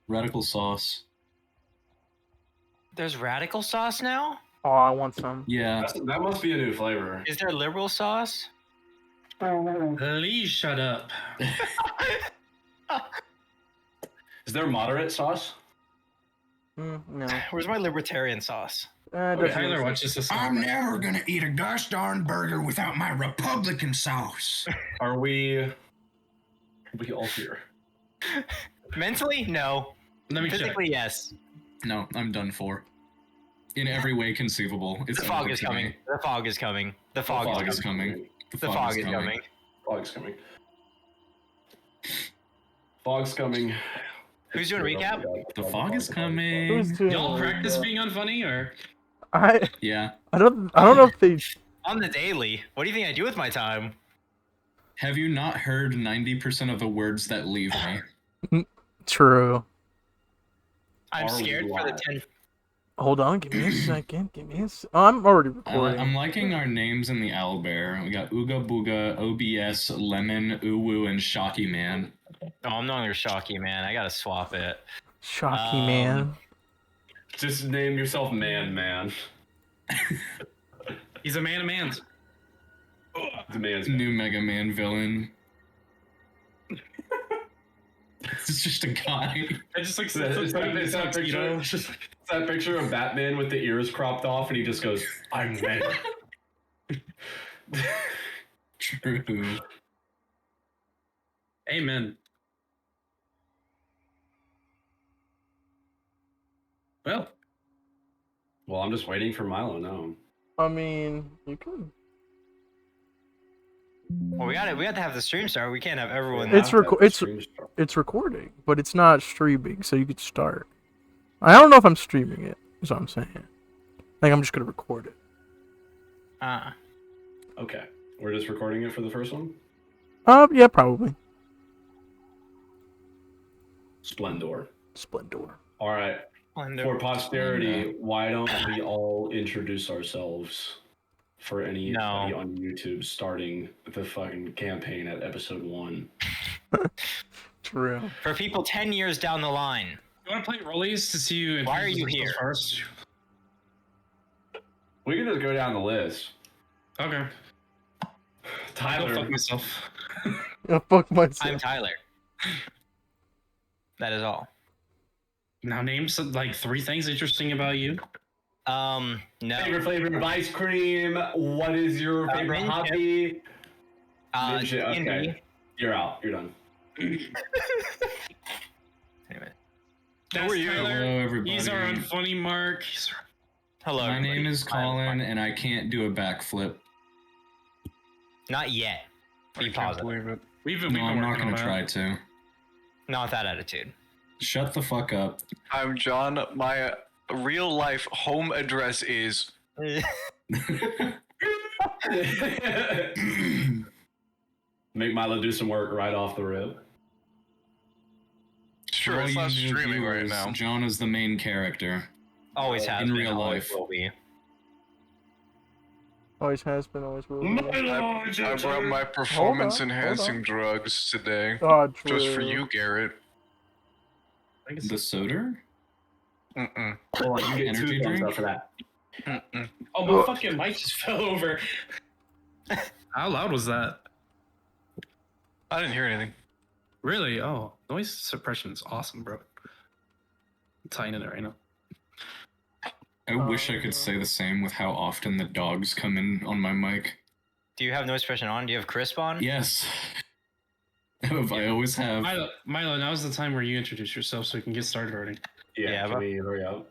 Radical sauce. There's radical sauce now? Oh, I want some. Yeah. That must be a new flavor. Is there liberal sauce? Please shut up. Is there moderate sauce? No. Where's my libertarian sauce? Tyler watches this. I'm never gonna eat a gosh darn burger without my Republican sauce. Are we all here? Mentally, no. Let me check. Physically, yes. No, I'm done for. In every way conceivable. It's The fog over is to coming. me. The fog is coming. The fog is coming. The The fog is coming. Fog's coming. Fog's coming. Who's doing recap? The fog is coming. Who's doing Y'all it? practice being unfunny, or Yeah. I don't know if they. On the daily. What do you think I do with my time? Have you not heard 90% of the words that leave me? True. I'm Are we scared for the live? 10. Hold on, give me a second. Oh, I'm already I'm recording. liking our names in the owlbear. We got Ooga Booga, OBS, Lemon, Uwu, and Shocky Man. Oh, I'm no longer Shocky, man. I gotta swap it. Shocky man. Just name yourself Man. he's a man of mans. The man's New Mega Man villain. It's just a guy. I just like It's that picture of Batman with the ears cropped off, and he just goes, "I'm Man." True. Amen. Well, Well, I'm just waiting for Milo now. I mean, you could. Well, we have to have the stream start. We can't have everyone. It's Now that the it's stream's started. it's recording, but it's not streaming, so you could start. I don't know if I'm streaming it. Is what I'm saying. Like I'm just gonna record it. Okay, we're just recording it for the first one. Yeah, probably. Splendor. All right. For posterity, why don't we all introduce ourselves for anybody on YouTube starting the fucking campaign at episode 1? True. For people 10 years down the line. you want to play rollies to see you? Why are you here? First? We can just go down the list. Okay. I'll Tyler. fuck myself. Yeah, fuck myself. I'm Tyler. That is all. Now name some, like 3 things interesting about you. No. Favorite flavor of ice cream? What is your favorite mint hobby? D&D. Okay. You're out. You're done. Anyway. That's are you? Tyler. Hello, everybody. He's our unfunny Mark. Hello. My everybody. name is I'm Colin, fine. and I can't do a backflip. Not yet. Be I can't positive. believe it. We've No, been I'm not working gonna on try to. Not with that attitude. Shut the fuck up. I'm John. My real life home address is. Make Milo do some work right off the rip. For Sure, all it's you not new streaming right viewers, now. John is the main character. Always has In been, real always life. will be. Always has been, always will be. I brought my performance enhancing drugs today. God, true. Just for you, Garrett. The soda? Mm-mm. Hold on, you get Energy 2 thumbs drink? up for that. Mm-mm. Oh, my fucking mic just fell over. How loud was that? I didn't hear anything. Really? Oh, noise suppression is awesome, bro. I'm tightening it right now. I wish I could say the same with how often the dogs come in on my mic. Do you have noise suppression on? Do you have crisp on? Yes. I always have. Milo, now's the time where you introduce yourself so we can get started already. Yeah, Can but- we hurry up?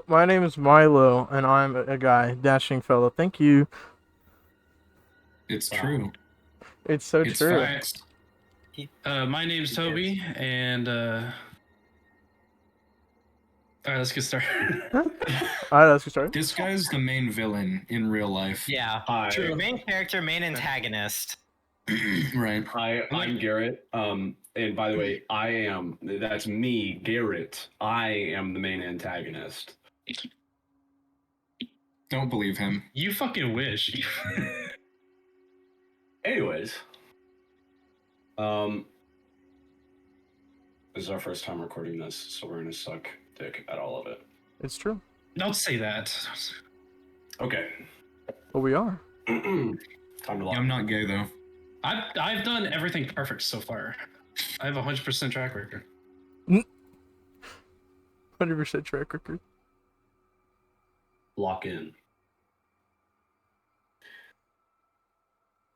My name is Milo, and I'm a guy, dashing fellow. Thank you. It's Wow. true. It's so It's true. facts. My name's Toby, and all right, let's get started. Alright, let's get started. This guy's the main villain in real life. Yeah. Hi. True. Main character, main antagonist. Right. Hi, I'm Garrett. And by the way, that's me, Garrett. I am the main antagonist. Don't believe him. You fucking wish. Anyways, This is our first time recording this, so we're gonna suck dick at all of it. It's true. Don't say that. Okay. But we are. Time to lock. I'm not gay though. I've done everything perfect so far. I have 100% track record. 100% track record. Lock in.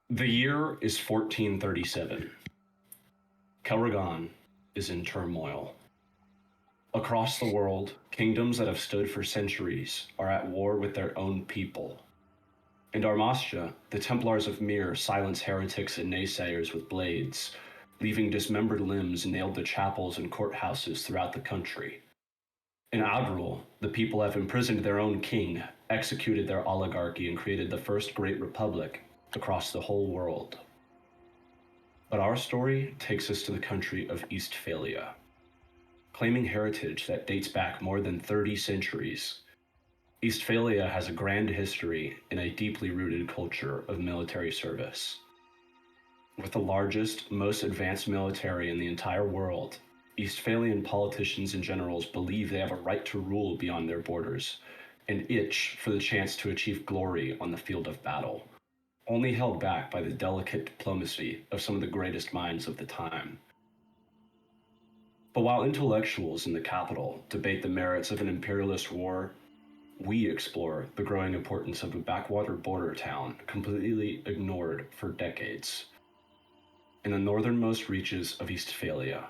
The year is 1437. Kelregon is in turmoil. Across the world, kingdoms that have stood for centuries are at war with their own people. In Darmastia, the Templars of Mir silence heretics and naysayers with blades, leaving dismembered limbs nailed to chapels and courthouses throughout the country. In Adrul, the people have imprisoned their own king, executed their oligarchy, and created the first great republic across the whole world. But our story takes us to the country of Eastphalia. Claiming heritage that dates back more than 30 centuries, Eastphalia has a grand history and a deeply rooted culture of military service. With the largest, most advanced military in the entire world, Eastphalian politicians and generals believe they have a right to rule beyond their borders and itch for the chance to achieve glory on the field of battle, only held back by the delicate diplomacy of some of the greatest minds of the time. But while intellectuals in the capital debate the merits of an imperialist war, we explore the growing importance of a backwater border town completely ignored for decades. In the northernmost reaches of Eastphalia,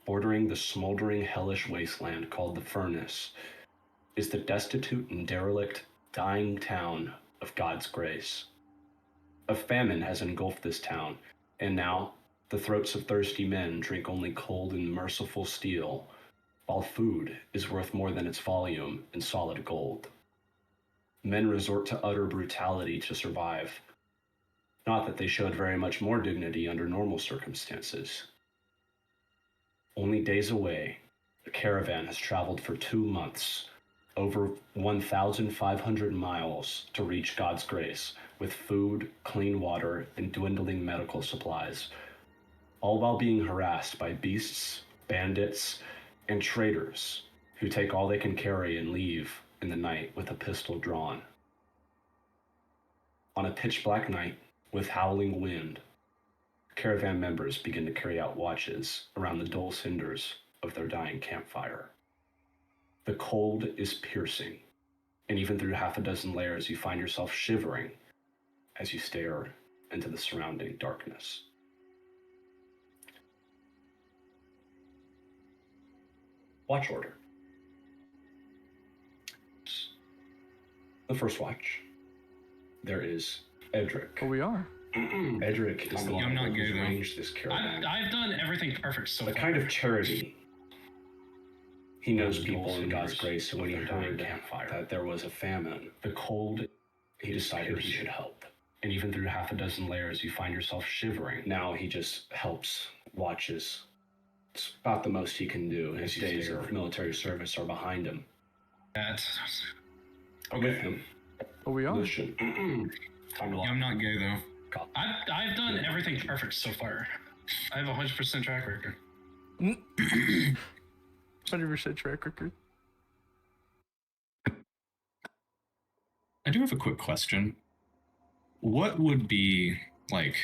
bordering the smoldering hellish wasteland called the Furnace, is the destitute and derelict, dying town of God's Grace. A famine has engulfed this town, and now the throats of thirsty men drink only cold and merciful steel, while food is worth more than its volume in solid gold. Men resort to utter brutality to survive. Not that they showed very much more dignity under normal circumstances. Only days away, the caravan has traveled for 2 months, over 1,500 miles to reach God's Grace, with food, clean water, and dwindling medical supplies, all while being harassed by beasts, bandits, and traitors who take all they can carry and leave in the night with a pistol drawn. On a pitch-black night, with howling wind, caravan members begin to carry out watches around the dull cinders of their dying campfire. The cold is piercing, and even through half a dozen layers, you find yourself shivering as you stare into the surrounding darkness. Watch order. The first watch. There is Edric. But we are. Edric is the one I'm not who's gay, though. arranged this caravan. I've done everything perfect so A far. kind of charity. He knows Those people in God's cinders grace, and when he of their heard dying campfire. that there was a famine, the cold, he decided he should help. And even through half a dozen layers, you find yourself shivering. Now he just helps, watches. It's about the most he can do. His days of military service are behind him. With him, But we are. Lucian. Time to lock. I'm not gay though. I've done everything perfect so far. I have 100% track record. 100% track record. I do have a quick question. What would be like?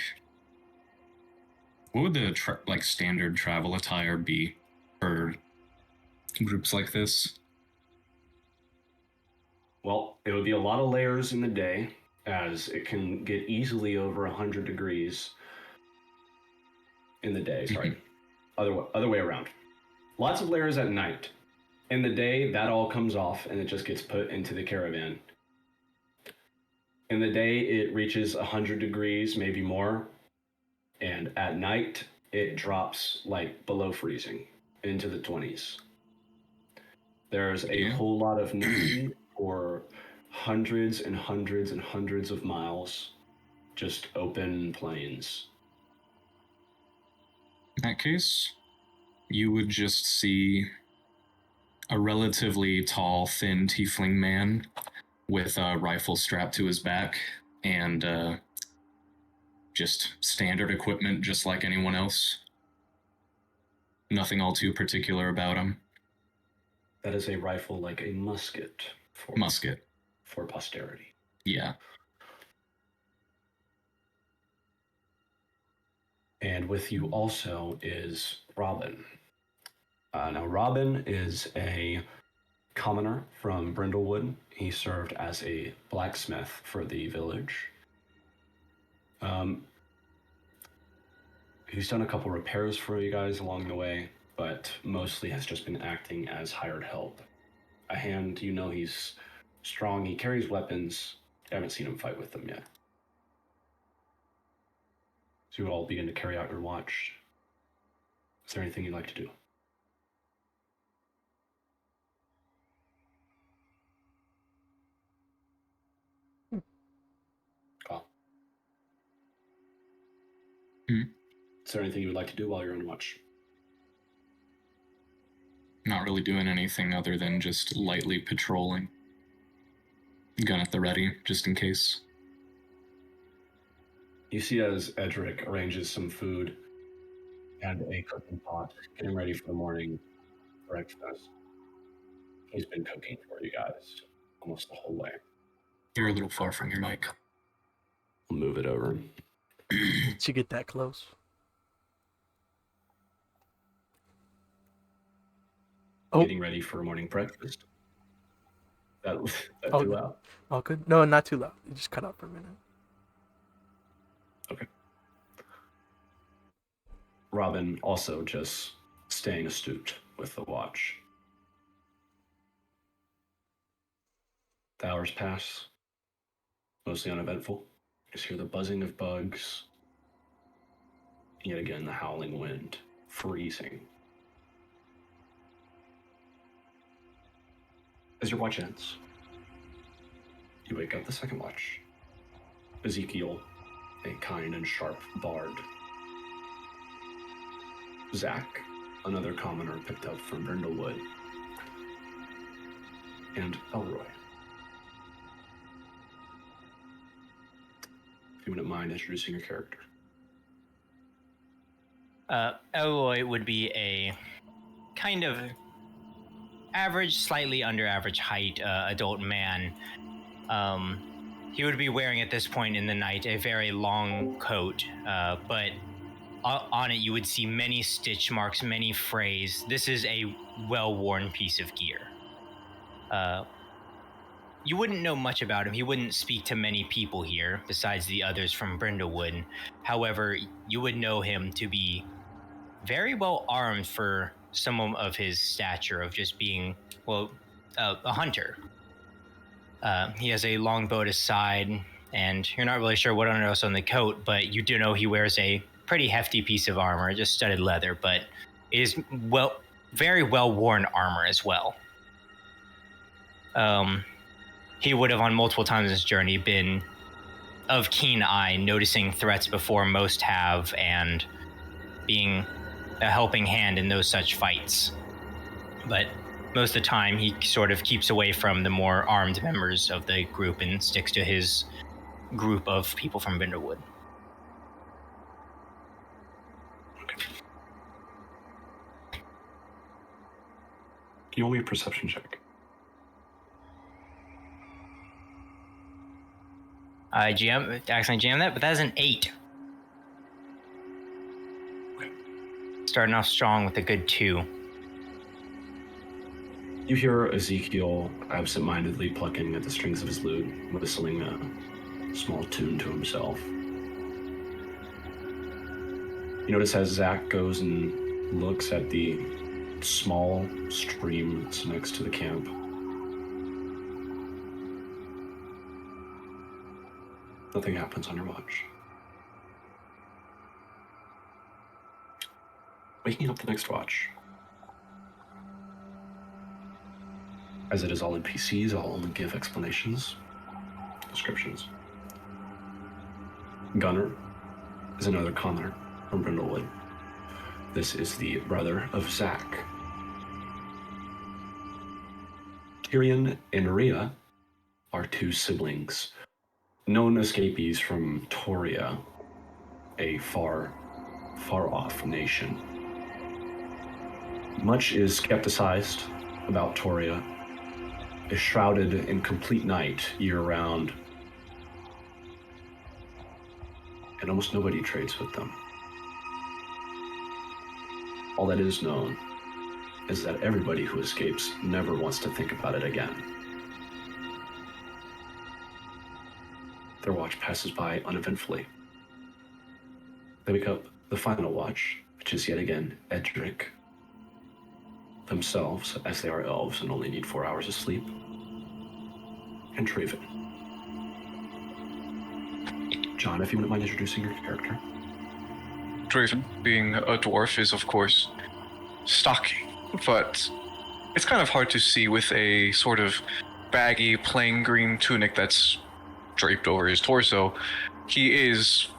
What would the standard travel attire be for groups like this? Well, it would be a lot of layers in the day, as it can get easily over 100 degrees in the day. Sorry, other way around. Lots of layers at night. In the day, that all comes off and it just gets put into the caravan. In the day, it reaches 100 degrees, maybe more. And at night, it drops like below freezing into the 20s. There's a whole lot of need for hundreds and hundreds and hundreds of miles, just open plains. In that case, you would just see a relatively tall, thin tiefling man with a rifle strapped to his back and just standard equipment, just like anyone else. Nothing all too particular about him. That is a rifle like a musket. Musket. For posterity. Yeah. And with you also is Robin. Now, Robin is a commoner from Brindlewood. He served as a blacksmith for the village. He's done a couple repairs for you guys along the way, but mostly has just been acting as hired help. A hand, he's strong, he carries weapons. I haven't seen him fight with them yet. So you all begin to carry out your watch. Is there anything you'd like to do? Call. Is there anything you would like to do while you're on watch? Not really doing anything other than just lightly patrolling. Gun at the ready, just in case. You see as Edric arranges some food and a cooking pot, getting ready for the morning breakfast. He's been cooking for you guys almost the whole way. You're a little far from your mic. I'll move it over. Did you get that close? Getting ready for morning breakfast. That too loud? All good? No, not too loud. It just cut out for a minute. Okay. Robin also just staying astute with the watch. The hours pass, mostly uneventful. You just hear the buzzing of bugs. Yet again, the howling wind, freezing. As your watch ends, you wake up the second watch. Ezekiel, a kind and sharp bard. Zach, another commoner picked up from Brindlewood. And Elroy. If you wouldn't mind introducing your character. Elroy would be a kind of average, slightly under average height adult man. He would be wearing at this point in the night a very long coat, but on it you would see many stitch marks, many frays. This is a well-worn piece of gear. You wouldn't know much about him. He wouldn't speak to many people here besides the others from Brindlewood. However, you would know him to be very well armed for someone of his stature of just being, a hunter. He has a long bow at his side, and you're not really sure what else on the coat, but you do know he wears a pretty hefty piece of armor, just studded leather, but it is very well worn armor as well. He would have on multiple times in his journey been of keen eye, noticing threats before most have, and being a helping hand in those such fights. But most of the time, he sort of keeps away from the more armed members of the group and sticks to his group of people from Brindlewood. Okay. Can you roll me a perception check? I accidentally jammed that, but that is an 8. Okay. Starting off strong with a good 2. You hear Ezekiel absent-mindedly plucking at the strings of his lute, whistling a small tune to himself. You notice as Zach goes and looks at the small stream that's next to the camp. Nothing happens on your watch. Waking up the next watch. As it is all NPCs, I'll only give explanations, descriptions. Gunnar is another commoner from Brindlewood. This is the brother of Zach. Tyrion and Rhea are two siblings, known escapees from Toria, a far, far off nation. Much is skepticized about Toria, is shrouded in complete night year-round, and almost nobody trades with them. All that is known is that everybody who escapes never wants to think about it again. Their watch passes by uneventfully. They wake up the final watch, which is yet again Edric, themselves, as they are elves and only need 4 hours of sleep, and Traven. John, if you wouldn't mind introducing your character. Draven, being a dwarf, is of course stocky, but it's kind of hard to see with a sort of baggy, plain green tunic that's draped over his torso. He is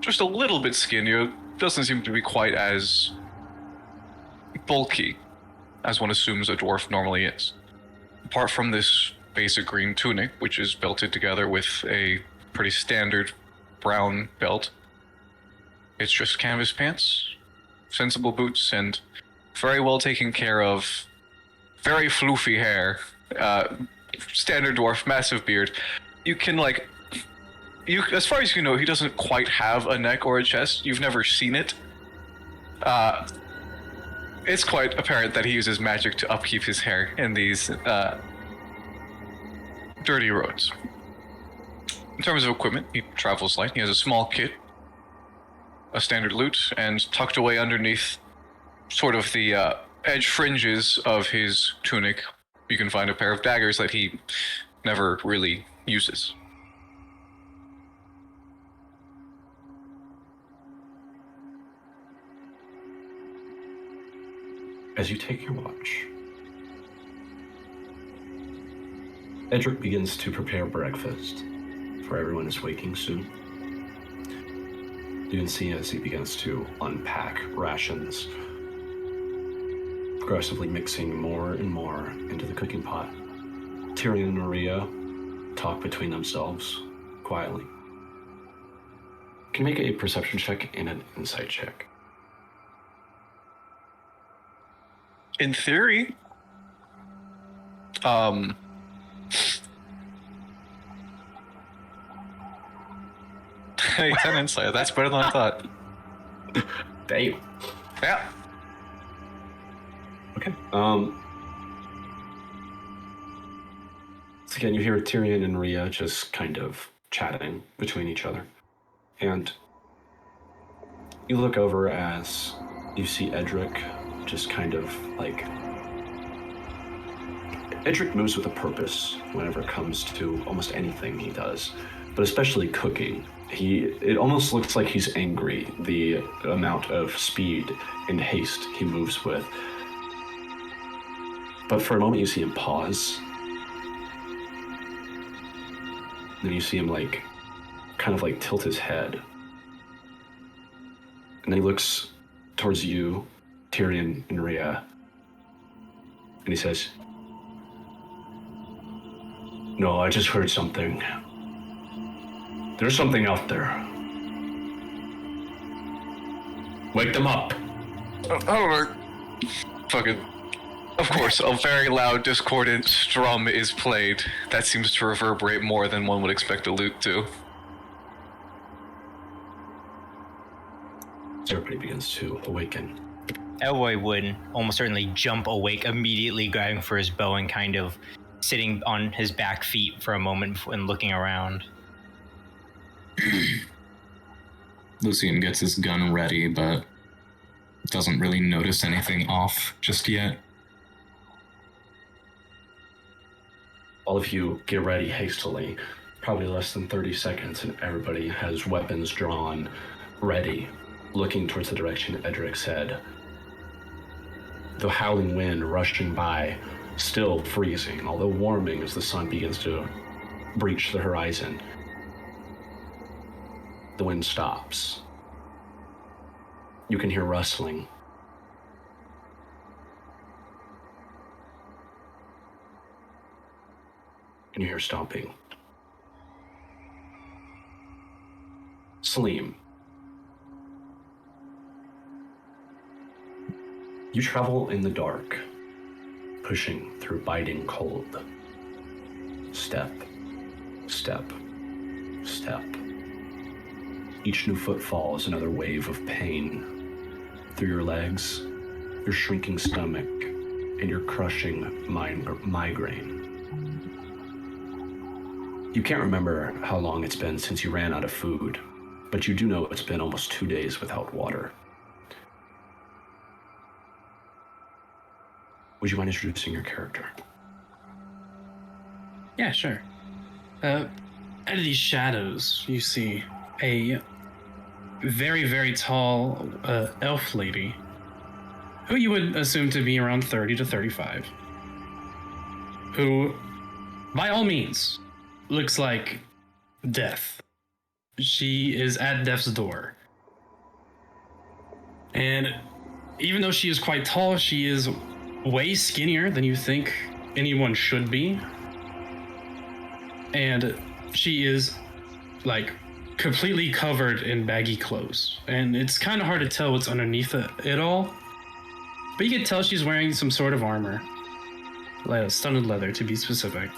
just a little bit skinnier, doesn't seem to be quite as bulky as one assumes a dwarf normally is. Apart from this basic green tunic, which is belted together with a pretty standard brown belt, it's just canvas pants, sensible boots, and very well taken care of, very floofy hair, standard dwarf, massive beard. You can as far as you know, he doesn't quite have a neck or a chest. You've never seen it. It's quite apparent that he uses magic to upkeep his hair in these dirty roads. In terms of equipment, he travels light. He has a small kit, a standard loot, and tucked away underneath sort of the edge fringes of his tunic, you can find a pair of daggers that he never really uses. As you take your watch, Edric begins to prepare breakfast, for everyone is waking soon. You can see as he begins to unpack rations, progressively mixing more and more into the cooking pot. Tyrion and Maria talk between themselves quietly. You can make a perception check and an insight check. In theory, hey, 10 insight. That's better than I thought. Damn. Yeah. Okay. So again, you hear Tyrion and Rhea just kind of chatting between each other. And you look over as you see Edric just kind of Edric moves with a purpose whenever it comes to almost anything he does, but especially cooking. It almost looks like he's angry, the amount of speed and haste he moves with. But for a moment you see him pause. Then you see him kind of tilt his head. And then he looks towards you, Tyrion and Rhea, and he says, "No, I just heard something. There's something out there. Wake them up." I don't know. Fucking. Of course, a very loud, discordant strum is played. That seems to reverberate more than one would expect a lute to. Everybody begins to awaken. Elroy would almost certainly jump awake, immediately grabbing for his bow and kind of sitting on his back feet for a moment and looking around. Lucian gets his gun ready, but doesn't really notice anything off just yet. All of you get ready hastily, probably less than 30 seconds, and everybody has weapons drawn, ready, looking towards the direction Edric said. The howling wind rushing by, still freezing, although warming as the sun begins to breach the horizon. The wind stops. You can hear rustling. And you hear stomping. Salim. You travel in the dark, pushing through biting cold. Step, step, step. Each new footfall is another wave of pain through your legs, your shrinking stomach, and your crushing migraine. You can't remember how long it's been since you ran out of food, but you do know it's been almost 2 days without water. Would you mind introducing your character? Yeah, sure. Out of these shadows, you see a very, very tall elf lady, who you would assume to be around 30 to 35, who, by all means, looks like death. She is at death's door. And even though she is quite tall, she is way skinnier than you think anyone should be. And she is, like, completely covered in baggy clothes. And it's kind of hard to tell what's underneath it all. But you can tell she's wearing some sort of armor. Like studded leather, to be specific.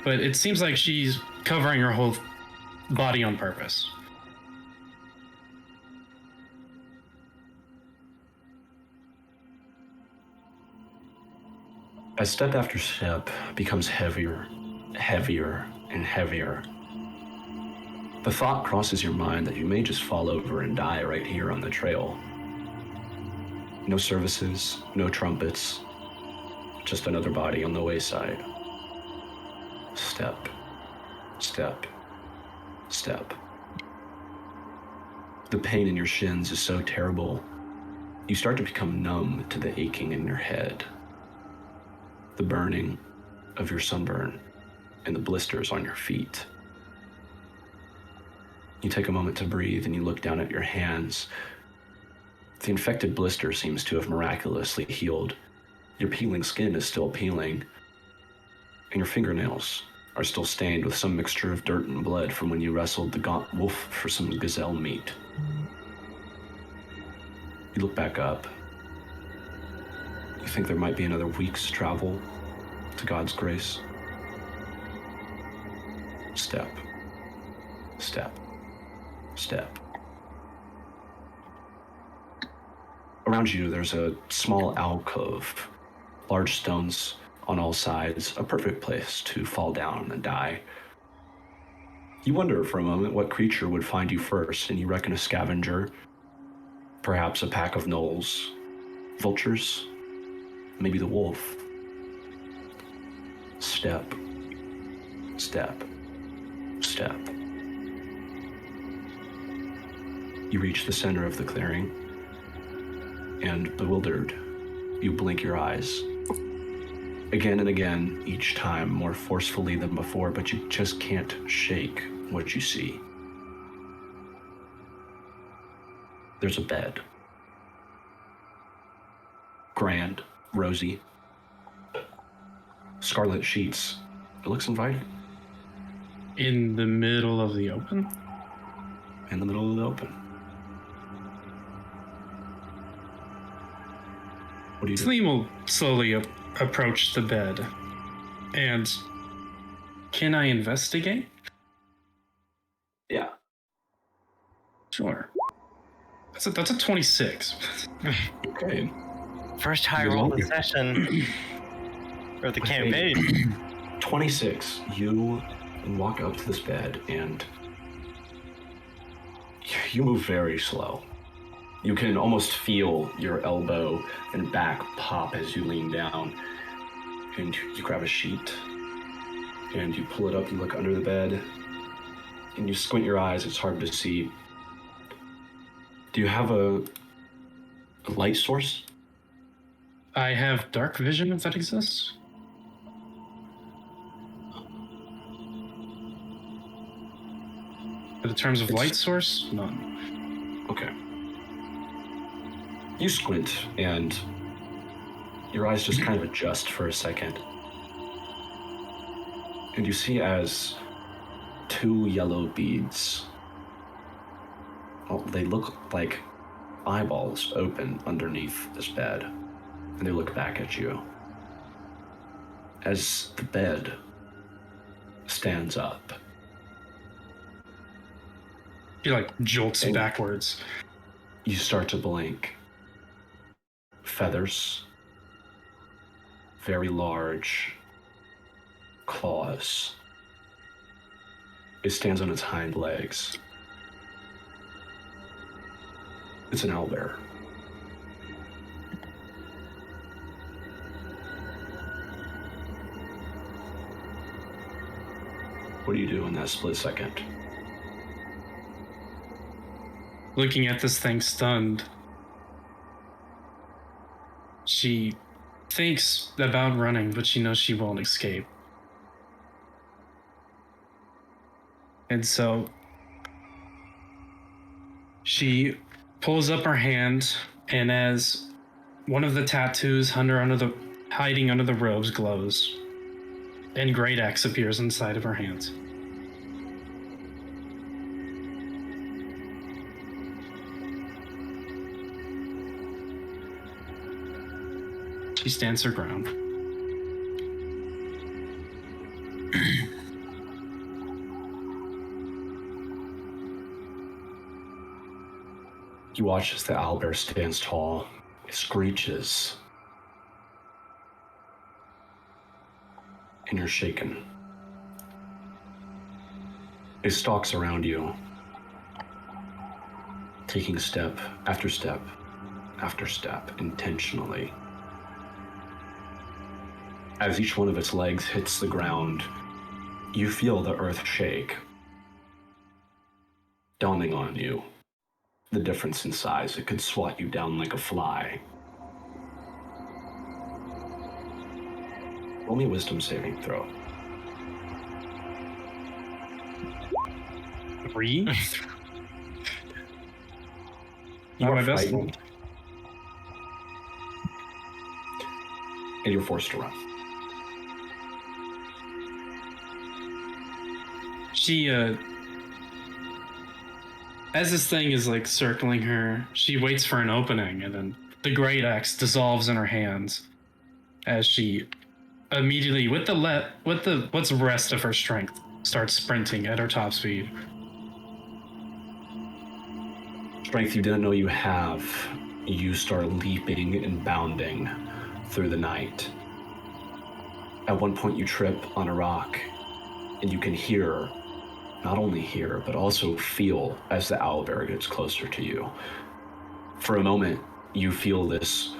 But it seems like she's covering her whole body on purpose. As step after step becomes heavier, heavier, and heavier, the thought crosses your mind that you may just fall over and die right here on the trail. No services, no trumpets, just another body on the wayside. Step, step, step. The pain in your shins is so terrible, you start to become numb to the aching in your head, the burning of your sunburn, and the blisters on your feet. You take a moment to breathe and you look down at your hands. The infected blister seems to have miraculously healed. Your peeling skin is still peeling, and your fingernails are still stained with some mixture of dirt and blood from when you wrestled the gaunt wolf for some gazelle meat. You look back up. You think there might be another week's travel to God's grace. Step, step, step. Around you, there's a small alcove, large stones on all sides, a perfect place to fall down and die. You wonder for a moment what creature would find you first, and you reckon a scavenger, perhaps a pack of gnolls, vultures, maybe the wolf. Step, step, step. You reach the center of the clearing, and bewildered, you blink your eyes. Again and again, each time more forcefully than before, but you just can't shake what you see. There's a bed. Grand, rosy, scarlet sheets. It looks inviting. In the middle of the open? In the middle of the open. What do you do? Slim will slowly approach the bed. And can I investigate? Yeah. Sure. That's a 26. Okay. First high roll of the session. Or the campaign. 26. You walk up to this bed and you move very slow. You can almost feel your elbow and back pop as you lean down. And you grab a sheet and you pull it up, you look under the bed, and you squint your eyes, it's hard to see. Do you have a light source? I have dark vision, if that exists. But in terms of light source, none. Okay. You squint, and your eyes just kind of adjust for a second. And you see as two yellow beads. Well, they look like eyeballs open underneath this bed, and they look back at you. As the bed stands up, He like jolts backwards. You start to blink. Feathers, very large claws. It stands on its hind legs. It's an owlbear. What do you do in that split second? Looking at this thing stunned, she thinks about running, but she knows she won't escape. And so she pulls up her hand, and as one of the tattoos hiding under the robes glows, and Great Axe appears inside of her hands. She stands her ground. You watch as the owlbear stands tall. It screeches. And you're shaken. It stalks around you, taking step after step after step intentionally. As each one of its legs hits the ground, you feel the earth shake, dawning on you the difference in size. It could swat you down like a fly. Roll me a wisdom saving throw. 3? You are my best frightened, and you're forced to run. She, as this thing is like circling her, she waits for an opening, and then the Great Axe dissolves in her hands as she immediately, with what's rest of her strength, starts sprinting at her top speed. Strength you didn't know you have, you start leaping and bounding through the night. At one point you trip on a rock, and you can hear, not only hear, but also feel as the owlbear gets closer to you. For a moment, you feel this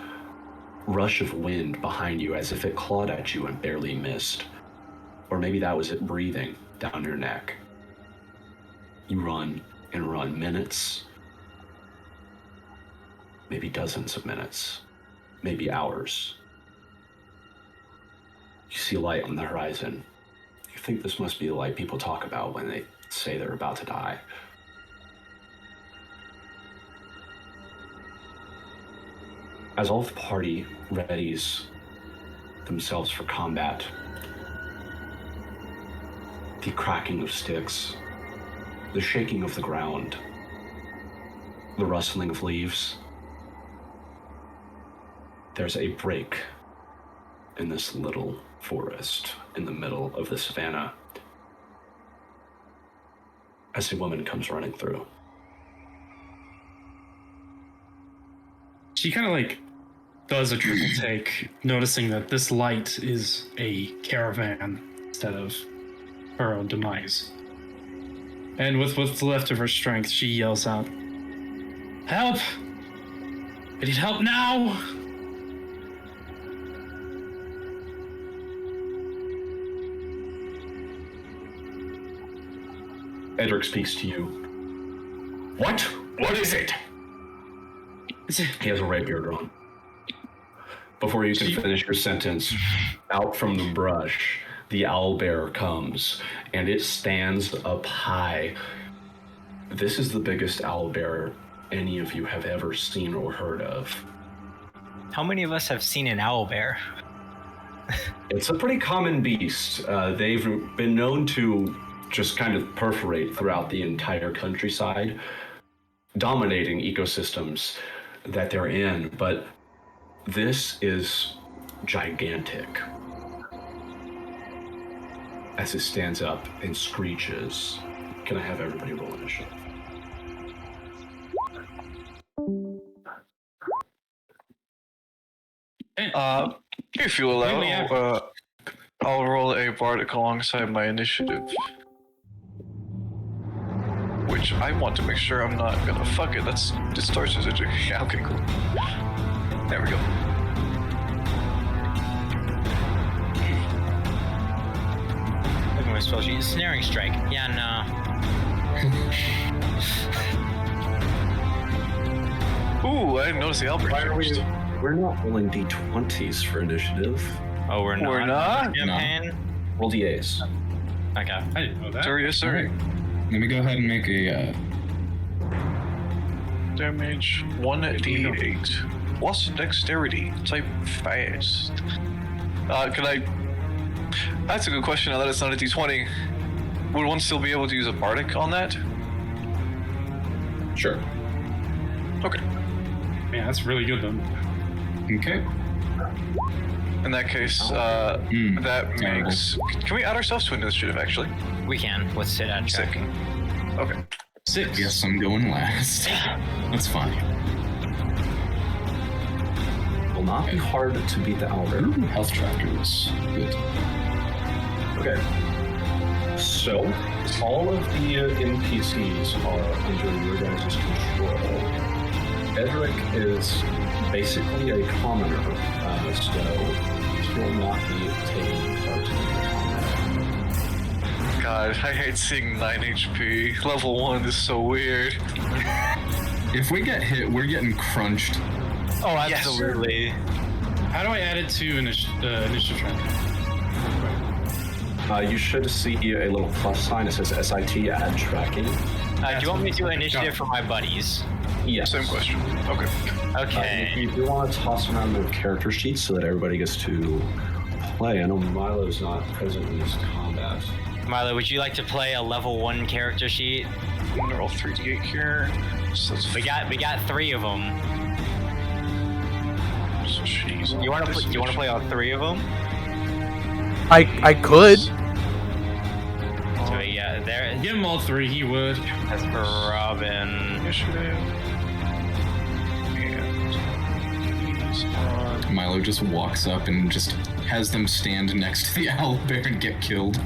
rush of wind behind you as if it clawed at you and barely missed. Or maybe that was it breathing down your neck. You run and run, minutes, maybe dozens of minutes, maybe hours. You see light on the horizon. You think this must be the light people talk about when they say they're about to die. As all the party readies themselves for combat, the cracking of sticks, the shaking of the ground, the rustling of leaves, there's a break in this little forest in the middle of the savannah as a woman comes running through. She kind of like does a triple take, noticing that this light is a caravan instead of her own demise. And with what's left of her strength, she yells out, "Help! I need help now!" Edric speaks to you. What? What is it? He has a red beard on. Before you can finish your sentence, out from the brush, the owlbear comes, and it stands up high. This is the biggest owlbear any of you have ever seen or heard of. How many of us have seen an owlbear? It's a pretty common beast. They've been known to just kind of perforate throughout the entire countryside, dominating ecosystems that they're in, but this is gigantic. As it stands up and screeches. Can I have everybody roll initiative? If you allow, I'll roll a bardic alongside my initiative. Which I want to make sure I'm not gonna fuck it. It starts as a... Yeah, okay, cool. There we go. Look at my spell sheet. Snaring strike. Yeah, no. Ooh, I didn't notice the Albert. Why are we're not rolling d20s for initiative. Oh, we're not? We're not? Campaign? No. Roll d8s. Okay. I didn't know that. Sorry, yes, sir. Let me go ahead and make a Damage 1d8. Plus dexterity. Type fast. Can I... That's a good question now that it's not a d20. Would one still be able to use a bardic on that? Sure. Okay. Man, that's really good then. Okay. In that case, that makes... Can we add ourselves to initiative, actually? We can. Let's sit at Sick. tracking. Okay. 6. Yes, I'm going last. That's fine. Will not be hard to beat the Owlbear. Health trackers. Good. Okay. So, all of the NPCs are under your guys' control. Edric is basically a commoner, so he will not be taking part in the combat. God, I hate seeing 9 HP. Level 1 is so weird. If we get hit, we're getting crunched. Oh, absolutely. How do I add it to initiative tracker? You should see a little plus sign. It says SIT add tracking. Do you want me to do initiative for my buddies? Yes. Same question. Okay. Okay. You do want to toss around the character sheets so that everybody gets to play. I know Milo's not present in this combat. Milo, would you like to play a level 1 character sheet? I'm gonna roll 3d8 here. So We got 3 of them. Jeez. You want to play all 3 of them? I could. So yeah, there. Give him all 3, he would. That's for Robin. Initiative. And Milo just walks up and just has them stand next to the owlbear and get killed.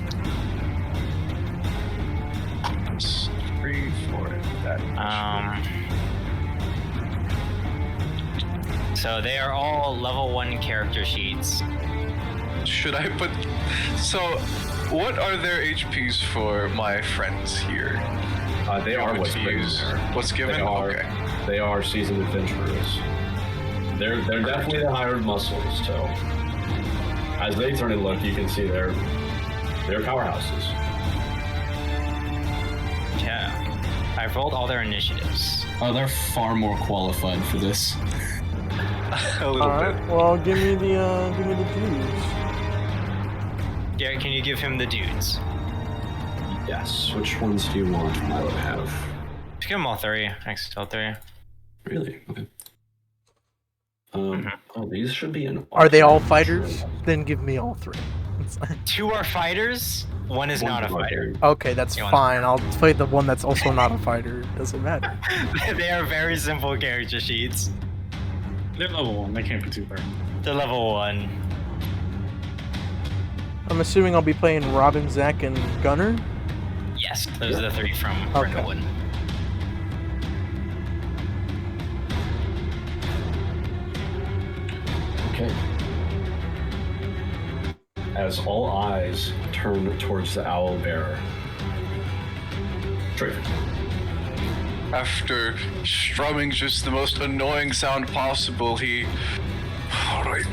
3, 4, that. So they are all level 1 character sheets. Should I put... So, what are their HPs for my friends here? They are what's given there. What's given? They are seasoned adventurers. They're definitely the hired muscles, so... As they turn and look, you can see they're powerhouses. Yeah. I've rolled all their initiatives. Oh, they're far more qualified for this. A little All right. bit. Well, give me the dudes. Yeah, can you give him the dudes? Yes. Which ones do you want Milo to have? Just give him all 3. Next to all 3. Really? Okay. Oh, these should be in... Are they all fighters? Then give me all 3. 2 are fighters. 1 is not a fighter. Okay, that's fine. I'll play the one that's also not a fighter. Doesn't matter. They are very simple character sheets. They're level 1, they can't be too hard. They're level 1. I'm assuming I'll be playing Robin, Zach, and Gunner. Yes, those are the 3 from Brindlewood. Okay. As all eyes turn towards the owlbear, Draven. After strumming just the most annoying sound possible, he... Alright.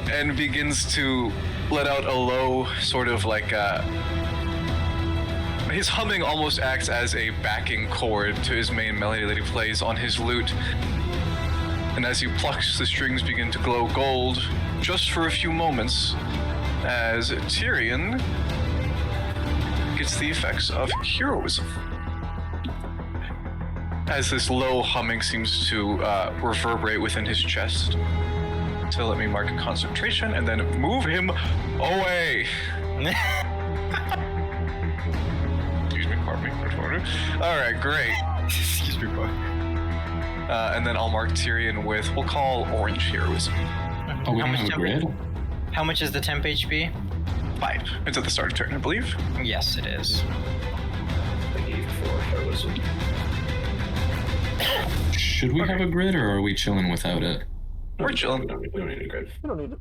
And begins to let out a low, sort of like his humming almost acts as a backing chord to his main melody that he plays on his lute. And as he plucks, the strings begin to glow gold, just for a few moments, as Tyrion gets the effects of heroism. as this low humming seems to reverberate within his chest. So let me mark concentration and then move him away. Excuse me, pardon me. Alright, great. Excuse me, boy. And then I'll mark Tyrion with, we'll call Orange Heroism. Oh, we How don't much have a temp- grid? How much is the temp HP? 5. It's at the start of turn, I believe. Yes, it is. I need 4 heroism. Should we have a grid, or are we chilling without it? We're chilling. We don't need a grid. You don't need it.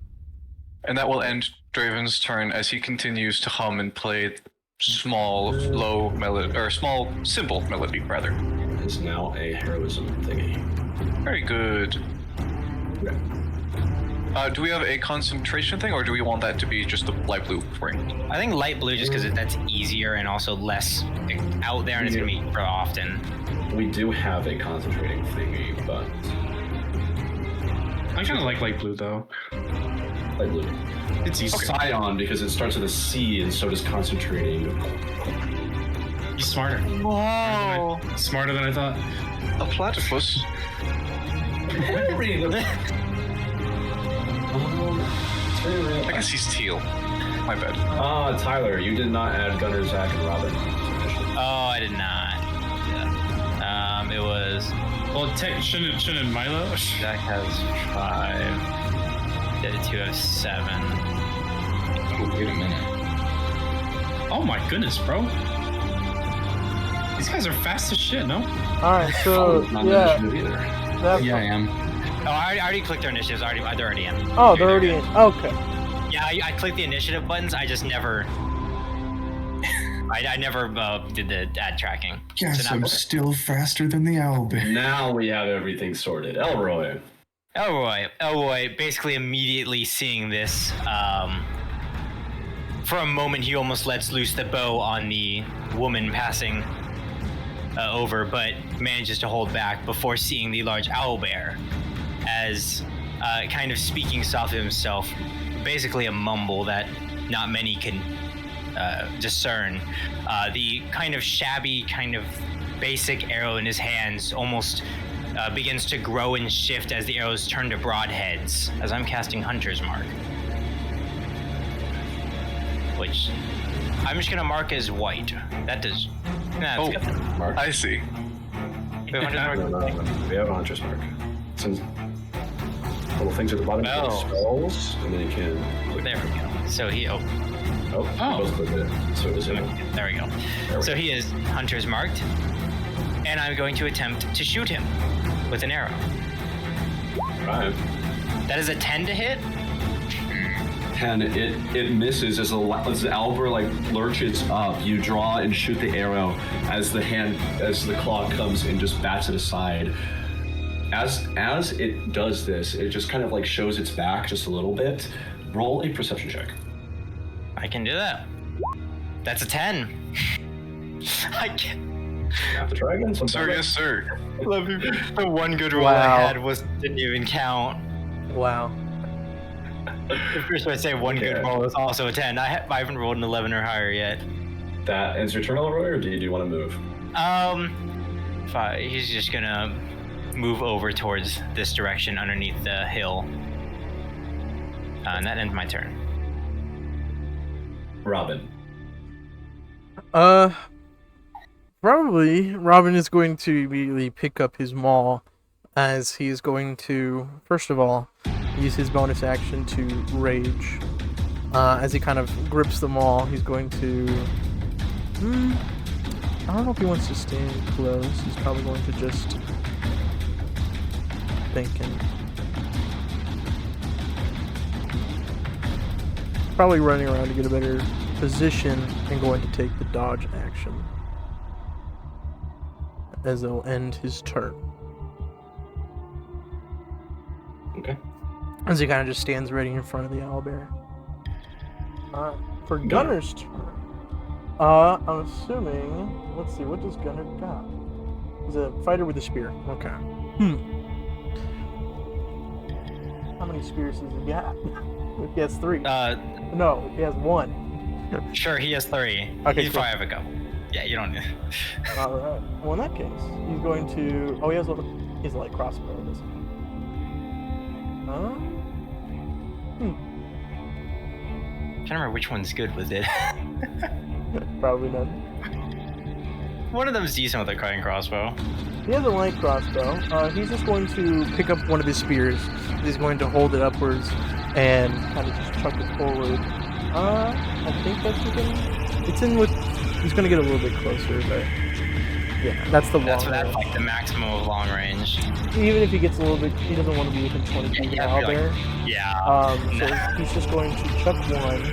And that will end Draven's turn as he continues to hum and play small, low melody, or small, simple melody, rather. It is now a heroism thingy. Very good. Okay. Do we have a concentration thing, or do we want that to be just the light blue ring? I think light blue just because that's easier and also less out there, and it's gonna be for often. We do have a concentrating thingy, but I kind of like light blue though. light blue. It's He's Scion because it starts with a C, and so does concentrating. He's smarter. Whoa! Smarter than I thought. A platypus. I guess he's teal. My bad. Tyler, you did not add Gunner, Zach, and Robin. Oh, I did not. Yeah. It was. Well, shouldn't Milo? Zach has 5. The other 2 have 7. Oh, wait a minute. Oh my goodness, bro. These guys are fast as shit, no? Alright, so, Not yeah. initiative either. That, Yeah, I am. Oh, I already clicked their initiatives. They're already in. oh, they're already in. Okay. Yeah, I clicked the initiative buttons. I just never. I never did the ad tracking. Guess So now- I'm still faster than the owlbear. Now we have everything sorted. Elroy. Elroy, basically immediately seeing this, for a moment he almost lets loose the bow on the woman passing over, but manages to hold back before seeing the large owlbear as kind of speaking softly to himself, basically a mumble that not many can discern. The kind of shabby, kind of basic arrow in his hands almost begins to grow and shift as the arrows turn to broadheads, as I'm casting Hunter's Mark. Which I'm just gonna mark as white. That does. Nah, Oh, it's good. Mark. I see. We have Hunter's Mark? We have a Hunter's Mark. Since little things at the bottom, Oh. spells, and then you can. There we go. So he. Oh, Oh. Both click it. So it is him. there we go. So he is Hunter's marked, and I'm going to attempt to shoot him with an arrow. 5. That is a 10 to hit. 10. It misses as the Albert like lurches up. You draw and shoot the arrow as the claw comes and just bats it aside. As it does this, it just kind of like shows its back just a little bit. Roll a perception check. I can do that. That's a 10. I can. Have to try again. Sir, yes, sir. Love you. The one good roll Wow. I had didn't even count. Wow. The first I say one good roll was also a 10. I haven't rolled an 11 or higher yet. That ends your turn, Elroy, or do you want to move? He's just gonna move over towards this direction underneath the hill. And that ends my turn. Robin. Probably Robin is going to immediately pick up his maul as he is going to, first of all, use his bonus action to rage. As he kind of grips the maul, he's going to... I don't know if he wants to stand close. He's probably going to just... thinking. Probably running around to get a better position and going to take the dodge action. As it'll end his turn. Okay. As he kind of just stands ready in front of the owlbear. For Gunner's turn, I'm assuming. Let's see, what does Gunner got? He's a fighter with a spear. Okay. How many spears does he got? He has 3. No, he has 1. Sure, he has 3. Okay, He's cool. probably have a go. Yeah, you don't. All right. Well, in that case, he's going to. Oh, he has a light crossbow, doesn't he? Can't remember which one's good with it. Probably none. One of them's decent with a cutting crossbow. He has a light crossbow. He's just going to pick up one of his spears. He's going to hold it upwards and kind of just chuck it forward. I think that's within. It's in with. He's going to get a little bit closer, but yeah, that's the long range. That's like the maximum of long range. Even if he gets a little bit, he doesn't want to be within 20 feet of the owlbear. So he's just going to chuck one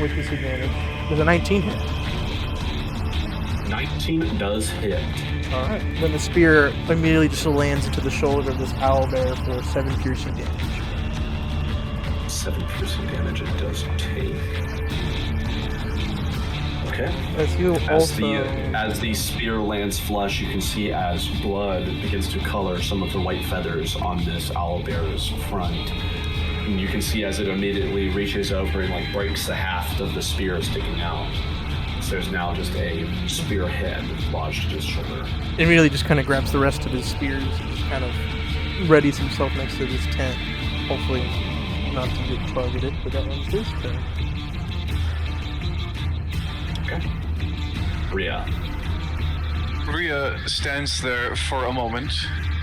with disadvantage. There's a 19 hit. 19 does hit. Alright. Then the spear immediately just lands into the shoulder of this owlbear for 7 piercing damage. 7 piercing damage it does take. Okay. As the spear lands flush, you can see as blood begins to color some of the white feathers on this owlbear's front. And you can see as it immediately reaches over and like breaks the haft of the spear sticking out. So there's now just a spear head lodged in his shoulder. Immediately just kind of grabs the rest of his spears and just kind of readies himself next to this tent. Hopefully not to get targeted, but that one's his turn. Okay. Rhea stands there for a moment,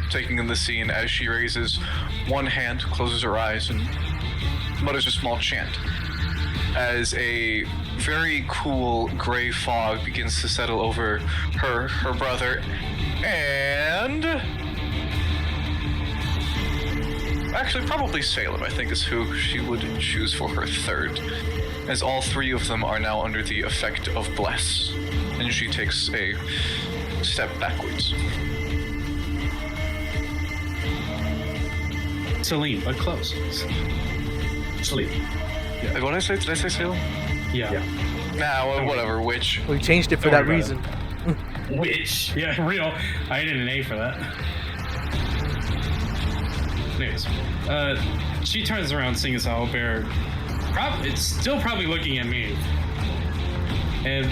taking in the scene as she raises one hand, closes her eyes, and mutters a small chant. As a very cool gray fog begins to settle over her brother, and actually probably Salem, I think, is who she would choose for her third, as all three of them are now under the effect of Bless, and she takes a step backwards. Celine, but close. Sleep. Yeah. What did I say Salem? Yeah. Nah, whatever, witch. We changed it for that reason. Witch. Yeah, real. I didn't an A for that. Anyways, she turns around seeing this owlbear. It's still probably looking at me. And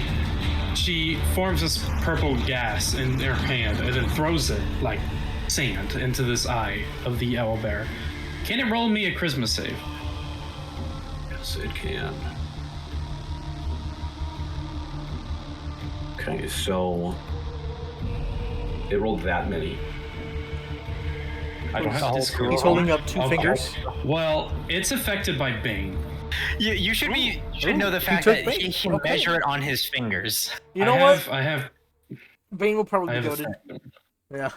she forms this purple gas in her hand and then throws it like sand into this eye of the owlbear. Can it roll me a charisma save? Yes, it can. Okay, so it rolled that many. I don't have this. He's holding up 2 fingers. Well, it's affected by Bane. You should know the fact that he can measure it on his fingers. You know what? I have. Bane will probably be goated. Yeah.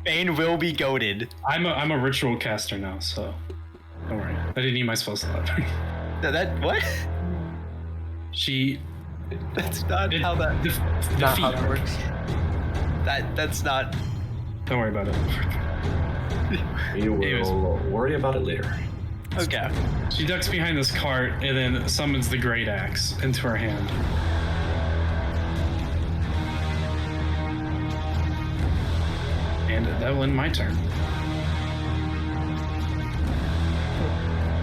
Bane will be goated. I'm a ritual caster now, so don't worry. I didn't need my spell slot. That what? That's not how that. Not how that works. That's not. Don't worry about it. We will worry about it later. Okay. She ducks behind this cart and then summons the great axe into her hand. And that will end my turn.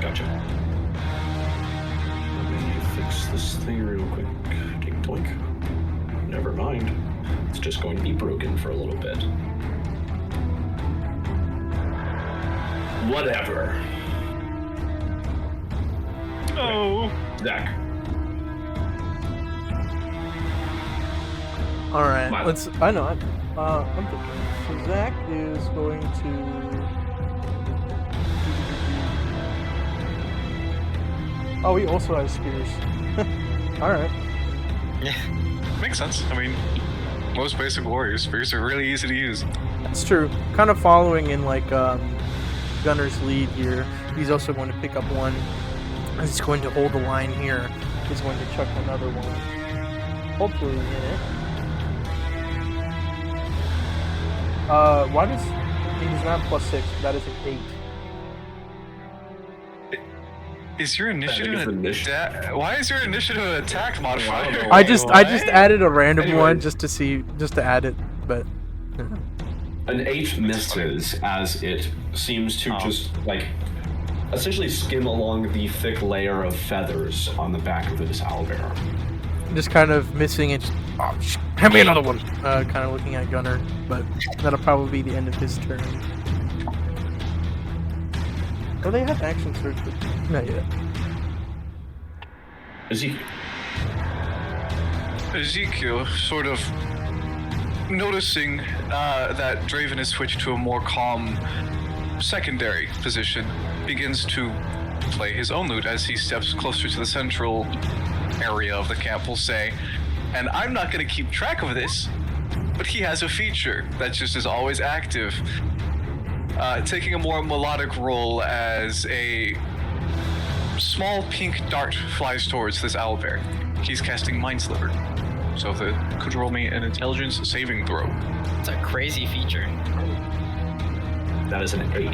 Gotcha. Let me fix this thing real quick. Dink doink. Never mind. It's just going to be broken for a little bit. Whatever. Oh. Zach. All right. Wow. I'm thinking. So Zach is going to. Oh, he also has spears. All right. Yeah. Makes sense. I mean, most basic warrior spears are really easy to use. That's true. Kind of following in like Gunner's lead here. He's also going to pick up one. He's going to hold the line here. He's going to chuck another one. Hopefully in it. Why does he does not have +6? That is an 8. Is your initiative why is your initiative an attack modifier? I just added a random one just to add it, but an 8 misses as it seems to just like essentially skim along the thick layer of feathers on the back of this owlbear. just kind of missing and just, oh, hand me another one. Kind of looking at Gunner, but that'll probably be the end of his turn. Oh, they have action surge, but not yet. Ezekiel, sort of noticing that Draven has switched to a more calm secondary position, begins to play his own lute as he steps closer to the central area of the camp, we'll say. And I'm not going to keep track of this, but he has a feature that just is always active. Taking a more melodic role as a small pink dart flies towards this owlbear. He's casting Mind Sliver. So if it could roll me an intelligence saving throw. It's a crazy feature. That is an 8.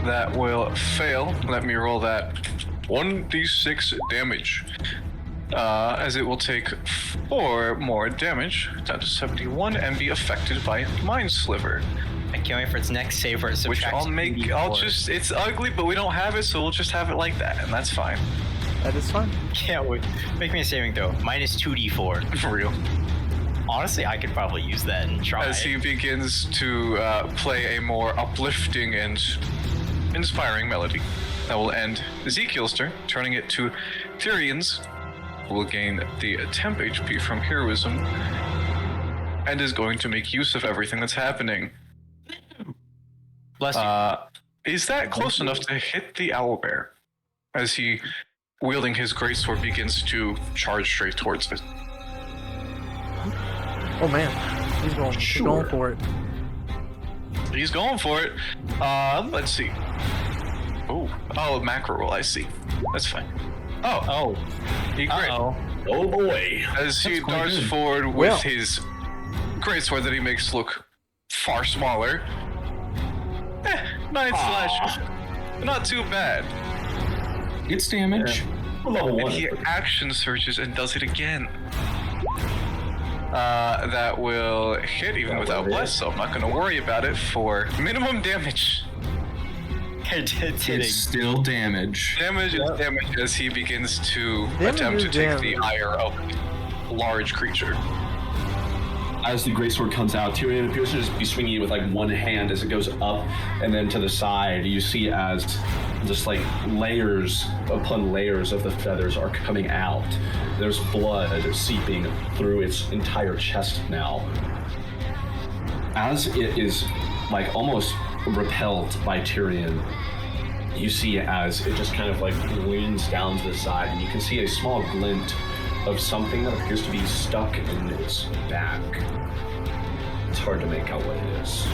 That will fail. Let me roll that 1d6 damage. As it will take 4 more damage, down to 71, and be affected by Mind Sliver. I can't wait for its next save where it subtracts. Which it's ugly, but we don't have it, so we'll just have it like that, and that's fine. That is fine. Can't wait. Make me a saving throw. Minus 2d4. For real. Honestly, I could probably use that and try. As he begins to play a more uplifting and inspiring melody. That will end Ezekiel's turn, turning it to Tyrion's, who will gain the temp HP from heroism, and is going to make use of everything that's happening. Bless you. Is that close enough to hit the owlbear? As he, wielding his greatsword, begins to charge straight towards it. Oh man, he's going for it. He's going for it. Let's see. Oh, macro roll, I see. That's fine. Oh. He crit. Oh boy. As he darts forward with his greatsword that he makes look far smaller. 9 slash. Not too bad. It's damage. And he action searches and does it again. That will hit even without bless, so I'm not going to worry about it for minimum damage. It's still damage. Damage is damage as he begins to attempt to take the ire of a large creature. As the greatsword comes out, Tyrion appears to just be swinging it with like one hand as it goes up and then to the side. You see as just like layers upon layers of the feathers are coming out. There's blood seeping through its entire chest now. As it is like almost repelled by Tyrion, you see as it just kind of like leans down to the side, and you can see a small glint of something that appears to be stuck in its back. It's hard to make out what it is.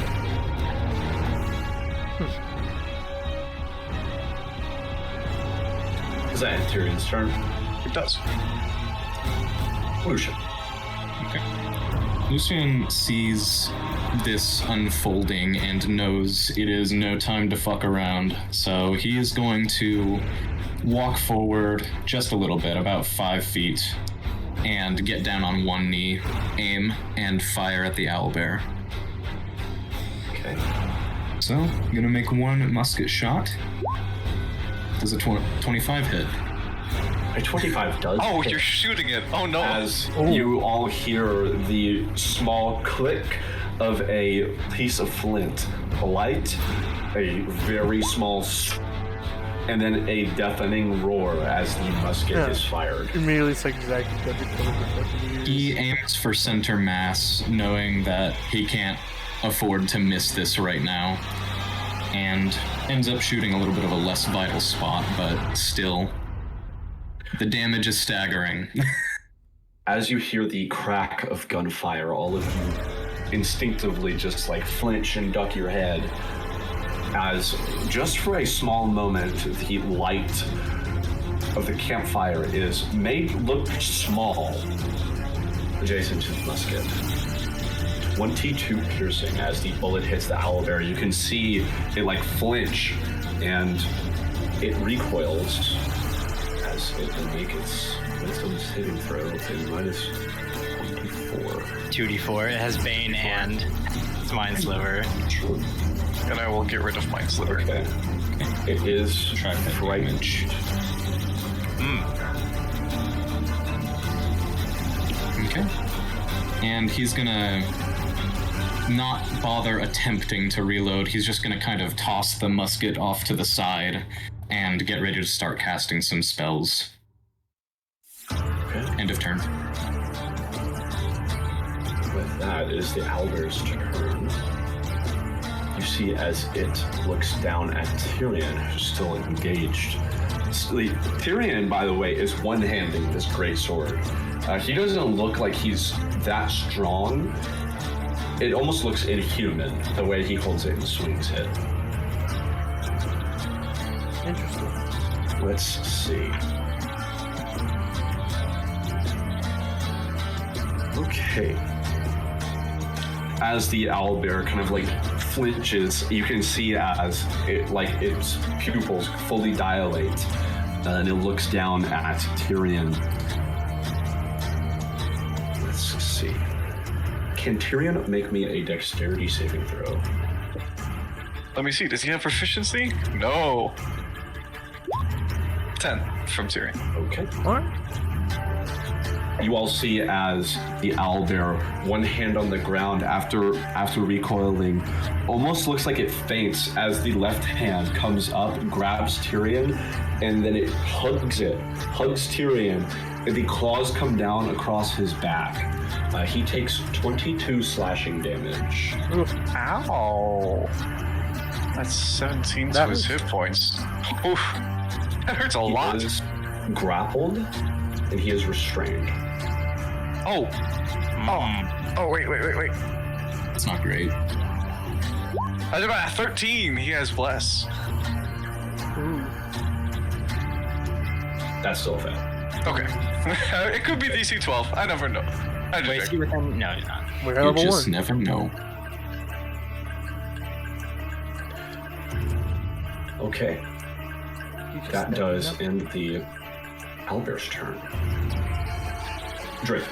Is that Tyrion's turn? It does. Lucian. Okay. Lucian sees this unfolding and knows it is no time to fuck around, so he is going to walk forward just a little bit, about 5 feet, and get down on one knee, aim, and fire at the owlbear. Okay. So, I'm gonna make one musket shot. Does a 25 hit? A 25 does. Oh, hit. you're shooting it. Oh no. As you all hear the small click of a piece of flint light, a very small and then a deafening roar as the musket is fired. Immediately, it's like exactly what he aims for center mass, knowing that he can't afford to miss this right now, and ends up shooting a little bit of a less vital spot, but still, the damage is staggering. As you hear the crack of gunfire, all of you instinctively just like flinch and duck your head, as just for a small moment the light of the campfire is made look small adjacent to the musket. 22 piercing as the bullet hits the owlbear. You can see it like flinch and it recoils as it can make its wisdom saving throw in minus 24. 2d4. It has Bane and it's Mind Sliver. And I will get rid of Mind Sliver. Okay. It is frightened. Okay. And he's gonna not bother attempting to reload. He's just gonna kind of toss the musket off to the side and get ready to start casting some spells. Okay. End of turn. With that, it is the Owlbear's turn. You see as it looks down at Tyrion, who's still engaged. Tyrion, by the way, is one-handing this great sword. He doesn't look like he's that strong. It almost looks inhuman, the way he holds it and swings it. Interesting. Let's see. Okay. As the owlbear kind of like flinches, you can see as it like its pupils fully dilate, and it looks down at Tyrion. Let's see. Can Tyrion make me a dexterity saving throw? Let me see. Does he have proficiency? No. 10 from Tyrion. Okay. All right. You all see as the owlbear, one hand on the ground after recoiling, almost looks like it faints as the left hand comes up, grabs Tyrion, and then it hugs Tyrion, and the claws come down across his back. He takes 22 slashing damage. Ow. That's 17 to his hit points. Oof. That hurts a lot. He is grappled, and he is restrained. Oh, wait. It's not great. That's about 13. He has bless. Ooh. That's still fail. Okay. It could be DC 12. I never know. Wait, is he within? No, he's not. We're You level just 1. never know. Okay. That does end the owlbear's turn. Drake.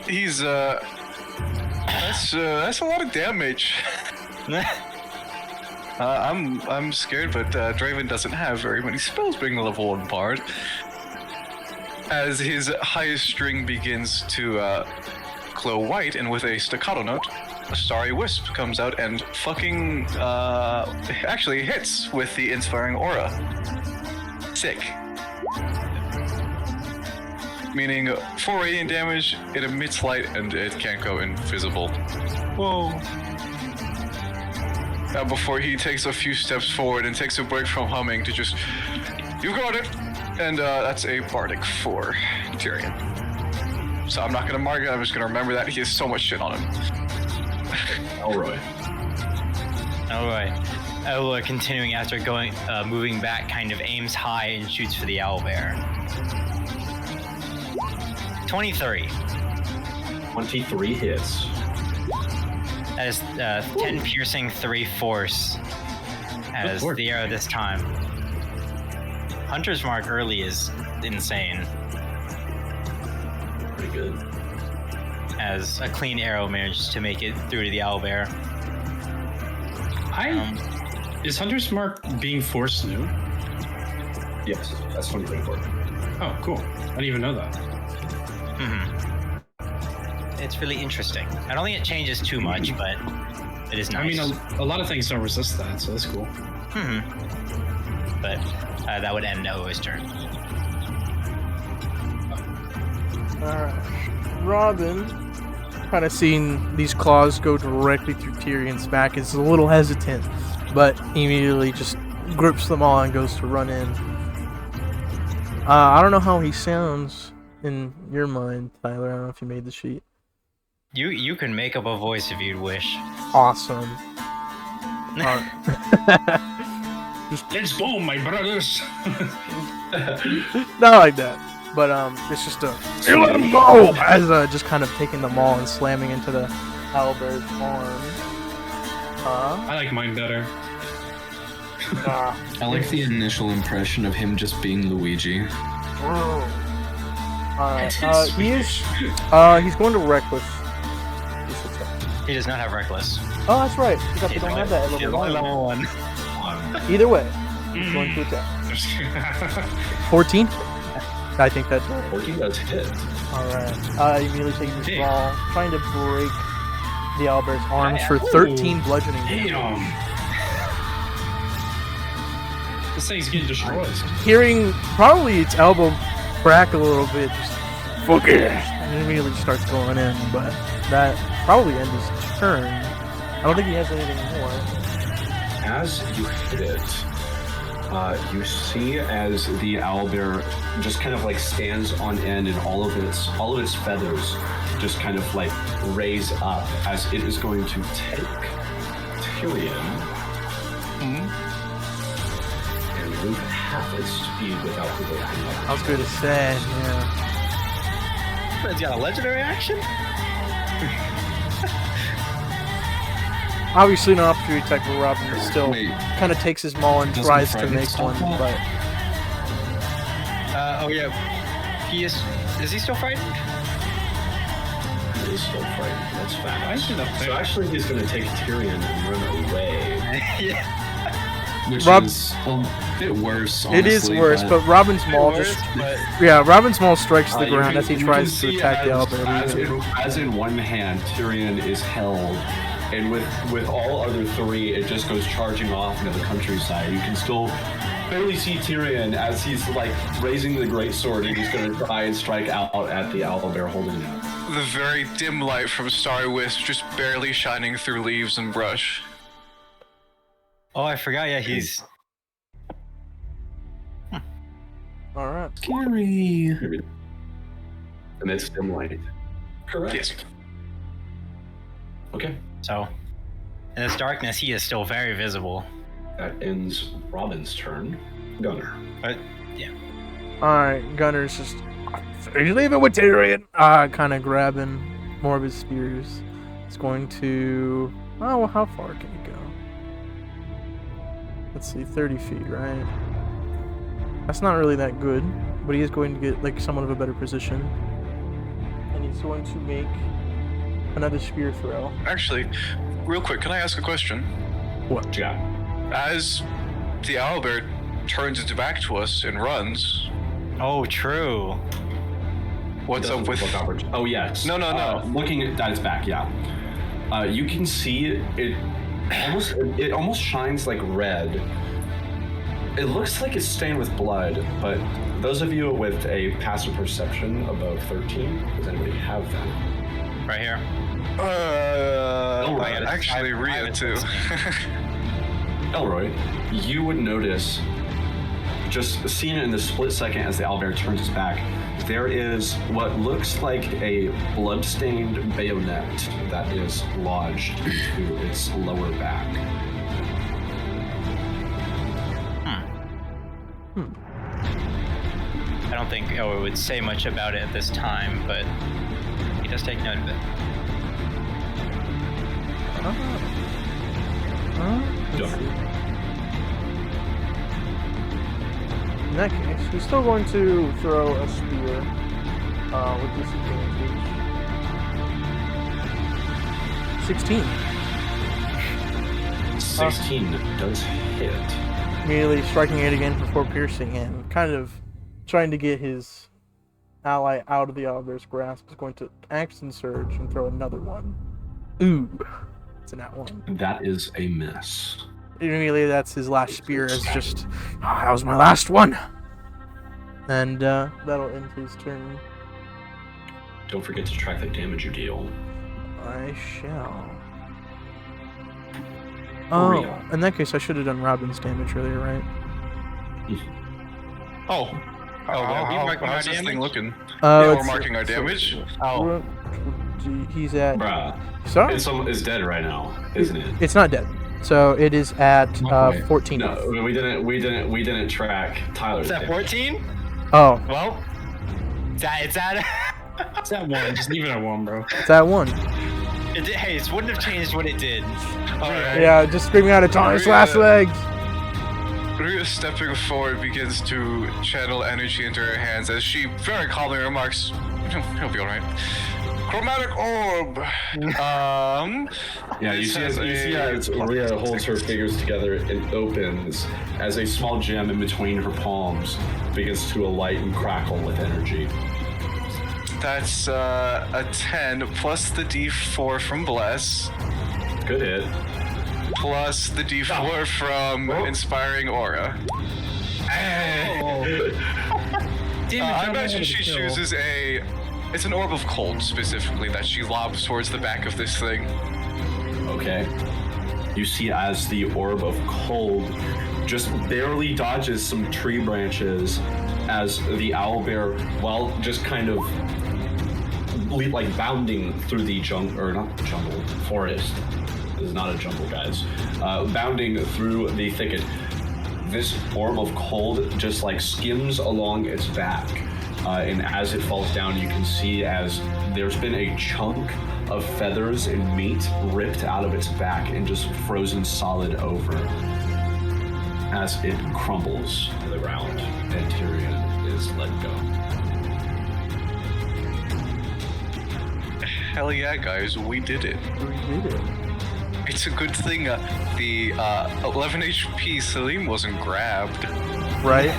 He's that's a lot of damage. I'm scared, but Draven doesn't have very many spells being a level 1 bard. As his highest string begins to glow white, and with a staccato note, a starry wisp comes out and fucking actually hits with the inspiring aura. Sick. Meaning 4 radiant damage, it emits light, and it can't go invisible. Whoa. Now before he takes a few steps forward and takes a break from humming to just, you got it! And that's a bardic for Tyrion. So I'm not gonna mark it, I'm just gonna remember that he has so much shit on him. Elroy. Elroy, continuing after moving back, kind of aims high and shoots for the owlbear. 23. 23 hits. That is 10 piercing, 3 force as the arrow this time. Hunter's Mark early is insane. Pretty good. As a clean arrow manages to make it through to the owlbear. Is Hunter's Mark being forced new? Yes, that's 2024. Oh, cool. I didn't even know that. It's really interesting. I don't think it changes too much, but it is nice. I mean, a lot of things don't resist that, so that's cool. But that would end Elroy's turn. Alright. Robin, kind of seeing these claws go directly through Tyrion's back, is a little hesitant, but he immediately just grips them all and goes to run in. I don't know how he sounds in your mind, Tyler. I don't know if you made the sheet. You can make up a voice if you'd wish. Awesome. Let's go, my brothers! Not like that, but it's just a let him go as just kind of taking the maul and slamming into the owlbear's arm. I like mine better. I like the initial impression of him just being Luigi. He's going to reckless. He does not have reckless. Oh, that's right. He don't have that at level 1. Either way, he's going to attack. 14? I think that's 14 does hit. Alright. Immediately taking his ball, trying to break the owlbear's arms for 13 bludgeoning damage. Damn. This thing's getting destroyed. Hearing probably its elbow crack a little bit, just fuck it, and it immediately starts going in, but that probably ends his turn. I don't think he has anything more. As you hit it, you see as the owlbear just kind of like stands on end, and all of its feathers just kind of like raise up as it is going to take Tyrion and move half its speed without the waking up. I was going to say, yeah. It's got a legendary action? Obviously, an opportunity attack for Robin still kind of takes his maul and tries to make one, but... oh yeah. He is he still frightened? He is still frightened. That's fast. So actually, he's going to take Tyrion and run away. Yeah. Which Rob- is a bit worse, honestly. It is worse, but Robin's maul just... Yeah, Robin's maul strikes the ground as he tries to attack the owlbear. As in one hand, Tyrion is held, and with all other three, it just goes charging off into the countryside. You can still barely see Tyrion as he's like raising the greatsword, and he's going to try and strike out at the owlbear holding it. The very dim light from Starry Wisp just barely shining through leaves and brush. Oh, I forgot. Yeah, he's. All right. Scary. And it's dim light. Correct. Yes. Okay. So, in this darkness, he is still very visible. That ends Robin's turn. Gunner. But yeah. Alright, Gunner's just... You leave it with Tyrion! Kind of grabbing more of his spears. It's going to... Oh, well, how far can he go? Let's see, 30 feet, right? That's not really that good, but he is going to get, like, somewhat of a better position. And he's going to make another spear throw. Actually, real quick, can I ask a question? What? Yeah. As the owlbear turns its back to us and runs, Oh, true. what's up with... Oh, yes. No. Looking at its back, yeah. You can see it almost shines like red. It looks like it's stained with blood, but those of you with a passive perception above 13, does anybody have that? Right here. Actually, Rhea too. Elroy, you would notice, just seeing it in the split second as the owlbear turns its back, there is what looks like a blood-stained bayonet that is lodged into its lower back. I don't think it would say much about it at this time, but he does take note of it. In that case, he's still going to throw a spear with disadvantage. 16. 16 does hit. Immediately striking it again before piercing, and kind of trying to get his ally out of the owlbear's grasp. Is going to action surge and throw another one. Ooh, it's an at one. That is a miss. Immediately, that's his last spear. Is just, that was my last one, and that'll end his turn. Don't forget to track the damage you deal. I shall. Oh, in that case, I should have done Robin's damage earlier, right? Oh, how's this thing looking? We're we're marking our damage. Oh, He's at. Bruh. Sorry, It's dead right now, isn't it? it's not dead. So it is at 14. No, we didn't track Tyler's is that damage. 14? Oh, Well, it's at It's at 1. Just leave it at 1, bro. it's at 1. Hey, it wouldn't have changed what it did. Alright. Yeah, just screaming out of Thomas' last legs. Rhea stepping forward begins to channel energy into her hands as she very calmly remarks, he'll be alright. chromatic orb. Yeah, you see as Rhea holds her fingers together, it opens as a small gem in between her palms begins to alight and crackle with energy. That's a 10 plus the D4 from Bless. Good hit. Plus the D4 from Inspiring Aura. I imagine she chooses it's an orb of cold specifically that she lobs towards the back of this thing. Okay. You see as the orb of cold just barely dodges some tree branches as the owlbear, while just kind of like bounding through the forest. This is not a jungle, guys. Bounding through the thicket. This orb of cold just like skims along its back. And as it falls down, you can see as there's been a chunk of feathers and meat ripped out of its back and just frozen solid over as it crumbles to the ground and Tyrion is let go. Hell yeah, guys, we did it. We did it. It's a good thing the 11 HP Salim wasn't grabbed. Right?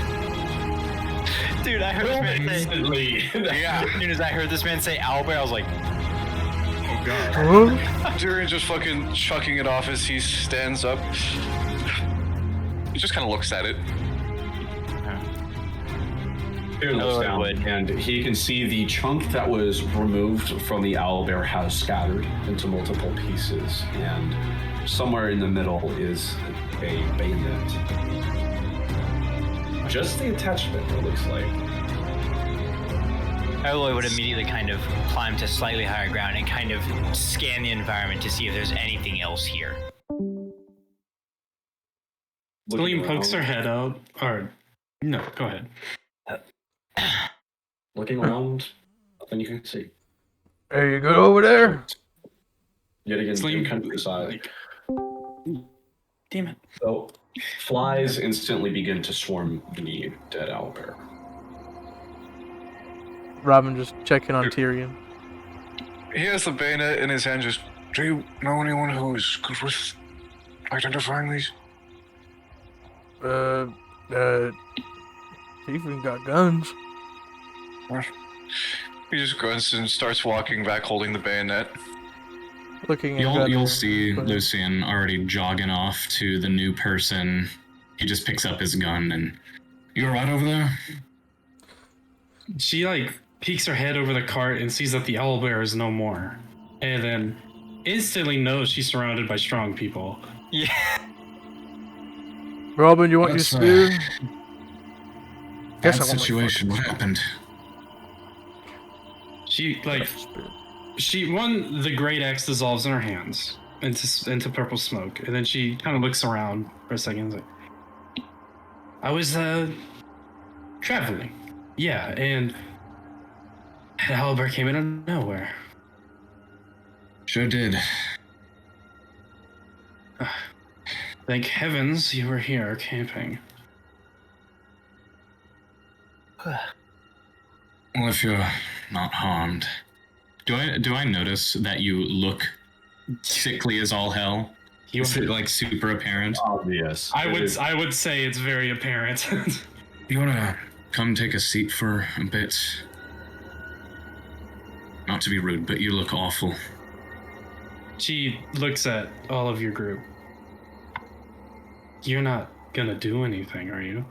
Dude, I heard this man Instantly. Yeah. as soon as I heard this man say Albert, I was like, Oh god. Tyrion just fucking chucking it off as he stands up. He just kind of looks at it. Tyrion looks down, and he can see the chunk that was removed from the owlbear has scattered into multiple pieces, and somewhere in the middle is a bayonet. Just the attachment, it looks like. Aloy would immediately kind of climb to slightly higher ground and kind of scan the environment to see if there's anything else here. Salim pokes her head out. Or, no, go ahead. Looking around, nothing you can see. There you go over there. Yet again, Salim kind of decide. Damn it. So, flies instantly begin to swarm the dead owlbear. Robin just checking on Tyrion. He has the bayonet in his hand. Just, do you know anyone who is good with identifying these? Even got guns. He just grunts and starts walking back, holding the bayonet. Looking at You'll see Lucian already jogging off to the new person. He just picks up his gun and, you all right over there? She, peeks her head over the cart and sees that the owlbear is no more. And then instantly knows she's surrounded by strong people. Yeah. Robin, you want your spear? Bad situation. What happened? The great axe dissolves in her hands into purple smoke, and then she kind of looks around for a second and is like, I was traveling. Yeah, and an owlbear came in out of nowhere. Sure did. Thank heavens you were here camping. Well, if you're not harmed. Do I notice that you look sickly as all hell? Is it super apparent? Obvious. I would say it's very apparent. You wanna come take a seat for a bit? Not to be rude, but you look awful. She looks at all of your group. You're not gonna do anything, are you?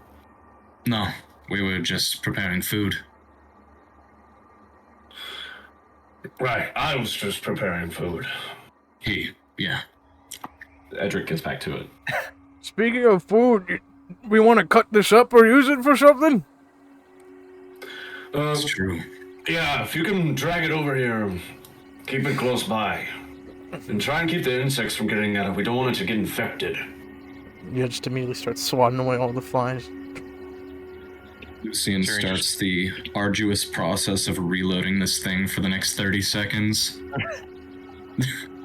No, we were just preparing food. Right, I was just preparing food. Yeah. Edric gets back to it. Speaking of food, we want to cut this up or use it for something? That's true. Yeah, if you can drag it over here, keep it close by. And try and keep the insects from getting at it. We don't want it to get infected. You just immediately start swatting away all the flies. Lucian starts the arduous process of reloading this thing for the next 30 seconds.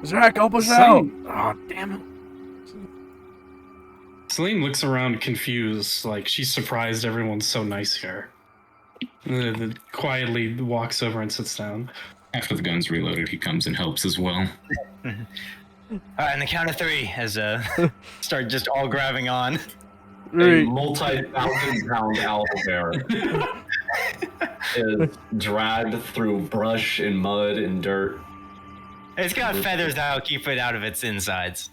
Zach, help us out! Oh, damn it. Celine looks around confused, like she's surprised everyone's so nice here. Quietly walks over and sits down. After the gun's reloaded, he comes and helps as well. On the count of 3, as start just all grabbing on. A multi-thousand-pound owlbear is dragged through brush and mud and dirt. It's got feathers that'll keep it out of its insides.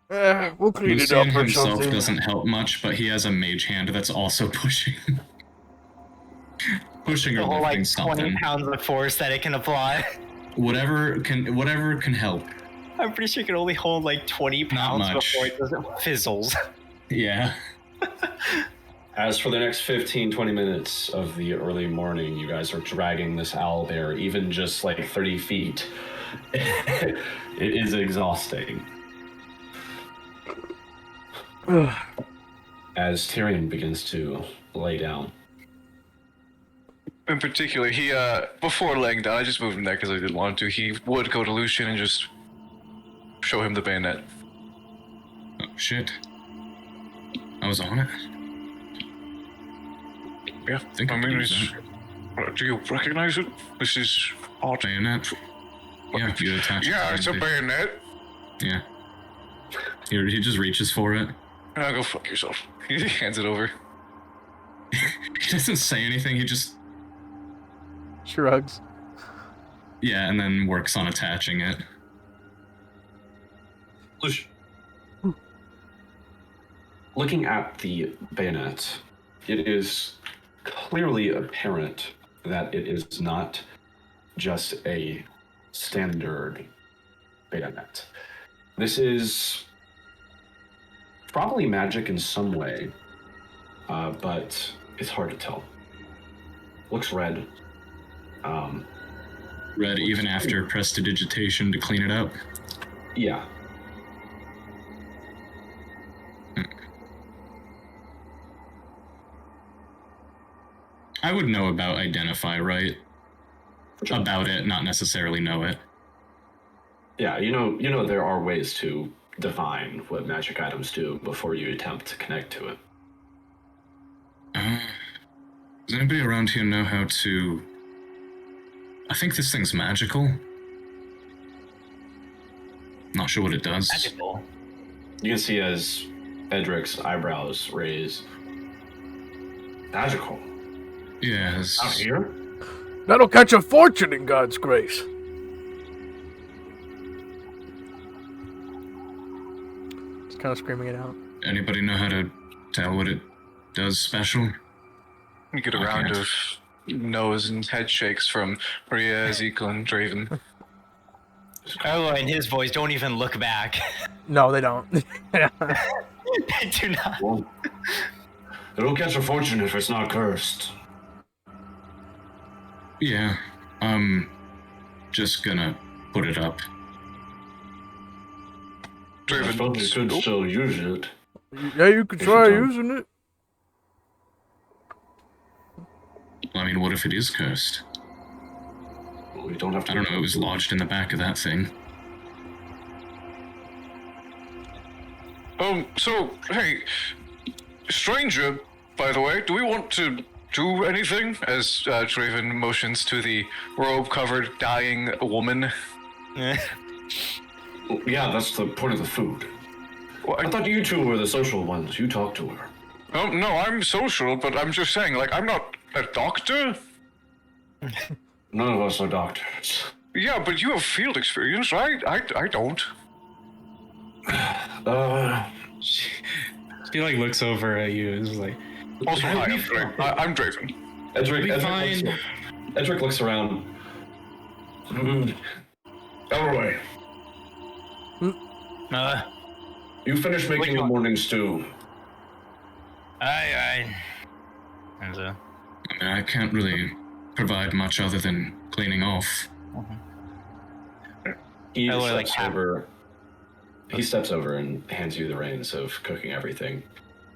We'll clean it up Lucian or himself something. doesn't help much, but he has a mage hand that's also pushing. Pushing The or whole lifting like 20 something. pounds of force that it can apply. Whatever can help. I'm pretty sure it can only hold like 20 pounds much. before it doesn't fizzles. Yeah. As for the next 15-20 minutes of the early morning, you guys are dragging this owlbear even just like 30 feet. It is exhausting. As Tyrion begins to lay down. In particular, he, before laying down, I just moved him there because I didn't want to. He would go to Lucian and just show him the bayonet. Oh, shit. I was on it. Yeah, Think I I mean, could it's... use Do you recognize it? This is odd. Bayonet. Yeah, you attach it. Yeah, to it's a the- bayonet. Yeah. He just reaches for it. Now go fuck yourself. He hands it over. He doesn't say anything, he just... Shrugs. Yeah, and then works on attaching it. Looking at the bayonet, it is clearly apparent that it is not just a standard bayonet. This is probably magic in some way, but it's hard to tell. Looks red. Red even after prestidigitation to clean it up. Yeah. I would know about identify, right? Sure. About it, not necessarily know it. Yeah, you know there are ways to define what magic items do before you attempt to connect to it. Does anybody around here know how to... I think this thing's magical. Not sure what it does. Magical. You can see as Edric's eyebrows raise. Magical? Yes. Out here? That'll catch a fortune in God's grace. Just kind of screaming it out. Anybody know how to tell what it does special? You get a round of nose and head shakes from Maria, Ezekiel, and Draven. Oh, and his voice, don't even look back. No, they don't. They do not. Well, it'll catch a fortune if it's not cursed. Yeah. Just gonna put it up. I suppose you could still use it. Yeah, you could try using it. I mean, what if it is cursed? We don't have to. I don't know, it was lodged in the back of that thing. So, hey, stranger, by the way, do we want to do anything? As Draven motions to the robe-covered, dying woman. Yeah, that's the point of the food. Well, I thought you two were the social ones. You talk to her. Oh, no, I'm social, but I'm just saying, like, I'm not a doctor. None of us are doctors. Yeah, but you have field experience, right? I don't. He like looks over at you and is like, Also, hi, I'm Draven. Edric looks around. Elroy, you finished making the morning stew. Aye. I can't really provide much other than cleaning off. He steps over and hands you the reins of cooking everything.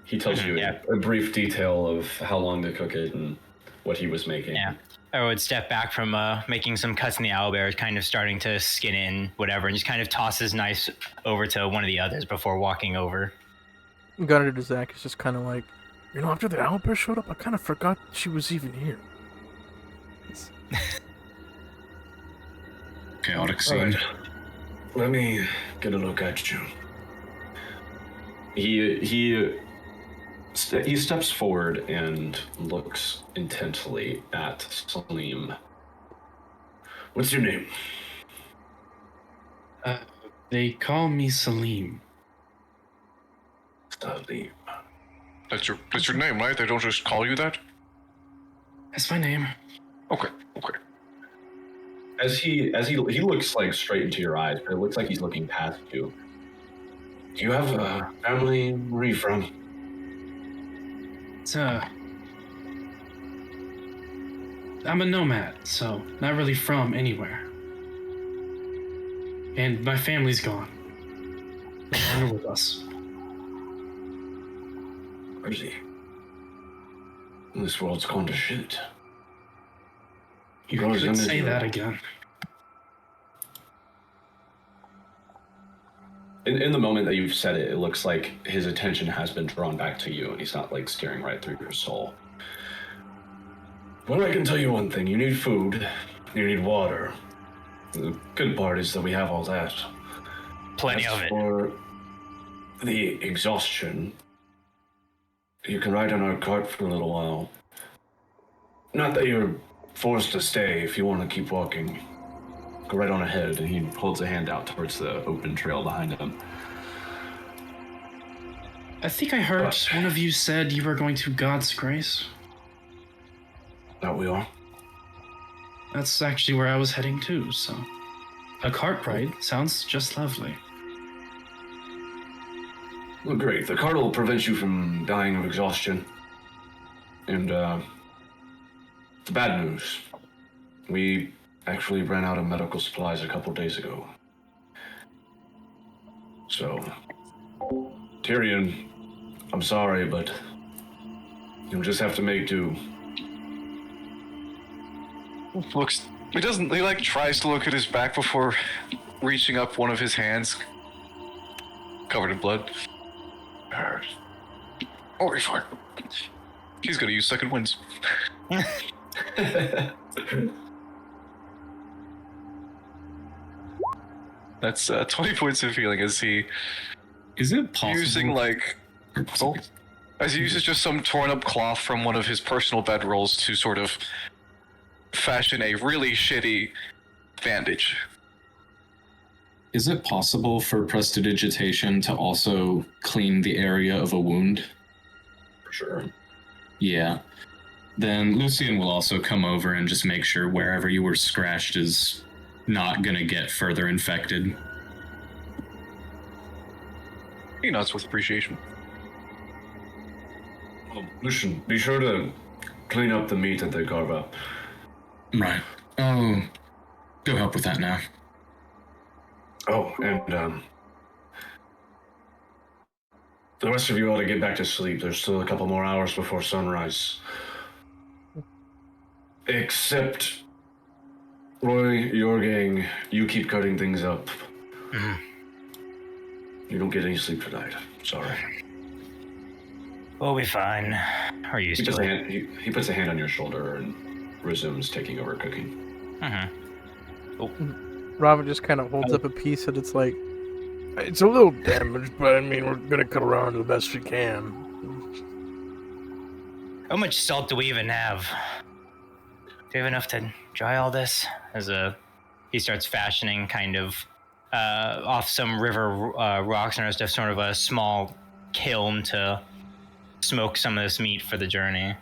He tells you a brief detail of how long to cook it and what he was making. Yeah. I would step back from making some cuts in the owlbear, kind of starting to skin it and whatever, and just kind of toss his knife over to one of the others before walking over. Gunner to Zach is just kind of like, after the owlbear showed up, I kind of forgot she was even here. chaotic All scene. right. Let me get a look at you. He steps forward and looks intently at Salim. What's your name? They call me Salim. Salim. That's your name, right? They don't just call you that? That's my name. Okay. As he looks like straight into your eyes, but it looks like he's looking past you. Do you have a family? Where are you from? I'm a nomad, so not really from anywhere. And my family's gone. No longer with us. Crazy. This world's gone to shit. You could say that again. In the moment that you've said it, it looks like his attention has been drawn back to you, and he's not like staring right through your soul. Well, I can tell you one thing: you need food, you need water. The good part is that we have all that. Plenty of it. For the exhaustion, you can ride on our cart for a little while. Not that you're forced to stay if you want to keep walking. Go right on ahead, and he holds a hand out towards the open trail behind him. I think I heard one of you said you were going to God's Grace. That we are. That's actually where I was heading to, so... A cart ride sounds just lovely. Well, great. The cart will prevent you from dying of exhaustion. And, the bad news. We actually ran out of medical supplies a couple days ago. So, Tyrion, I'm sorry, but you'll just have to make do. He tries to look at his back before reaching up one of his hands, covered in blood. Oh, he's fine. He's gonna use second winds. That's 20 points of healing as he... Is it possible? As he uses just some torn up cloth from one of his personal bedrolls to sort of fashion a really shitty bandage. Is it possible for prestidigitation to also clean the area of a wound? For sure. Yeah. Then Lucian will also come over and just make sure wherever you were scratched is not gonna get further infected. He nods with appreciation. Well, Lucian, be sure to clean up the meat that they carve up. Right. Oh, go help with that now. Oh, and, the rest of you ought to get back to sleep. There's still a couple more hours before sunrise. Except, Roy, your gang, you keep cutting things up. Mhm. You don't get any sleep tonight. Sorry. We'll be fine. Are you He still? puts a hand on your shoulder and resumes taking over cooking. Robin just kind of holds up a piece and it's like, it's a little damaged, but I mean, we're gonna cut around the best we can. How much salt do we even have? Do we have enough to dry all this? He starts fashioning kind of off some river rocks and stuff, sort of a small kiln to smoke some of this meat for the journey.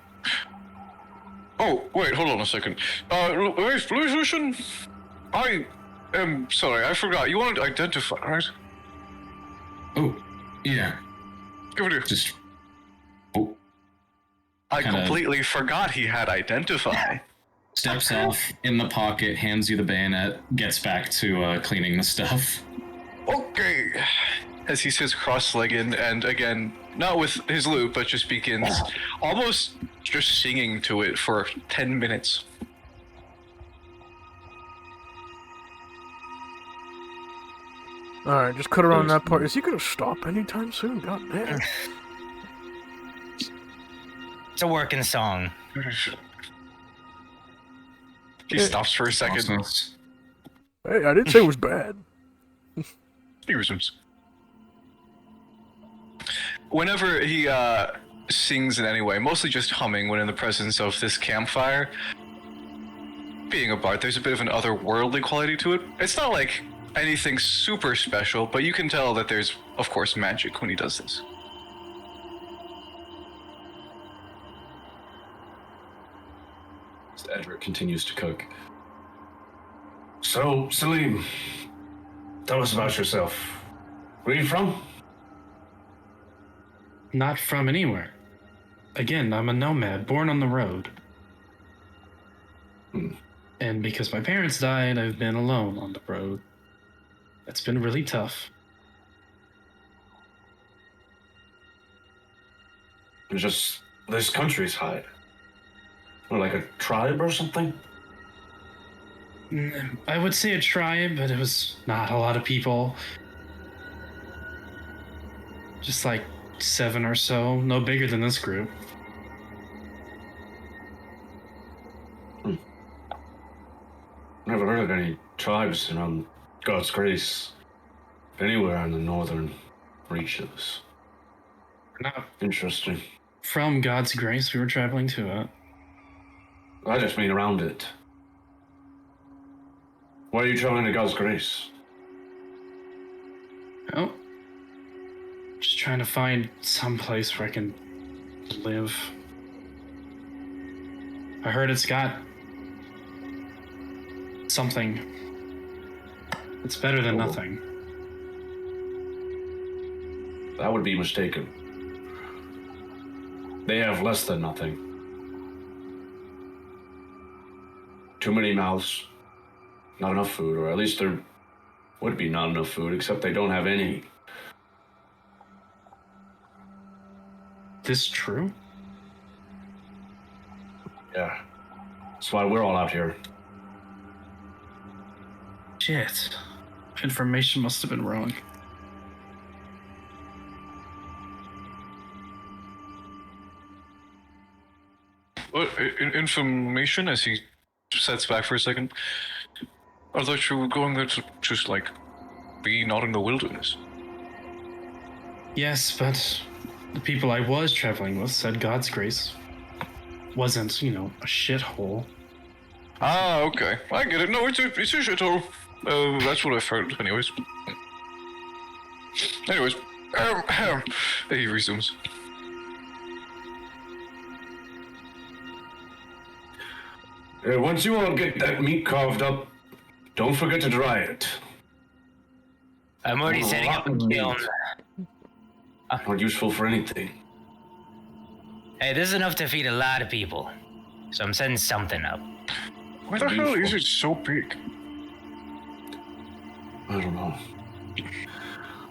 Oh, wait, hold on a second. Lucian, I am sorry, I forgot. You wanted to identify, right? Oh, yeah. Give it here. Just... Oh. I Kinda- completely forgot he had identify. Steps off in the pocket, hands you the bayonet, gets back to cleaning the stuff. Okay. As he sits cross-legged and again, not with his lute, but just begins almost just singing to it for 10 minutes. Alright, just cut around that part. Is he gonna stop anytime soon? God damn. It's a working song. He stops for a second. Awesome. Hey, I didn't say it was bad. He resumes. Whenever he sings in any way, mostly just humming when in the presence of this campfire, being a bard, there's a bit of an otherworldly quality to it. It's not like anything super special, but you can tell that there's, of course, magic when he does this. Edric continues to cook. So, Salim, tell us about yourself. Where are you from? Not from anywhere. Again, I'm a nomad, born on the road. And because my parents died, I've been alone on the road. It's been really tough. Just this countryside. Or like a tribe or something? I would say a tribe, but it was not a lot of people. Just like 7 or so, no bigger than this group. Never heard of any tribes around God's Grace anywhere in the northern reaches. Not Interesting. from God's Grace, we were traveling to it. I just mean around it. Why are you traveling to God's Grace? Oh. Just trying to find some place where I can live. I heard it's got something. It's better than nothing. That would be mistaken. They have less than nothing. Too many mouths, not enough food, or at least there would be not enough food, except they don't have any. This true? Yeah. That's why we're all out here. Shit. Information must have been wrong. Information, as he sets back for a second. I thought you were going there to just, like, be not in the wilderness. Yes, but the people I was traveling with said God's Grace wasn't, a shithole. Ah, okay. I get it. No, it's a shithole. That's what I've heard, anyways. Anyways, he resumes. Once you all get that meat carved up, don't forget to dry it. I'm already setting up a kiln. Not useful for anything. Hey, this is enough to feed a lot of people. So I'm setting something up. Why the hell is it so big? I don't know.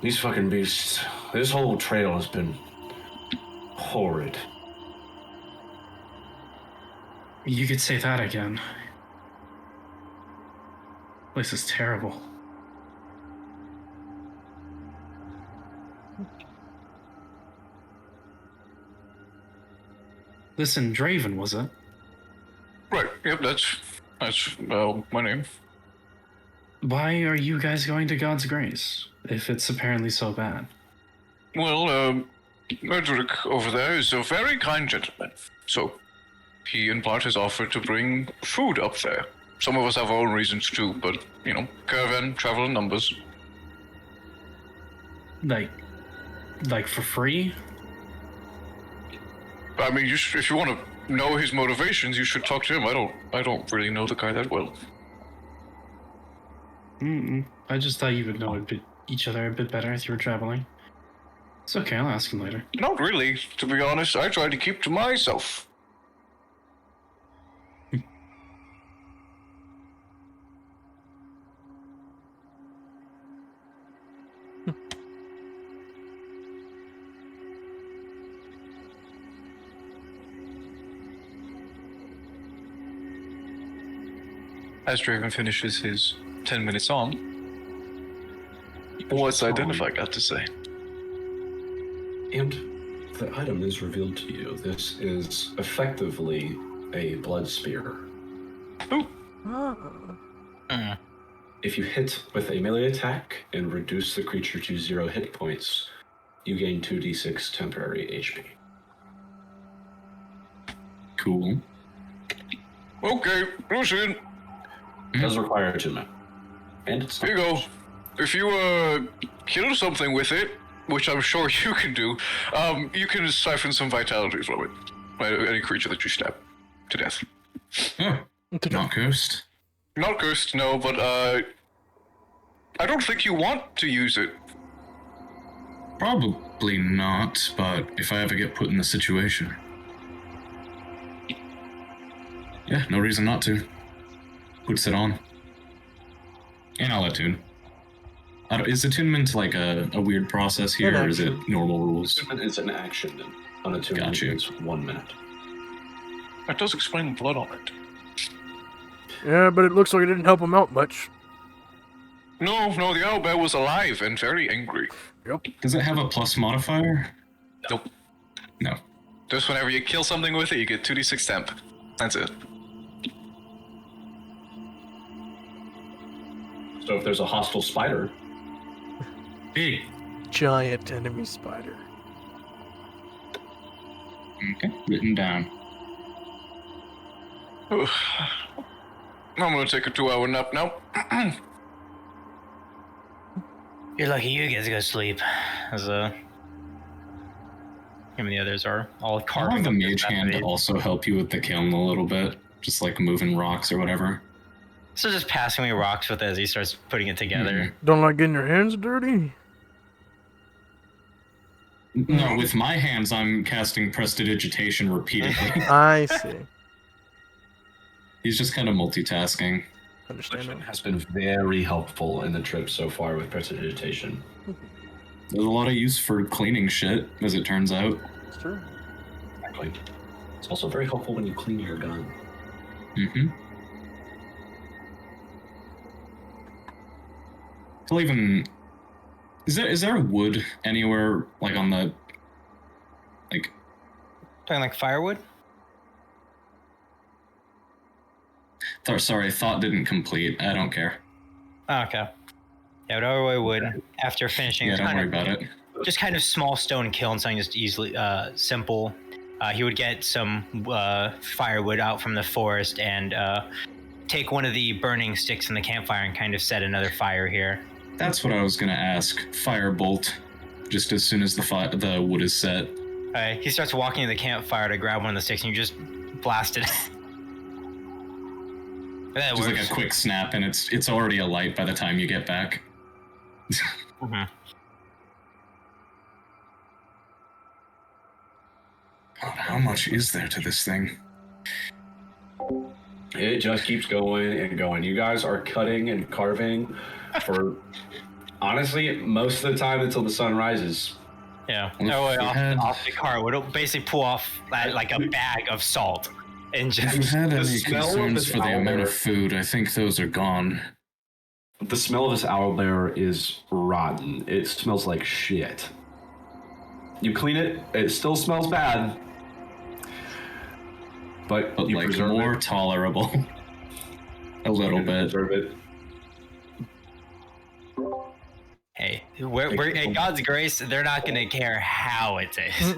These fucking beasts. This whole trail has been horrid. You could say that again. This is terrible. Listen, Draven, was it? Right, yep, that's my name. Why are you guys going to God's Grace, if it's apparently so bad? Well, Edric over there is a very kind gentleman, so he in part has offered to bring food up there. Some of us have our own reasons too, but, caravan, travel in numbers. Like for free? I mean, if you want to know his motivations, you should talk to him. I don't really know the guy that well. I just thought you would know each other a bit better as you were traveling. It's okay, I'll ask him later. Not really, to be honest. I try to keep to myself. As Draven finishes his 10 minutes on, what's Identify got to say? And the item is revealed to you. This is effectively a blood spear. Ooh. Oh. If you hit with a melee attack and reduce the creature to 0 hit points, you gain 2d6 temporary HP. Cool. Okay, Lucian. It does require attunement. And it's Here you go. If you kill something with it, which I'm sure you can do, you can siphon some vitality from it. Any creature that you stab to death. Oh, not cursed. Not cursed, no, but I don't think you want to use it. Probably not, but if I ever get put in the situation. Yeah, no reason not to. Puts it on. And I'll attune. Is attunement like a weird process here, or is it normal rules? Attunement is an action, and unattunement is 1 minute. That does explain the blood on it. Yeah, but it looks like it didn't help him out much. No, the owlbear was alive and very angry. Yep. Does it have a plus modifier? Nope. No. Just whenever you kill something with it, you get 2d6 temp. That's it. So if there's a hostile spider... Big. Giant enemy spider. Okay, written down. I'm gonna take a 2-hour nap now. You're lucky you get to go sleep. As him and the others are all carving. I'll have the mage hand to also help you with the kiln a little bit. Just like moving rocks or whatever. So just passing me rocks with it as he starts putting it together. Don't like getting your hands dirty? No, with my hands, I'm casting prestidigitation repeatedly. I see. He's just kind of multitasking. Understandable. Has been very helpful in the trip so far with prestidigitation. There's a lot of use for cleaning shit, as it turns out. It's true. Exactly. It's also very helpful when you clean your gun. Mm-hmm. I'll even... Is there wood anywhere, like on the... like... Talking like firewood? Sorry, thought didn't complete. I don't care. Oh, okay. Yeah, whatever way would, after finishing... Yeah, don't worry about it. Just kind of small stone kiln, something just easily, simple. He would get some firewood out from the forest and take one of the burning sticks in the campfire and kind of set another fire here. That's what I was gonna ask. Firebolt, just as soon as the wood is set. He starts walking to the campfire to grab one of the sticks, and you just blast it. That Just works. like a quick snap, and it's already alight by the time you get back. Mm-hmm. God, how much is there to this thing? It just keeps going and going. You guys are cutting and carving for, honestly, most of the time until the sun rises. Yeah. No way off the car would basically pull off like a bag of salt and just. If you had any smell of concerns this for the amount owlbear- of food, I think those are gone. The smell of this owlbear is rotten. It smells like shit. You clean it, it still smells bad. But you like preserve more it. tolerable. A little bit. Preserve it. Hey, we're in God's grace, they're not gonna care how it tastes.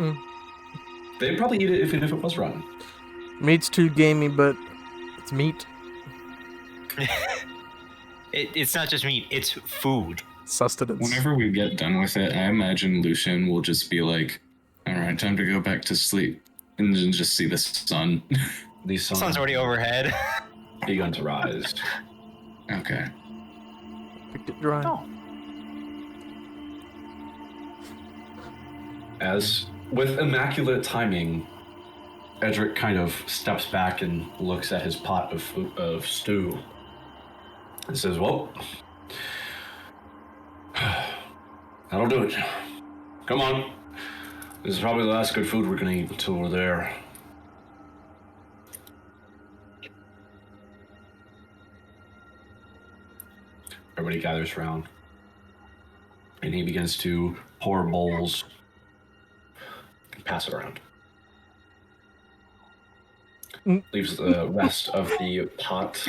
They'd probably eat it if it was rotten. Meat's too gamey, but it's meat. It's not just meat; it's food. Sustenance. Whenever we get done with it, I imagine Lucian will just be like, alright, time to go back to sleep. And then just see the sun. The Sun's already overhead. begun to rise. Okay. Picked it dry. Oh. As, with immaculate timing, Edric kind of steps back and looks at his pot of stew and says, well, that'll do it. Come on. This is probably the last good food we're going to eat until we're there. Everybody gathers around, and he begins to pour bowls and pass it around. Leaves the rest of the pot.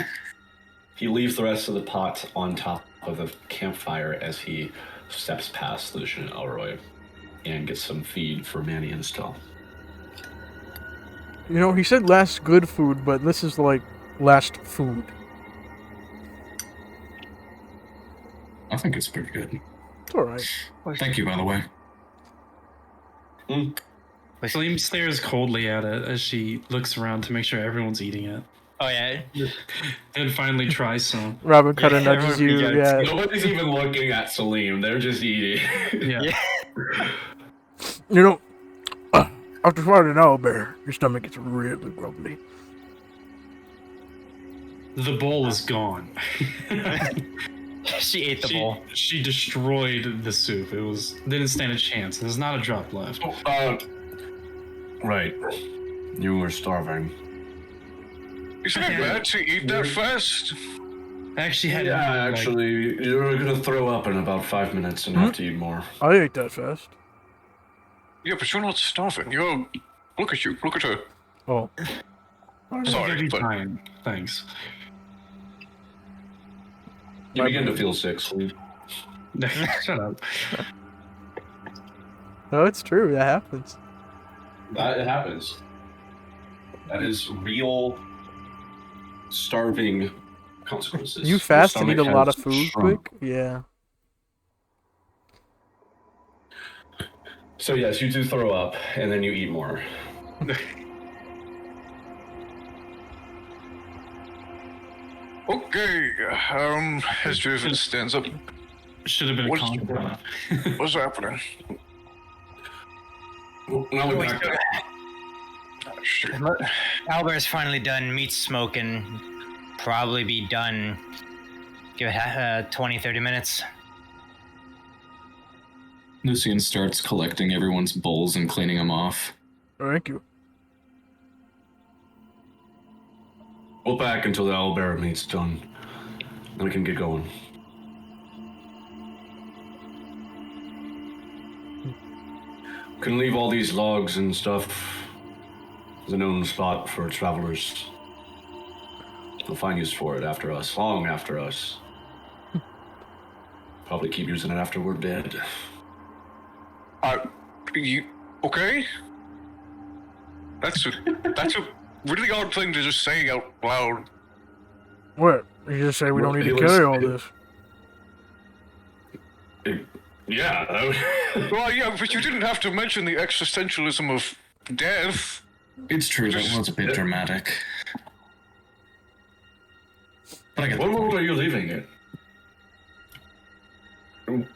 He leaves the rest of the pot on top of the campfire as he steps past Lucian and Elroy and gets some feed for Manny and Estelle. You know, he said last good food, but this is like last food. I think it's pretty good. It's alright. Thank you, by the way. Salim stares coldly at it as she looks around to make sure everyone's eating it. Oh, yeah. And finally tries some. Robin kind of nudges you. Yeah. Nobody's even looking at Salim. They're just eating. Yeah. You know, after fighting an owlbear, your stomach gets really grumbly. The bowl is gone. She ate the bowl. She destroyed the soup. Didn't stand a chance. There's not a drop left. Right. You were starving. Isn't it bad to eat that fast? I actually had you're gonna throw up in about 5 minutes and have to eat more. I ate that fast. Yeah, but you're not starving. Look at you. Look at her. Oh. Sorry, but... Fine. Thanks. You begin to feel sick, Salim. Shut up. No, it's true. That happens. That happens. That is real starving consequences. You fast and Your eat a stomach lot of has food shrunk. quick? Yeah. So yes, you do throw up, and then you eat more. Okay, as Driven stands up. Should have been a compliment. What's happening? Now we're back. Albert's finally done meat smoking. Probably be done. Give it 20, 30 minutes. Lucian starts collecting everyone's bowls and cleaning them off. Thank you. We'll back until the owlbear meat's done. Then we can get going. We can leave all these logs and stuff as a known spot for travelers. They'll find use for it after us, long after us. Probably keep using it after we're dead. You okay? That's a really odd thing to just say out loud. What? You just say we don't need to carry all this. Yeah. Well, yeah, but you didn't have to mention the existentialism of death. It's true, that was a bit dramatic. But I get What world are you leaving it?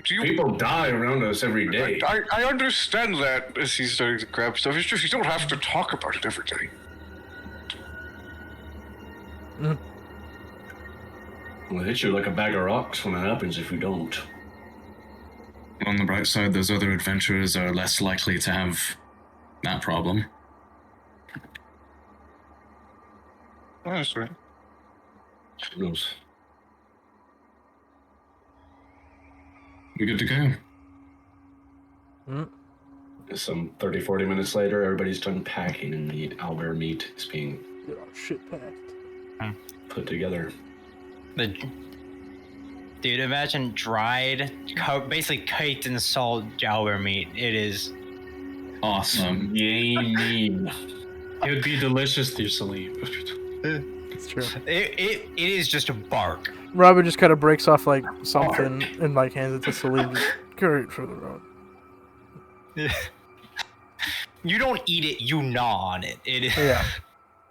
People die around us every day. I understand that as he's starting to grab stuff. It's just you don't have to talk about it every day. We'll hit you like a bag of rocks when it happens if you don't. On the bright side, those other adventurers are less likely to have that problem. That's right. Who knows? We good to go? Some 30, 40 minutes later, everybody's done packing and the owlbear meat is being shit packed. Put together. Dude, imagine dried, basically caked in salt owlbear meat. It is awesome. Yay. It would be delicious, dear Salim. It's true. It is just a bark. Robin just kind of breaks off like something and like hands it to Salim. Just carry it further on. You don't eat it, you gnaw on it. It is. Yeah.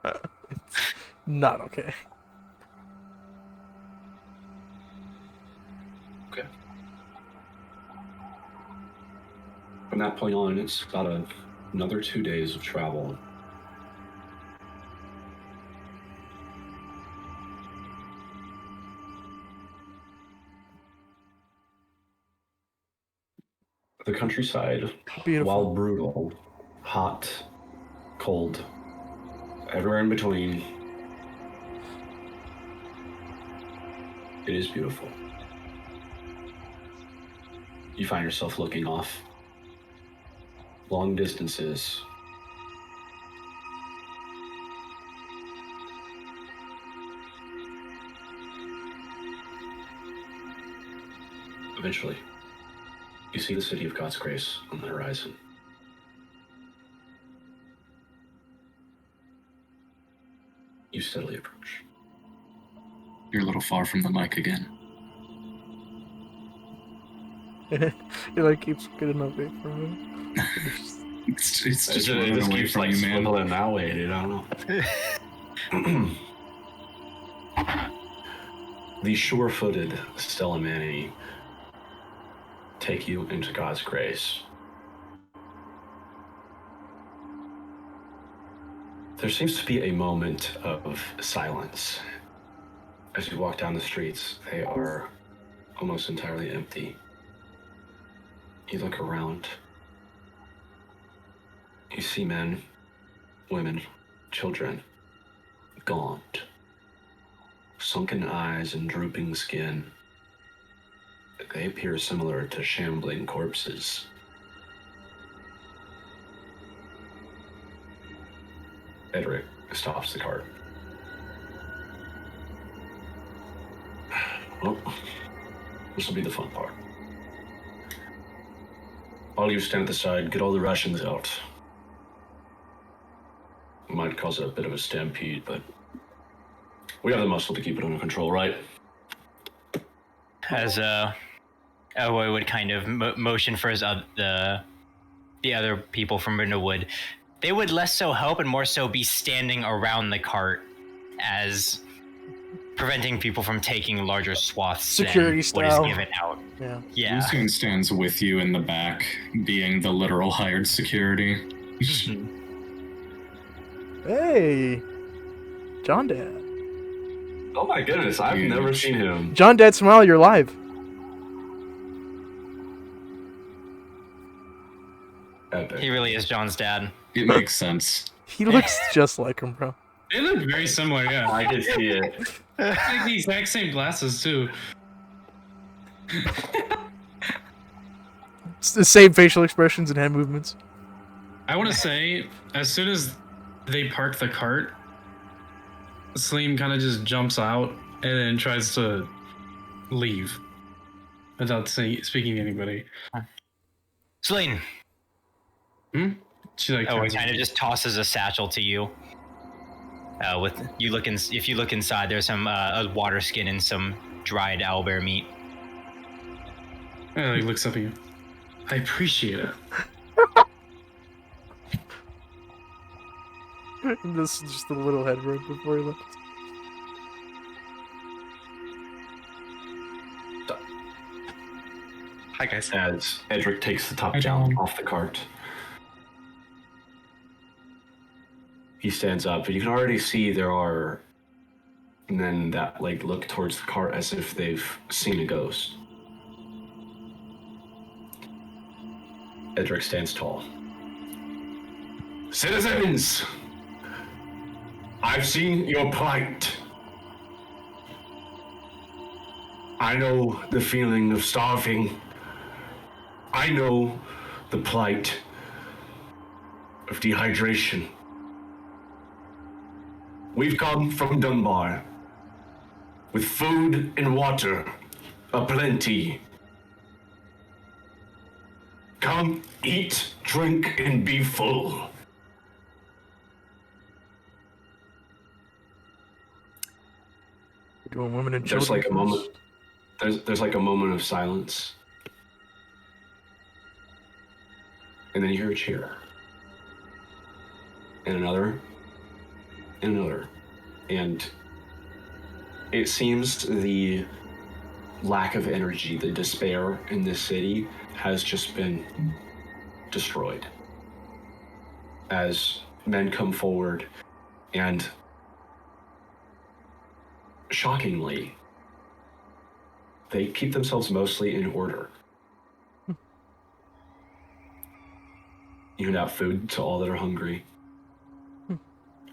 It's not okay. Okay. From that point on, it's about another 2 days of travel. The countryside, Beautiful. while brutal, hot, cold, everywhere in between, it is beautiful. You find yourself looking off long distances. Eventually, you see the city of God's Grace on the horizon. You steadily approach. You're a little far from the mic again. He like keeps getting away from him. It's just It running just away keeps from like you, man. swiveling that way, dude. I don't know. The sure-footed Stella Manny take you into God's grace. There seems to be a moment of silence. As you walk down the streets, they are almost entirely empty. You look around. You see men, women, children, gaunt, sunken eyes and drooping skin. They appear similar to shambling corpses. Edric stops the cart. Well, this will be the fun part. All you stand at the side, get all the rations out. It might cause a bit of a stampede, but we have the muscle to keep it under control, right? As Elroy would kind of motion for the other people from Brindlewood, they would less so help and more so be standing around the cart as preventing people from taking larger swaths Security than style. what is given out. Yeah. Lucian stands with you in the back, being the literal hired security. Hey, John Dad. Oh my goodness, I've never seen him. John Dad, smile, you're live. Epic. He really is John's dad. It makes sense. He looks just like him, bro. They look very similar, yeah. I can see it. Like the exact same glasses too. It's the same facial expressions and hand movements. I want to say, as soon as they park the cart, Saleem kind of just jumps out and then tries to leave without speaking to anybody. Celine. She like He kind of just tosses a satchel to you. If you look inside, there's some a water skin and some dried owlbear meat. And he looks up at you. I appreciate it. This is just a little head rub before he left. Hi guys. As Edric takes the top down off the cart. He stands up, and you can already see there are men that look towards the cart as if they've seen a ghost. Edric stands tall. Citizens! I've seen your plight. I know the feeling of starving. I know the plight of dehydration. We've come from Dunbar with food and water aplenty. Come, eat, drink, and be full. We're doing women and There's children. like a moment. There's like a moment of silence, and then you hear a cheer, and another, and another, and it seems the lack of energy, the despair in this city has just been destroyed as men come forward and shockingly they keep themselves mostly in order. You hand out food to all that are hungry.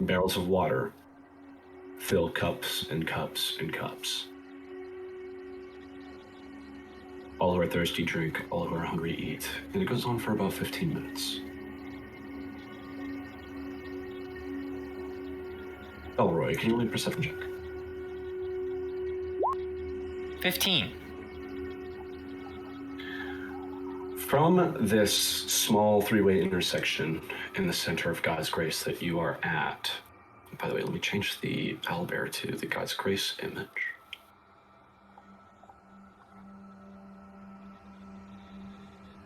Barrels of water fill cups and cups and cups. All who are thirsty drink, all who are hungry eat, and it goes on for about 15 minutes. Elroy, can you leave a perception check? 15. From this small three-way intersection in the center of God's Grace that you are at, by the way, let me change the owlbear to the God's Grace image.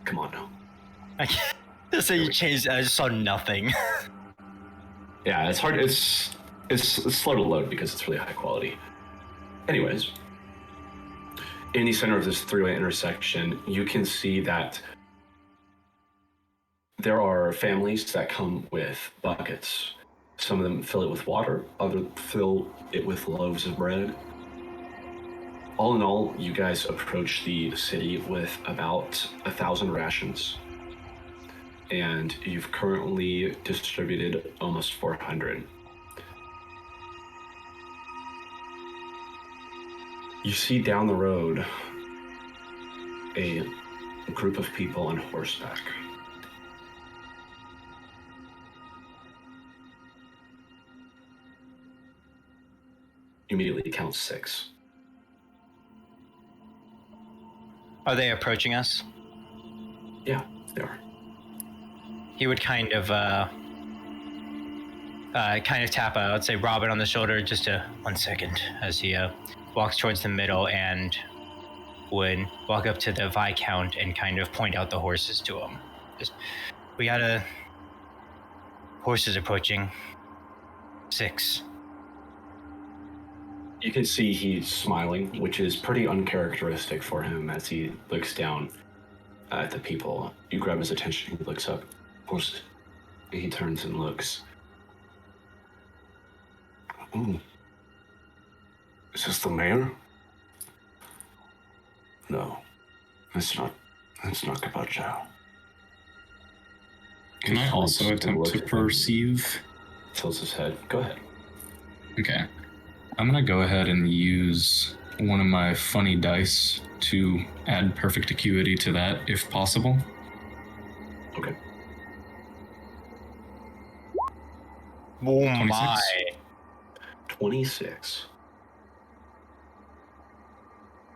Come on now. I can't say you changed. I just saw nothing. Yeah, it's hard. It's slow to load because it's really high quality. Anyways, in the center of this three-way intersection, you can see that there are families that come with buckets. Some of them fill it with water, others fill it with loaves of bread. All in all, you guys approach the city with about 1,000 rations, and you've currently distributed almost 400. You see down the road a group of people on horseback. You immediately count 6. Are they approaching us? Yeah, they are. He would kind of tap, let's say, Robin on the shoulder, just 1 second, as he walks towards the middle and would walk up to the Viscount and kind of point out the horses to him. We got horses approaching. 6. You can see he's smiling, which is pretty uncharacteristic for him as he looks down at the people. You grab his attention, he looks up. Horses. He turns and looks. Ooh. Is this the mayor? No, it's not Gabachow. Can I also attempt to perceive? Tilts his head. Go ahead. Okay. I'm gonna go ahead and use one of my funny dice to add perfect acuity to that, if possible. Okay. Oh 26. my. 26.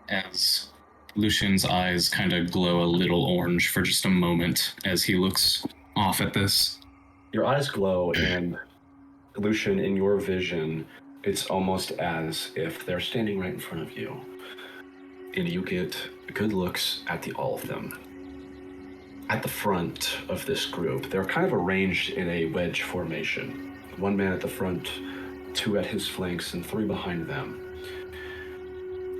As Lucian's eyes kind of glow a little orange for just a moment as he looks off at this. Your eyes glow, and Lucian, in your vision, it's almost as if they're standing right in front of you, and you get good looks at all of them. At the front of this group, they're kind of arranged in a wedge formation. 1 man at the front, 2 at his flanks, and 3 behind them.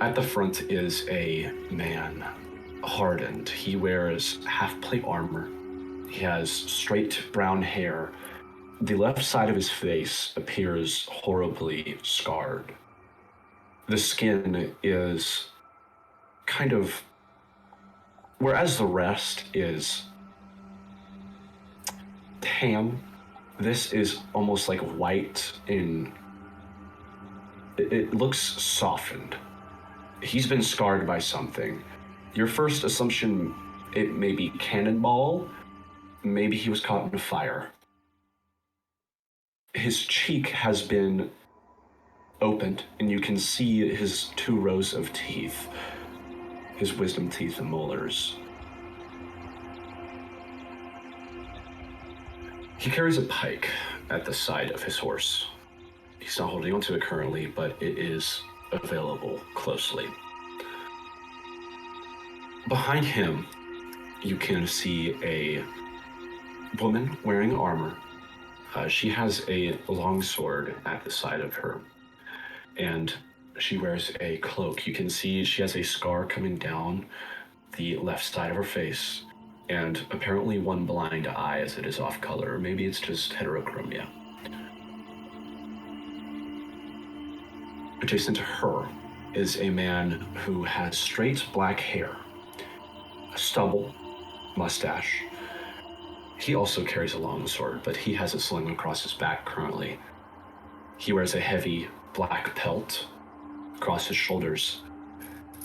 At the front is a man, hardened. He wears half-plate armor. He has straight brown hair. The left side of his face appears horribly scarred. The skin is kind of, whereas the rest is tan, this is almost like white in, it looks softened. He's been scarred by something. Your first assumption, it may be cannonball. Maybe he was caught in a fire. His cheek has been opened, and you can see his 2 rows of teeth, his wisdom teeth and molars. He carries a pike at the side of his horse. He's not holding onto it currently, but it is available closely. Behind him, you can see a woman wearing armor. She has a long sword at the side of her, and she wears a cloak. You can see she has a scar coming down the left side of her face, and apparently 1 blind eye as it is off color. Maybe it's just heterochromia. Adjacent to her is a man who has straight black hair, a stubble, mustache. He also carries a long sword, but he has it slung across his back currently. He wears a heavy black pelt across his shoulders.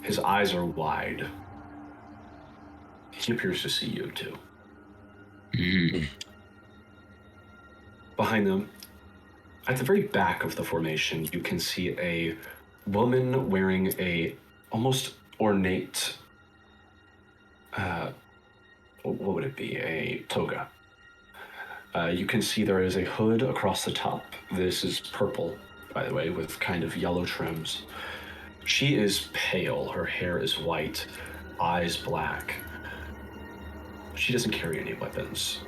His eyes are wide. He appears to see you too. Mm-hmm. Behind them, at the very back of the formation, you can see a woman wearing a almost ornate what would it be? A toga. You can see there is a hood across the top. This is purple, by the way, with kind of yellow trims. She is pale. Her hair is white, eyes black. She doesn't carry any weapons,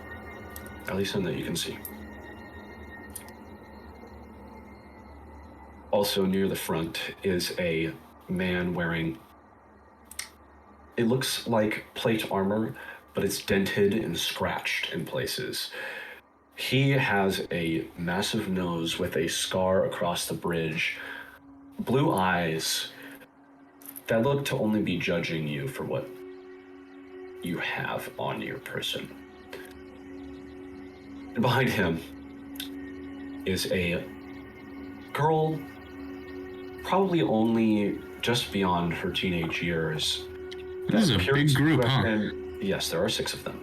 at least none that you can see. Also near the front is a man wearing, it looks like plate armor, but it's dented and scratched in places. He has a massive nose with a scar across the bridge, blue eyes that look to only be judging you for what you have on your person. And behind him is a girl, probably only just beyond her teenage years. This is a big group, huh? Yes, there are 6 of them.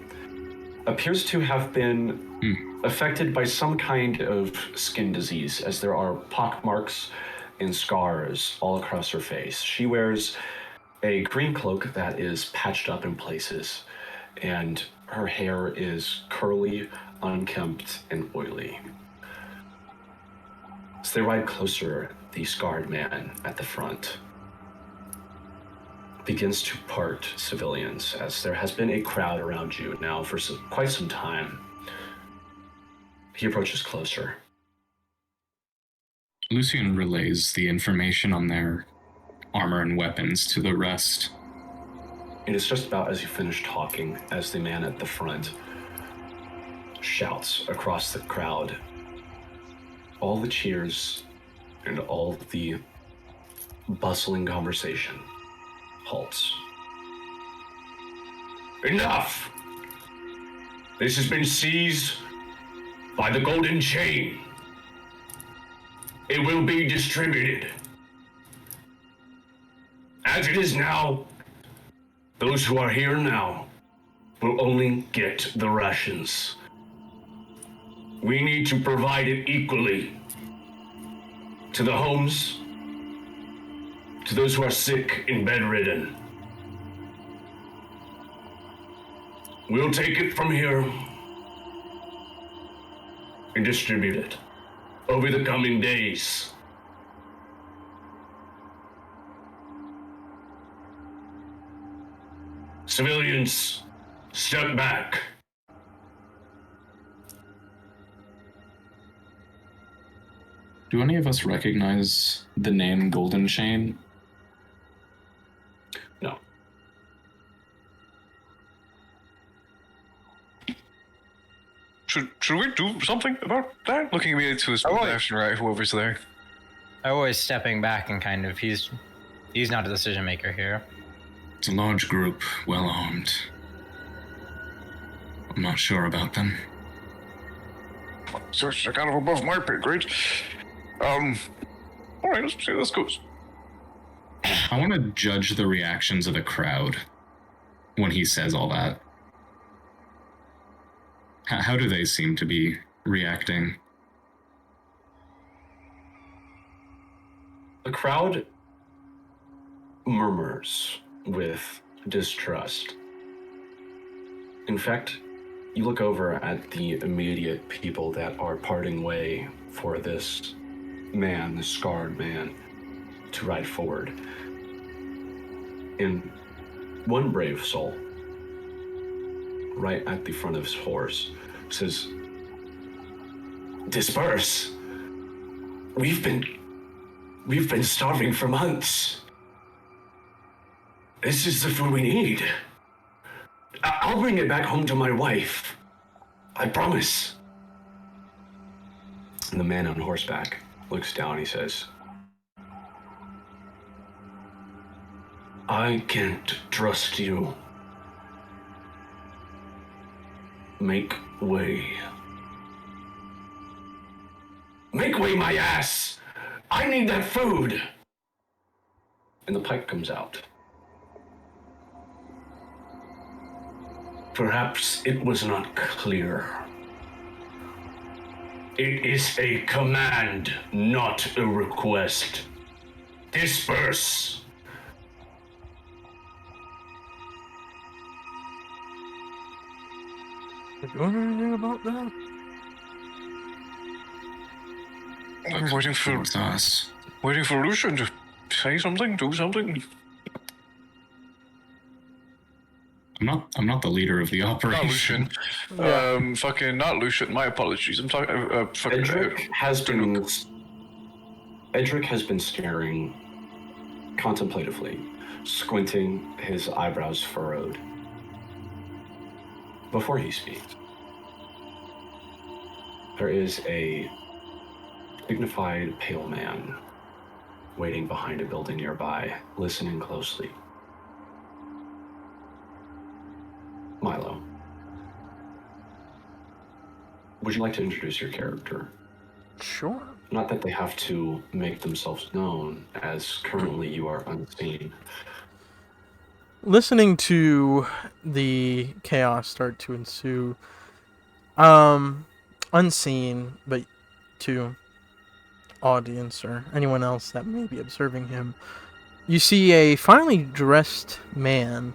Appears to have been affected by some kind of skin disease, as there are pockmarks and scars all across her face. She wears a green cloak that is patched up in places, and her hair is curly, unkempt, and oily. As they ride closer, the scarred man at the front begins to part civilians, as there has been a crowd around you now for quite some time. He approaches closer. Lucian relays the information on their armor and weapons to the rest. It is just about as you finish talking, as the man at the front shouts across the crowd. All the cheers and all the bustling conversation halts. Enough! This has been seized by the Golden Chain. It will be distributed. As it is now, those who are here now will only get the rations. We need to provide it equally to the homes, to those who are sick and bedridden. We'll take it from here and distribute it over the coming days. Civilians, step back. Do any of us recognize the name Golden Chain? No. Should we do something about that? Looking immediately to his left and right, whoever's there. I'm always stepping back and kind of, he's not a decision maker here. It's a large group, well armed. I'm not sure about them. So it's kind of above my pay grade. Alright, let's see how this goes. I want to judge the reactions of the crowd when he says all that. How do they seem to be reacting? The crowd murmurs with distrust. In fact, you look over at the immediate people that are parting way for this man, this scarred man, to ride forward. And one brave soul, right at the front of his horse, says, "Disperse. We've been starving for months. This is the food we need. I'll bring it back home to my wife. I promise." And the man on horseback looks down, he says, "I can't trust you. Make way." "Make way, my ass! I need that food!" And the pipe comes out. "Perhaps it was not clear. It is a command, not a request. Disperse." doing anything about that? I'm waiting for us. Waiting for Lucian to say something, do something. I'm not the leader of the operation. Not Lucian. Fucking not Lucian. My apologies. I'm talking. Edric has been staring contemplatively, squinting, his eyebrows furrowed. Before he speaks, there is a dignified, pale man waiting behind a building nearby, listening closely. Milo, would you like to introduce your character? Sure. Not that they have to make themselves known, as currently you are unseen. Listening to the chaos start to ensue, unseen, but to audience or anyone else that may be observing him, you see a finely dressed man,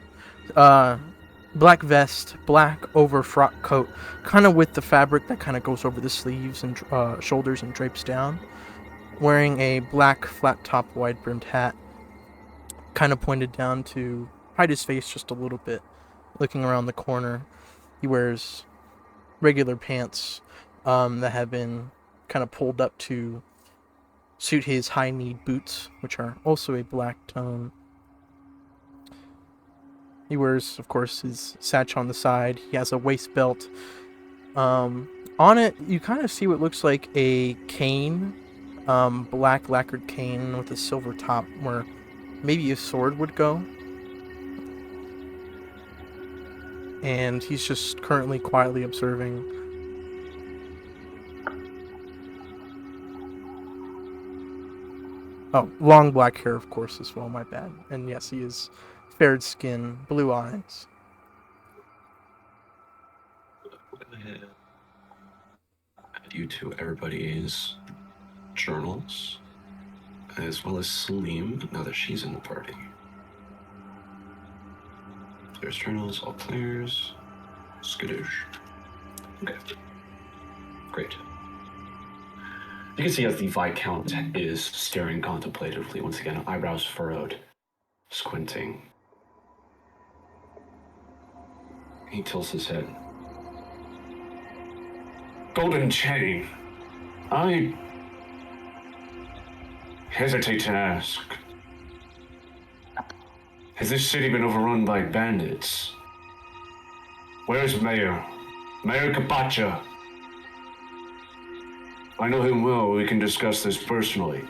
black vest, black overfrock coat, kind of with the fabric that kind of goes over the sleeves and shoulders and drapes down, wearing a black flat top wide brimmed hat, kind of pointed down to hide his face just a little bit. Looking around the corner, he wears regular pants that have been kind of pulled up to suit his high-kneed boots, which are also a black tone. He wears, of course, his satch on the side. He has a waist belt. On it, you kind of see what looks like a cane, black lacquered cane with a silver top where maybe a sword would go. And he's just currently quietly observing. Oh, long black hair, of course, as well, my bad. And yes, he is fair skin, blue eyes. Due to everybody's journals, as well as Salim, now that she's in the party. There's journals, all clears, skadoosh. Okay. Great. You can see as the Viscount is staring contemplatively, once again, eyebrows furrowed, squinting. He tilts his head. Golden Chain, I hesitate to ask. Has this city been overrun by bandits? Where's Mayor? Mayor Kapacha? I know him well. We can discuss this personally.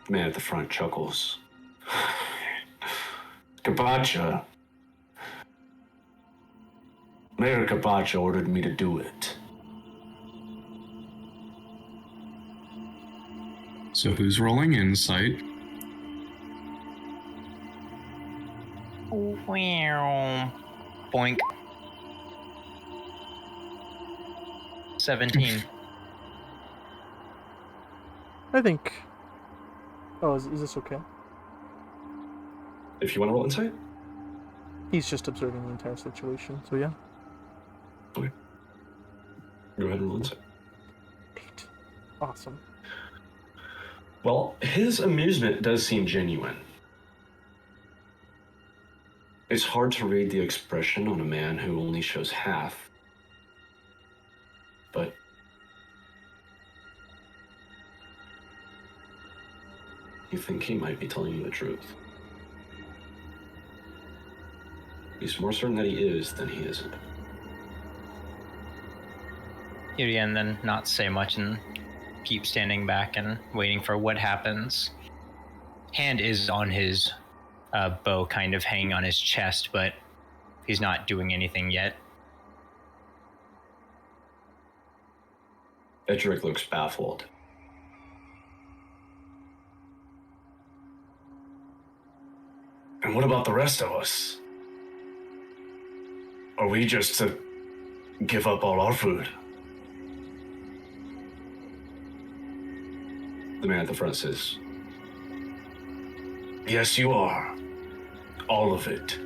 The man at the front chuckles. Kapacha? Mayor Kapacha ordered me to do it. So who's rolling insight? Boink. 17. I think... Oh, is this okay? If you want to roll insight? He's just observing the entire situation, so yeah. Okay. Go ahead and roll insight. 8. Awesome. Well, his amusement does seem genuine. It's hard to read the expression on a man who only shows half. But you think he might be telling you the truth. He's more certain that he is than he isn't. And then not say much and keep standing back and waiting for what happens. Hand is on his bow, kind of hanging on his chest, but he's not doing anything yet. Edric looks baffled. And what about the rest of us? Are we just to give up all our food? The man at the front says, yes, you are. All of it.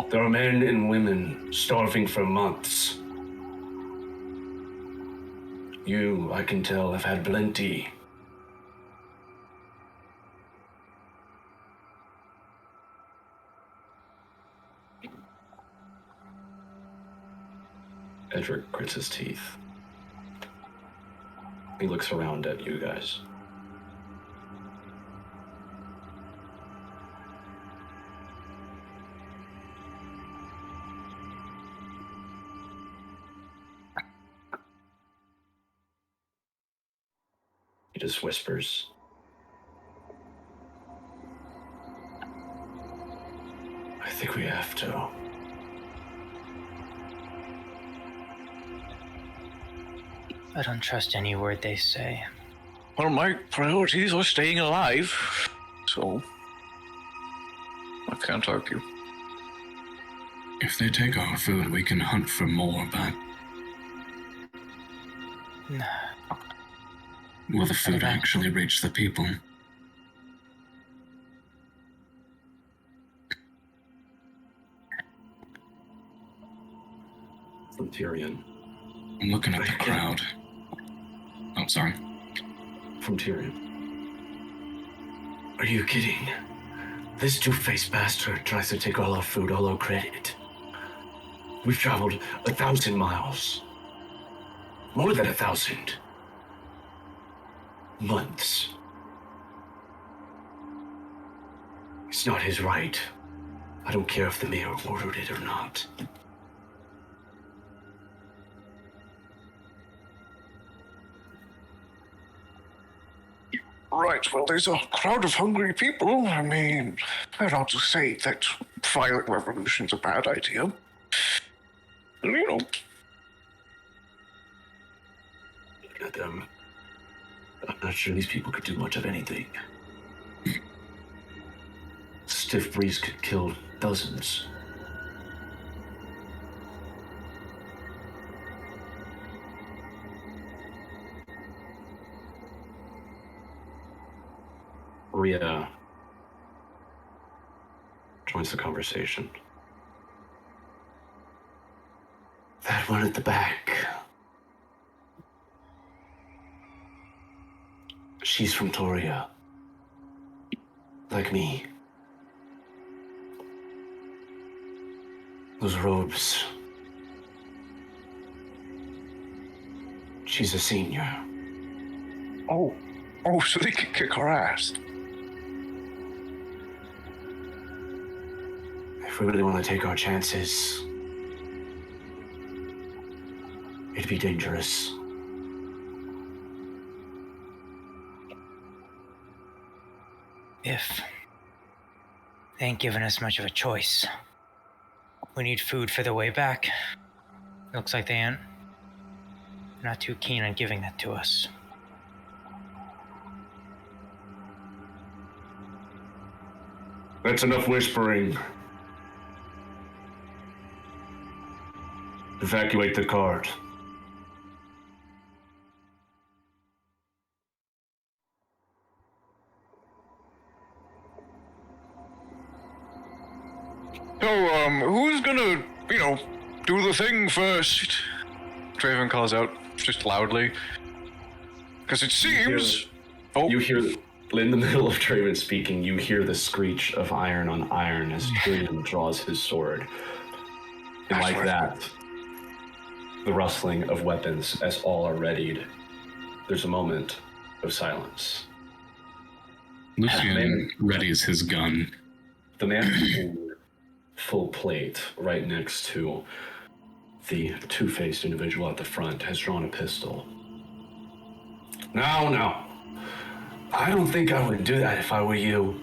There are men and women starving for months. You, I can tell, have had plenty. Edric grits his teeth. He looks around at you guys. He just whispers. I think we have to. I don't trust any word they say. Well, my priorities are staying alive, so I can't argue. If they take our food, we can hunt for more, but... Will the food actually reach the people? From Tyrion. I'm looking at the crowd. Oh, sorry. From Tyrion. Are you kidding? This two-faced bastard tries to take all our food, all our credit. We've traveled 1,000 miles. More than 1,000. Months. It's not his right. I don't care if the mayor ordered it or not. Right, well, there's a crowd of hungry people. I mean, I don't to say that violent revolution's a bad idea. You know. Look at them. I'm not sure these people could do much of anything. Stiff breeze could kill dozens. Rhea joins the conversation. That one at the back. She's from Toria. Like me. Those robes. She's a senior. Oh, so they can kick our ass. If we really want to take our chances, it'd be dangerous. If they ain't giving us much of a choice, we need food for the way back. Looks like they ain't not too keen on giving that to us. That's enough whispering. Evacuate the cart. So, who's gonna, do the thing first? Draven calls out, just loudly. Because it seems... You hear, in the middle of Draven speaking, you hear the screech of iron on iron as Draven draws his sword. And like that, the rustling of weapons as all are readied. There's a moment of silence. Lucian readies his gun. The man in full plate right next to the two-faced individual at the front has drawn a pistol. No. I don't think I would do that if I were you.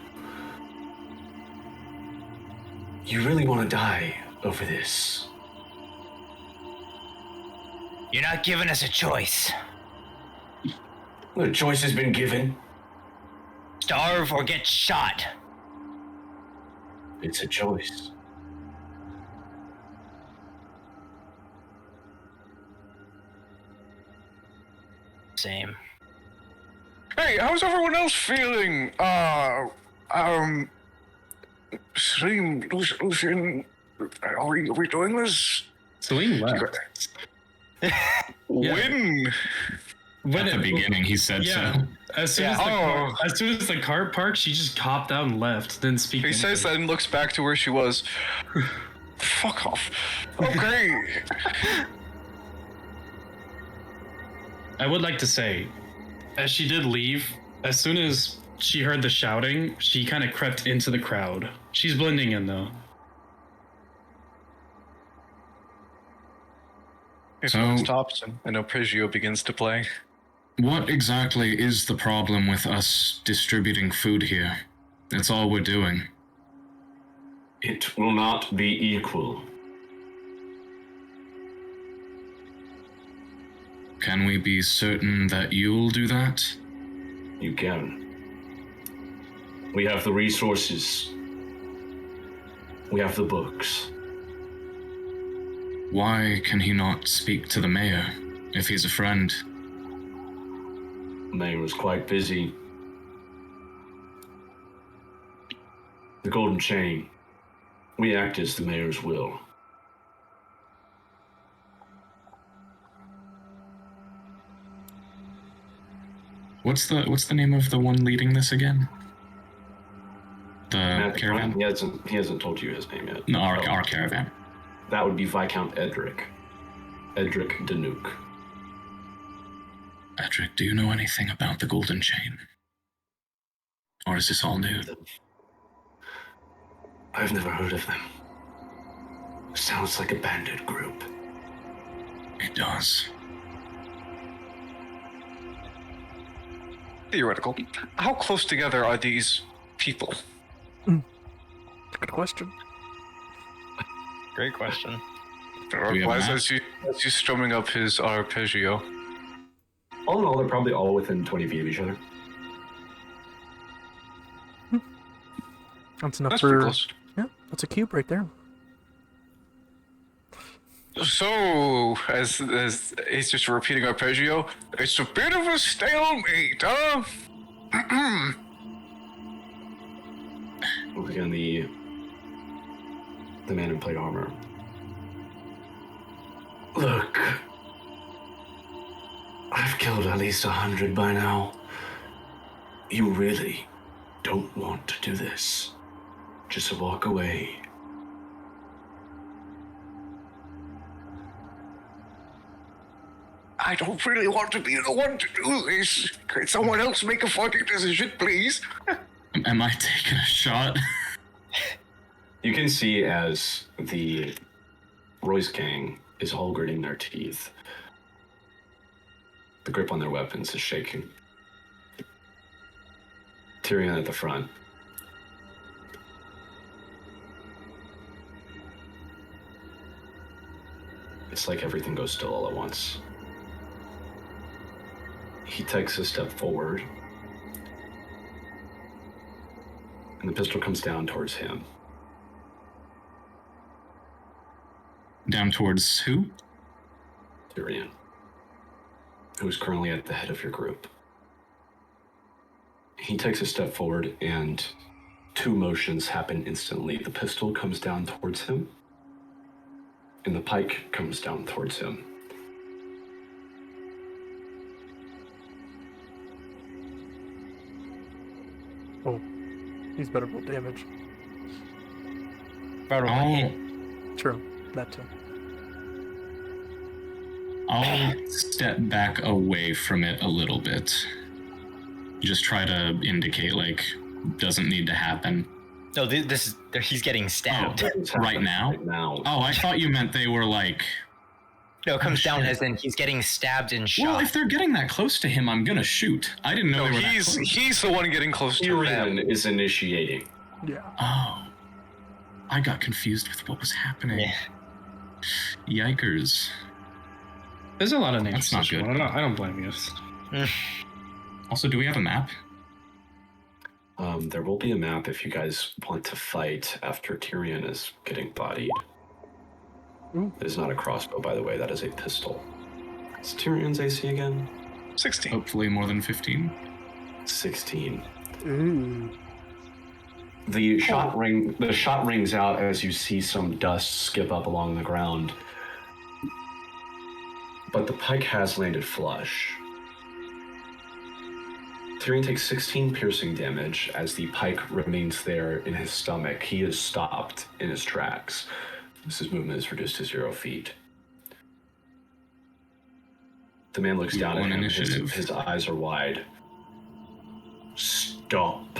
You really want to die over this? You're not giving us a choice. The choice has been given. Starve or get shot. It's a choice. Same. Hey, how's everyone else feeling? Lucian, Are we doing this? Celine left. When? At the beginning, he said so. As soon as the cart parked, she just hopped out and left. Didn't speak. He says that and looks back to where she was. Fuck off. Okay. I would like to say, as she did leave, as soon as she heard the shouting, she kind of crept into the crowd. She's blending in though. If one stops and arpeggio begins to play. What exactly is the problem with us distributing food here? That's all we're doing. It will not be equal. Can we be certain that you'll do that? You can. We have the resources. We have the books. Why can he not speak to the mayor if he's a friend? The mayor was quite busy. The golden chain. We act as the mayor's will. What's the name of the one leading this again? The caravan? He hasn't told you his name yet. No, our caravan. That would be Viscount Edric. Edric Danuke. Edric, do you know anything about the golden chain? Or is this all new? I've never heard of them. Sounds like a bandit group. It does. Theoretical. How close together are these people? Good question. Great question. As he's strumming up his arpeggio. All in all, they're probably all within 20 feet of each other. That's enough That's for... pretty close. Yeah, that's a cube right there. So, as he's just repeating arpeggio, it's a bit of a stalemate, huh? Once again, the man in plate armor. Look, I've killed at least 100 by now. You really don't want to do this. Just walk away. I don't really want to be the one to do this. Can someone else make a fucking decision, please? Am I taking a shot? You can see as the Royce gang is all gritting their teeth. The grip on their weapons is shaking. Tyrion at the front. It's like everything goes still all at once. He takes a step forward, and the pistol comes down towards him. Down towards who? Tyrion, who is currently at the head of your group. He takes a step forward, and two motions happen instantly. The pistol comes down towards him, and the pike comes down towards him. Oh, he's better roll damage. True, that too. I'll step back away from it a little bit. Just try to indicate, like, doesn't need to happen. No, he's getting stabbed. Right now? Right now. Oh, I thought you meant they were like... No, it comes down shit. as in he's getting stabbed and shot. Well, if they're getting that close to him, I'm gonna shoot. I didn't know they were that close. He's the one getting close to him. Tyrion is initiating. Yeah. Oh. I got confused with what was happening. Yeah. Yikers. There's a lot of names. That's not good. I don't blame you. Also, do we have a map? There will be a map if you guys want to fight after Tyrion is getting bodied. Ooh. It is not a crossbow, by the way. That is a pistol. Is Tyrion's AC again? 16. Hopefully more than 15. 16. Ooh. The shot rings out as you see some dust skip up along the ground. But the pike has landed flush. Tyrion takes 16 piercing damage as the pike remains there in his stomach. He is stopped in his tracks. His movement is reduced to 0 feet. The man looks down at him. His eyes are wide. Stop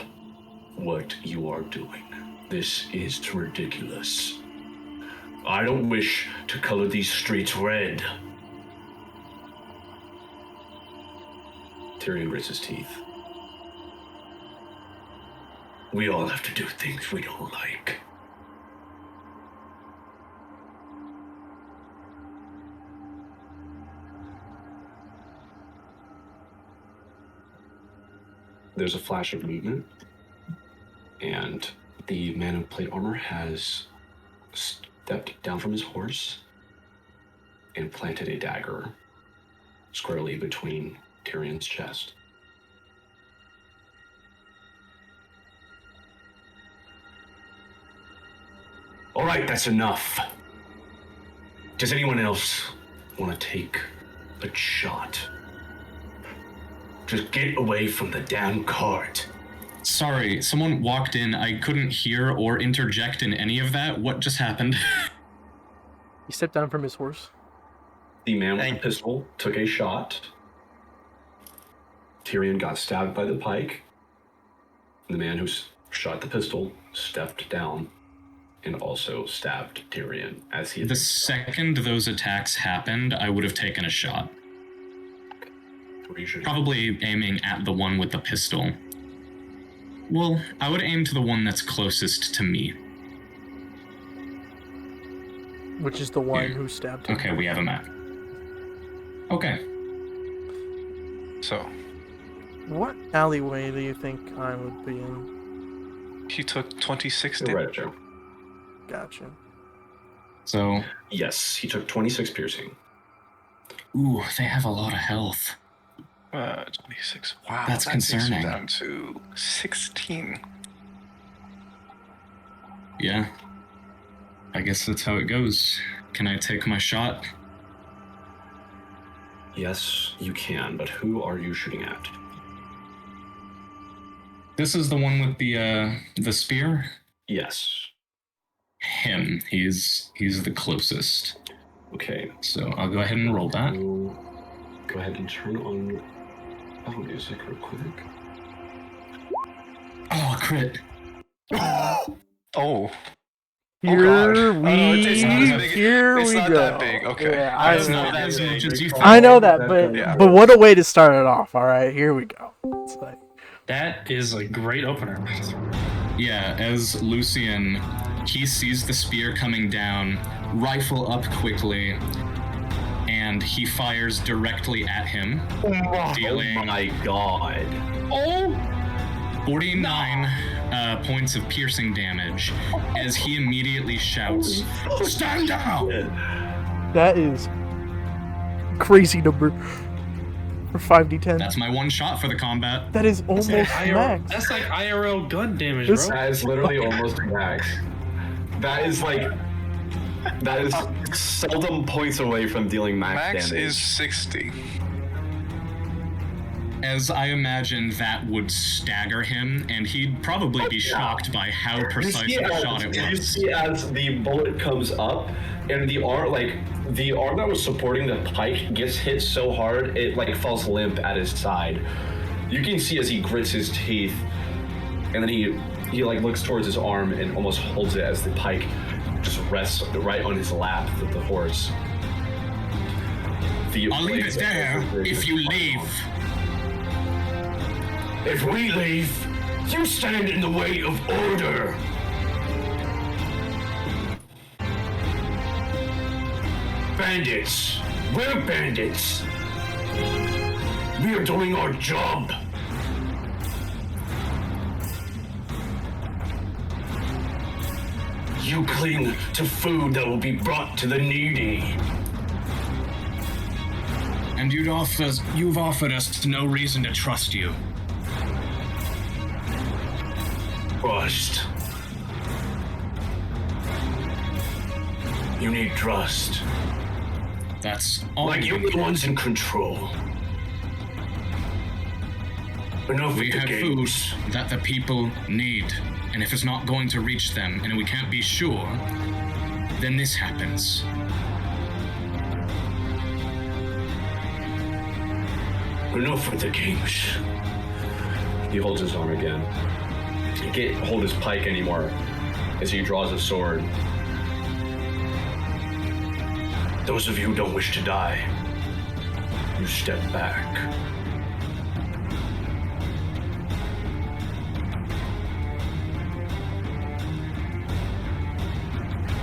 what you are doing. This is ridiculous. I don't wish to color these streets red. Tyrion grits his teeth. We all have to do things we don't like. There's a flash of movement, and the man in plate armor has stepped down from his horse and planted a dagger squarely between Tyrion's chest. All right, that's enough. Does anyone else want to take a shot? Just get away from the damn cart. Sorry, someone walked in. I couldn't hear or interject in any of that. What just happened? He stepped down from his horse. The man with the pistol took a shot. Tyrion got stabbed by the pike. The man who shot the pistol stepped down and also stabbed Tyrion as he... The second those attacks happened, I would have taken a shot. Probably aiming at the one with the pistol. Well, I would aim to the one that's closest to me. Which is the one who stabbed him. Okay, we have a map. Okay. So. What alleyway do you think I would be in? He took 26 damage. damage. Right, Joe. Gotcha. So. Yes, he took 26 piercing. Ooh, they have a lot of health. 26. Wow, that's that concerning. takes me down to 16. Yeah. I guess that's how it goes. Can I take my shot? Yes, you can, but who are you shooting at? This is the one with the spear? Yes. Him. He's the closest. Okay. So I'll go ahead and roll that. Go ahead and turn on music real quick. Oh, crit. Oh. Here we It's not go. that big. Okay. Yeah, I know that, but what a way to start it off. All right, here we go. It's like... That is a great opener. Yeah, as Lucian, he sees the spear coming down, rifle up quickly, and he fires directly at him, dealing... Oh my god. 49 points of piercing damage as he immediately shouts, "Stand down!" That is crazy number for 5d10. That's my one shot for the combat. That is almost max. That's like IRL gun damage, bro. That is literally almost max. That is seldom points away from dealing max damage. Max is 60. As I imagine that would stagger him, and he'd probably be shocked by how precise the shot it was. You see as the bullet comes up, and the arm that was supporting the pike gets hit so hard, it falls limp at his side. You can see as he grits his teeth, and then he looks towards his arm and almost holds it as the pike just rests right on his lap with the horse. I'll leave it there if you leave. If we leave, you stand in the way of order. Bandits. We're bandits. We are doing our job. You cling to food that will be brought to the needy. And you've offered us no reason to trust you. Trust. You need trust. That's all. Like you're the ones in control. Enough We with the have games. food that the people need, and if it's not going to reach them, and we can't be sure, then this happens. Enough with the games. He holds his arm again. He can't hold his pike anymore as he draws a sword. Those of you who don't wish to die, you step back.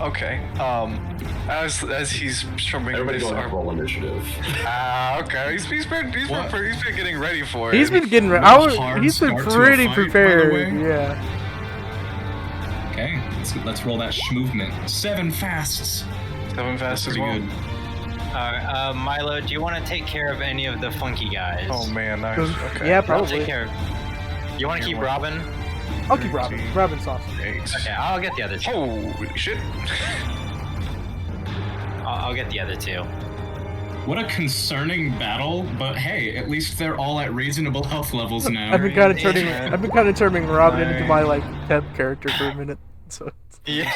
Okay. As he's strumming Everybody his go arm. roll initiative. Okay. He's been getting ready for He's it. been getting. Hard He's been start to a pretty fight, by the prepared. way. Yeah. Okay, let's roll that movement. 7 fasts. 7 fast as Pretty well. good. Milo, do you want to take care of any of the funky guys? Oh man, nice. Okay. Yeah, I'll probably. take care of. You want to keep Robin? I'll keep Robin. Robin's awesome. 8. Okay, I'll get the other two. Holy shit. I'll get the other two. What a concerning battle, but hey, at least they're all at reasonable health levels now. I've been kind of turning Robin into my like temp character for a minute. So Yeah.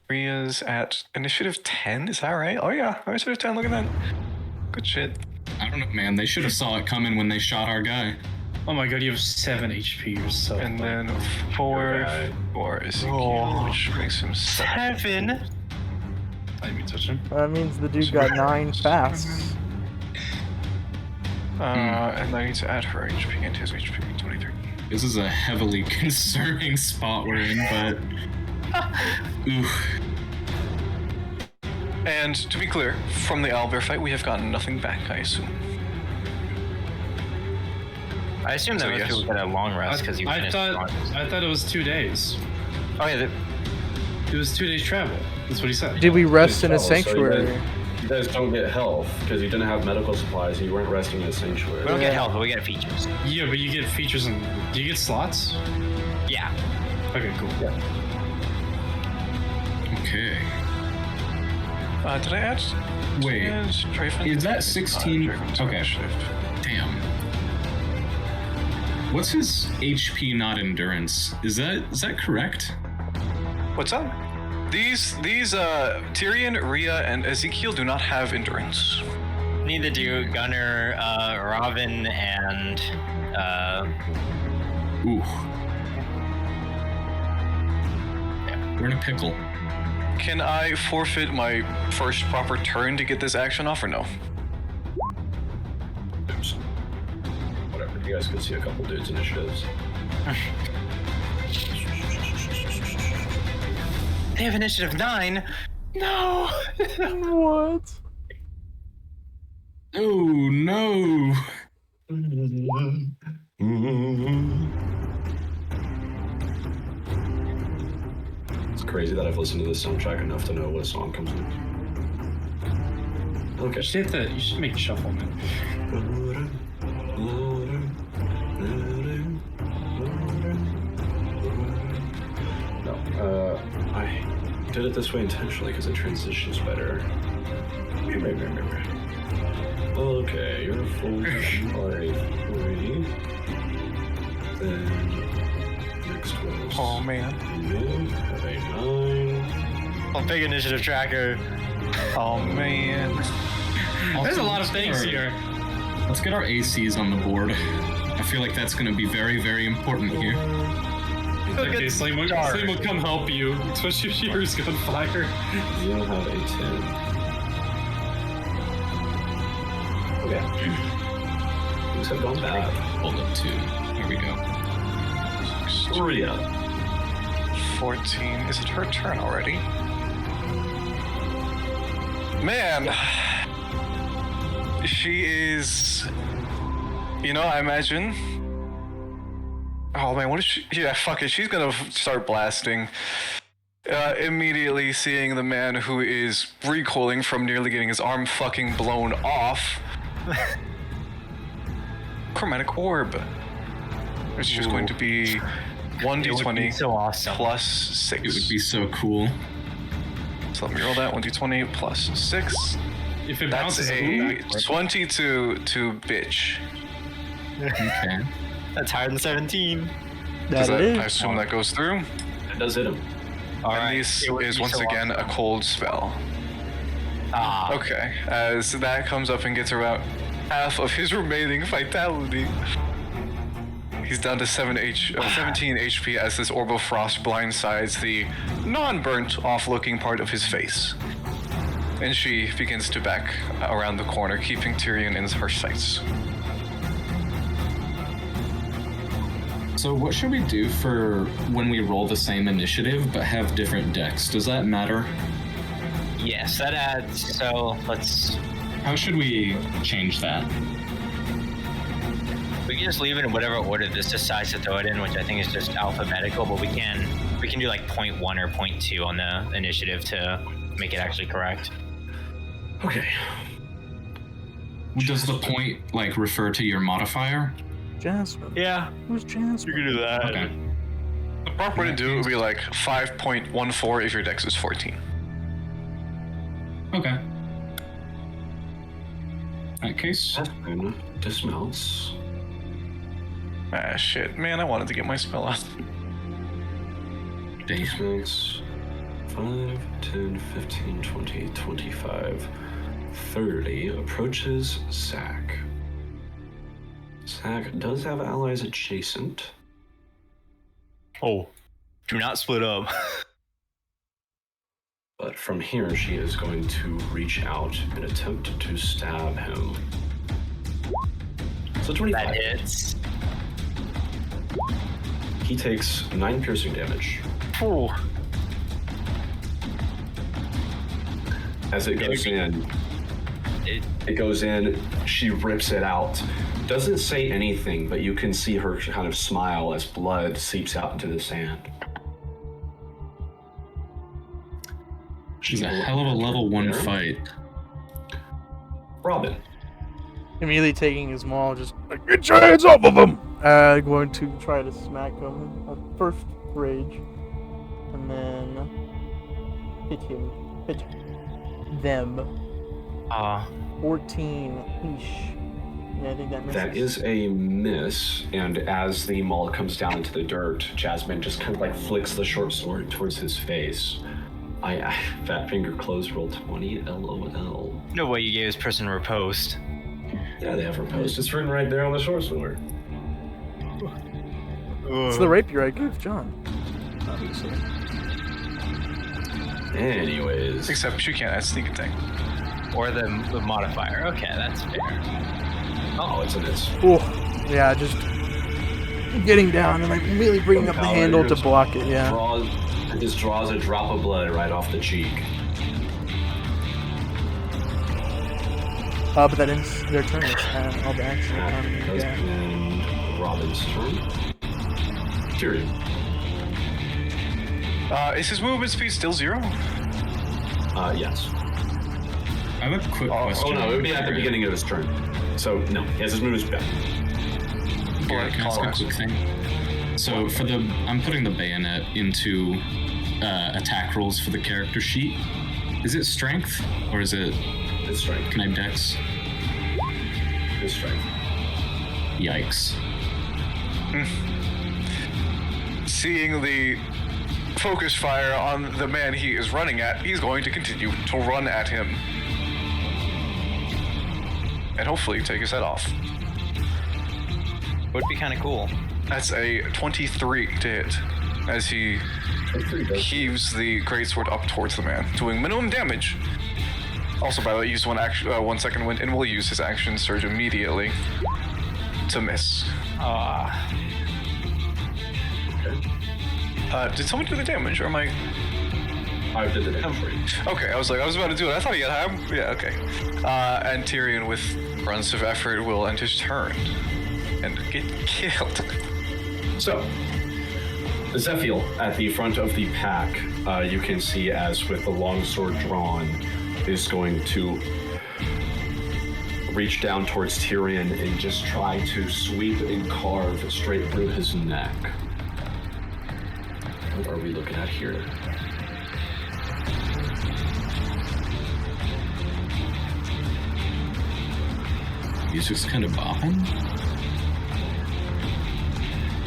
Ria's at initiative 10, is that right? Oh yeah, initiative 10, look at that. Good shit. I don't know, man. They should have saw it coming when they shot our guy. Oh my god, you have 7 HP. You're so. And then 4 for Ezekiel, which makes him 7. 7. I didn't even touch him. that means the dude got 9 fasts. And I need to add her HP and his HP, 23. This is a heavily concerning spot we're in, but oof. And to be clear, from the owlbear fight, we have gotten nothing back, I assume. I assume that So, most yes. people get a long rest because you I finished thought strongest. I thought it was 2 days. Oh yeah, It was 2 days travel. That's what he said. Did we rest in a So you guys- sanctuary? You guys don't get health because you didn't have medical supplies and you weren't resting in a sanctuary. we don't get health, but we get features. Yeah, but you get features and do you get slots? Yeah. Okay, cool. Okay. Did I add? Wait, Draven? is that 16? Draven to Okay. initiative. Damn. What's his HP, not endurance? Is that correct? What's up? These Tyrion, Rhea, and Ezekiel do not have endurance. Neither do Gunner, Robin, and Ooh. We're in a pickle. Can I forfeit my first proper turn to get this action off or no? Oops. Whatever. You guys could see a couple dudes' initiatives. they have initiative 9. No. What? Oh no. It's crazy that I've listened to this soundtrack enough to know what song comes in. Okay. You should make shuffle, man. No, I did it this way intentionally because it transitions better. Okay, you're full. Alright, 3. Then next one is Oh man. you have a 9. Oh, big initiative tracker. Oh man. There's a Also, lot of things here. Let's get our ACs on the board. I feel like that's going to be very, very important here. Okay, Slim will come help you, especially if yours gunfire. You have a 10. Okay. Things have gone bad. Hold up 2. Here we go. Rhea. 14. Is it her turn already? Man. She is... You know, I imagine... Oh man, what is she? Yeah, fuck it. She's gonna start blasting. Immediately seeing the man who is recoiling from nearly getting his arm fucking blown off. Chromatic Orb. It's just going to be 1d20 so awesome. plus 6. It would be so cool. So So let me roll that 1d20 plus 6. If it That's bounces a 22 to bitch. Okay. That's higher than 17. Does That that, is. I assume that goes through. It does hit him. All And right. this It would is be once so again a awesome. cold spell. Ah. Okay, as that comes up and gets about half of his remaining vitality. He's down to 17 HP as this orb of frost blindsides the non-burnt off-looking part of his face. And she begins to back around the corner, keeping Tyrion in her sights. So what should we do for when we roll the same initiative but have different decks? Does that matter? Yes, that adds. So let's. How should we change that? We can just leave it in whatever order this decides to throw it in, which I think is just alphabetical. But we can do like 0.1 or 0.2 on the initiative to make it actually correct. Okay. Does the point like refer to your modifier? Jasmine. Yeah, Who's Jasmine? you can do that. Okay. The proper way to do it would be like 5.14 if your dex is 14. Okay. In that case, Jasmine dismounts. Ah, shit. Man, I wanted to get my spell out. damn. Dismounts 5, 10, 15, 20, 25, 30. Approaches Zack. Zack does have allies adjacent. Oh, do not split up. But from here, she is going to reach out and attempt to stab him. So 25. That hits. He takes 9 piercing damage. Ooh. As it goes in, it goes in, she rips it out. Doesn't say anything, but you can see her kind of smile as blood seeps out into the sand. She's a hell of a level 1 fight. Robin. Immediately taking his maul, just like, get your hands off of him! Going to try to smack him at first rage, and then hit them. 14-ish. Yeah, I think that misses. That is a miss, and as the maul comes down into the dirt, Jasmine just kind of like flicks the short sword towards his face. Fat finger close roll 20, LOL. No way you gave this person riposte. Yeah, they have riposte. It's written right there on the short sword. It's the rapier I gave John, obviously. Anyways. Except she can't add sneak attack. Or the modifier. Okay, that's fair. Oh, it's a miss. Oh, yeah, just getting down and like really bringing up the handle to block it, yeah. It just draws a drop of blood right off the cheek. But that ends their turn. All the action economy. That has Yeah. been Robin's turn. Tyrion. Is his movement speed still 0? Yes. I have a quick question. Oh no, it would be at the beginning of his turn. So no, he has his moves back. Yeah, can I ask a quick thing? So I'm putting the bayonet into attack rolls for the character sheet. Is it strength or is it? It's strength. Can I dex? It's strength. Yikes. Seeing the focus fire on the man he is running at, he's going to continue to run at him. And hopefully take his head off. Would be kind of cool. That's a 23 to hit as he heaves the greatsword up towards the man, doing minimum damage. Also, by the way, used 1 second wind and will use his action surge immediately to miss. Did someone do the damage, or am I? I did the damage for you. Okay, I was about to do it. I thought he had him. Yeah, okay. And Tyrion, with runs of effort, will end his turn and get killed. So, Zephiel at the front of the pack, you can see as with the longsword drawn, is going to reach down towards Tyrion and just try to sweep and carve straight through his neck. What are we looking at here? Music's kind of bopping.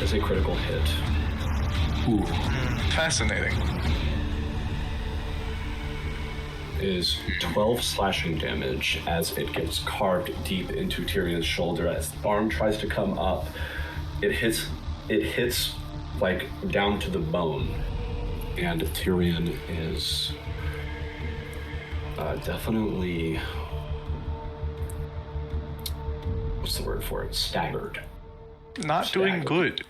It's a critical hit. Ooh. Fascinating. Is 12 slashing damage as it gets carved deep into Tyrion's shoulder. As the arm tries to come up, it hits like down to the bone. And Tyrion is definitely, what's the word for it? Staggered. Not doing good.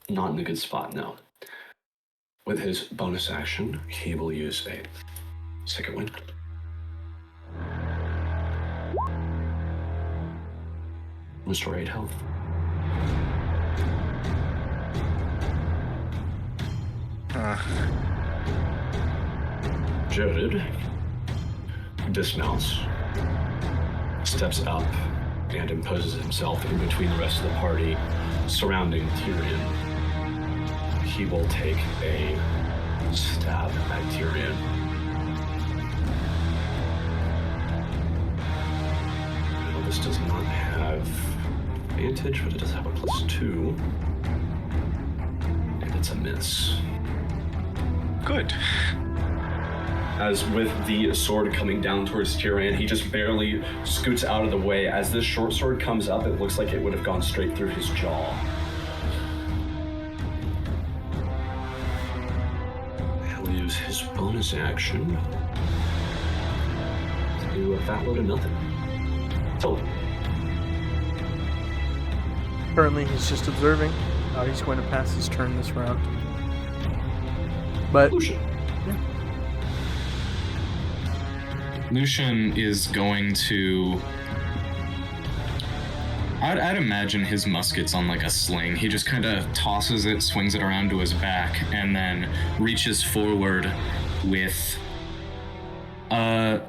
Not in a good spot, no. With his bonus action, he will use a second wind. Restore 8 health. Jared dismounts, steps up, and imposes himself in between the rest of the party, surrounding Tyrion. He will take a stab at Tyrion. Well, this does not have advantage, but it does have a +2. And it's a miss. Good. As with the sword coming down towards Tyrion, he just barely scoots out of the way. As this short sword comes up, it looks like it would have gone straight through his jaw. He'll use his bonus action to do a fat load of nothing. So, Currently, he's just observing. He's going to pass his turn this round. But Lucian. Lucian is going to... I'd imagine his musket's on like a sling. He just kind of tosses it, swings it around to his back, and then reaches forward with a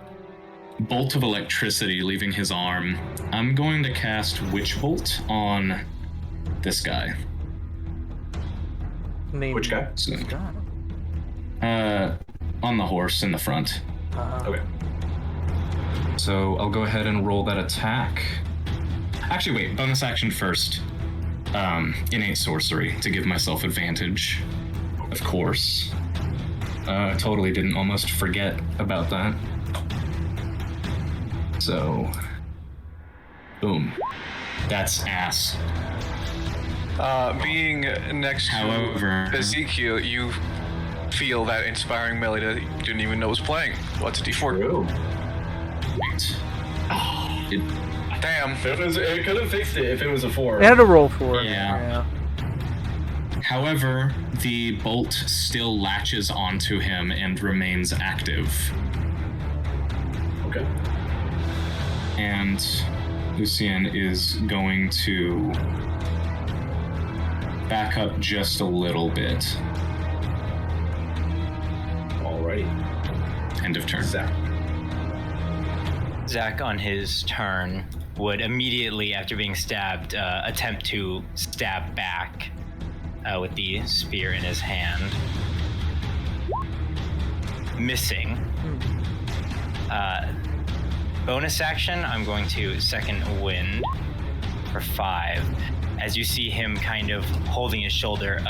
bolt of electricity leaving his arm. I'm going to cast Witch Bolt on this guy. name Which guy? this guy. On the horse in the front. Okay. So I'll go ahead and roll that attack. Actually, wait, bonus action first. Innate sorcery to give myself advantage. Of course. Totally didn't almost forget about that. So, boom. That's ass. Being next However- to Ezekiel, you feel that inspiring melody that you didn't even know was playing. What's a D4? True. Wait. It, Damn. It could have fixed it if it was a 4. They had to roll for it. Yeah. However, the bolt still latches onto him and remains active. Okay. And Lucian is going to back up just a little bit. Alrighty. End of turn. Zach, on his turn, would immediately, after being stabbed, attempt to stab back with the spear in his hand. Missing. Bonus action, I'm going to second wind for 5. As you see him kind of holding his shoulder,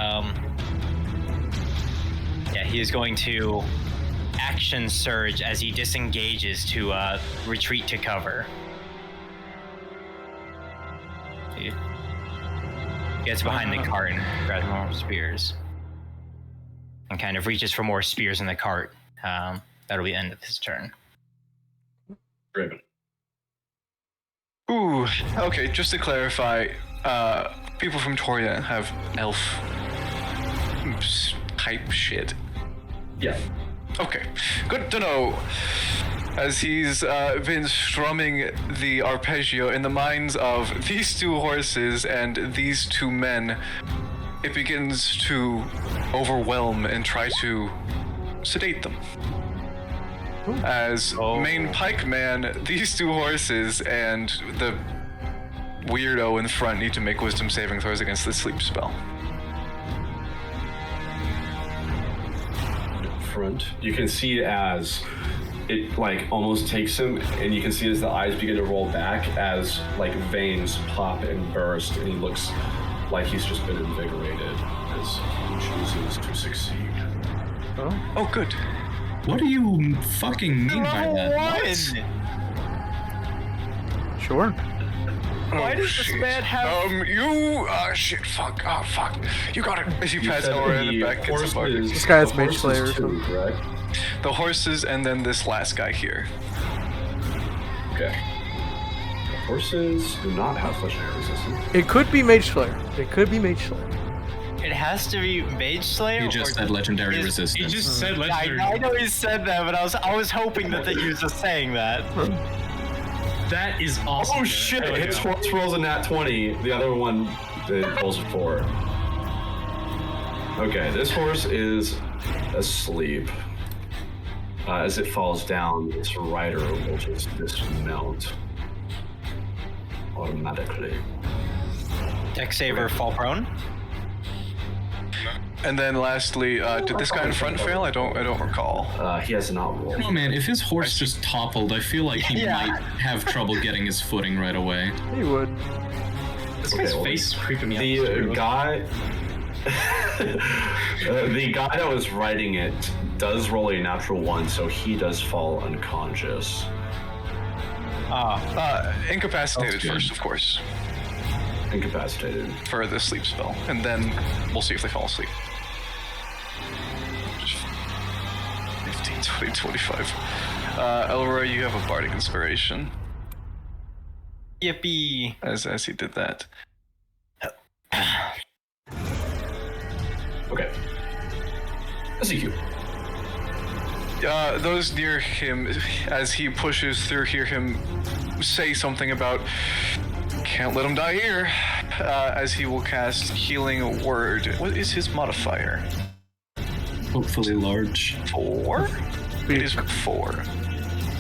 he is going to action surge as he disengages to retreat to cover. He gets behind the cart and grabs more spears. And kind of reaches for more spears in the cart. That'll be the end of his turn. Raven. Ooh, okay, just to clarify, people from Toria have elf type shit. Yeah. Okay, good to know. As he's been strumming the arpeggio in the minds of these 2 horses and these 2 men, it begins to overwhelm and try to sedate them. As main pikeman, these 2 horses and the weirdo in front need to make wisdom saving throws against the sleep spell. Front, you can see as it like almost takes him, and you can see as the eyes begin to roll back as like veins pop and burst, and he looks like he's just been invigorated as he chooses to succeed. Oh, good. What do you fucking mean by that? What? Sure. Why does this man have... shit, fuck, oh, fuck. You got it. As you pass over in the back, this guy's Mage Slayer or something. Correct? the horses, and then this last guy here. Okay. Horses do not have legendary resistance. It could be Mage Slayer. It could be Mage Slayer. It has to be Mage Slayer. He just said legendary resistance. He just said legendary. I know he said that, but I was hoping that he was just saying that. That is awesome. Oh shit! His horse rolls a nat 20. The other one rolls a 4. Okay, this horse is asleep. As it falls down, its rider will just dismount automatically. Deck saver fall prone. And then lastly, did this guy in front fail? I don't recall. He has not rolled. Oh man, if his horse just toppled, I feel like he might have trouble getting his footing right away. He would. This guy's face is creeping me out. The guy, the guy that was riding it does roll a natural 1, so he does fall unconscious. Incapacitated first, of course, Incapacitated. for the sleep spell, and then we'll see if they fall asleep. 15, 20, 25. Elroy, you have a bardic inspiration Yippee. as he did that. Okay. Ezekiel. Those near him, as he pushes through, hear him say something about "can't let him die here," as he will cast Healing Word. What is his modifier? Hopefully large. 4? It is 4.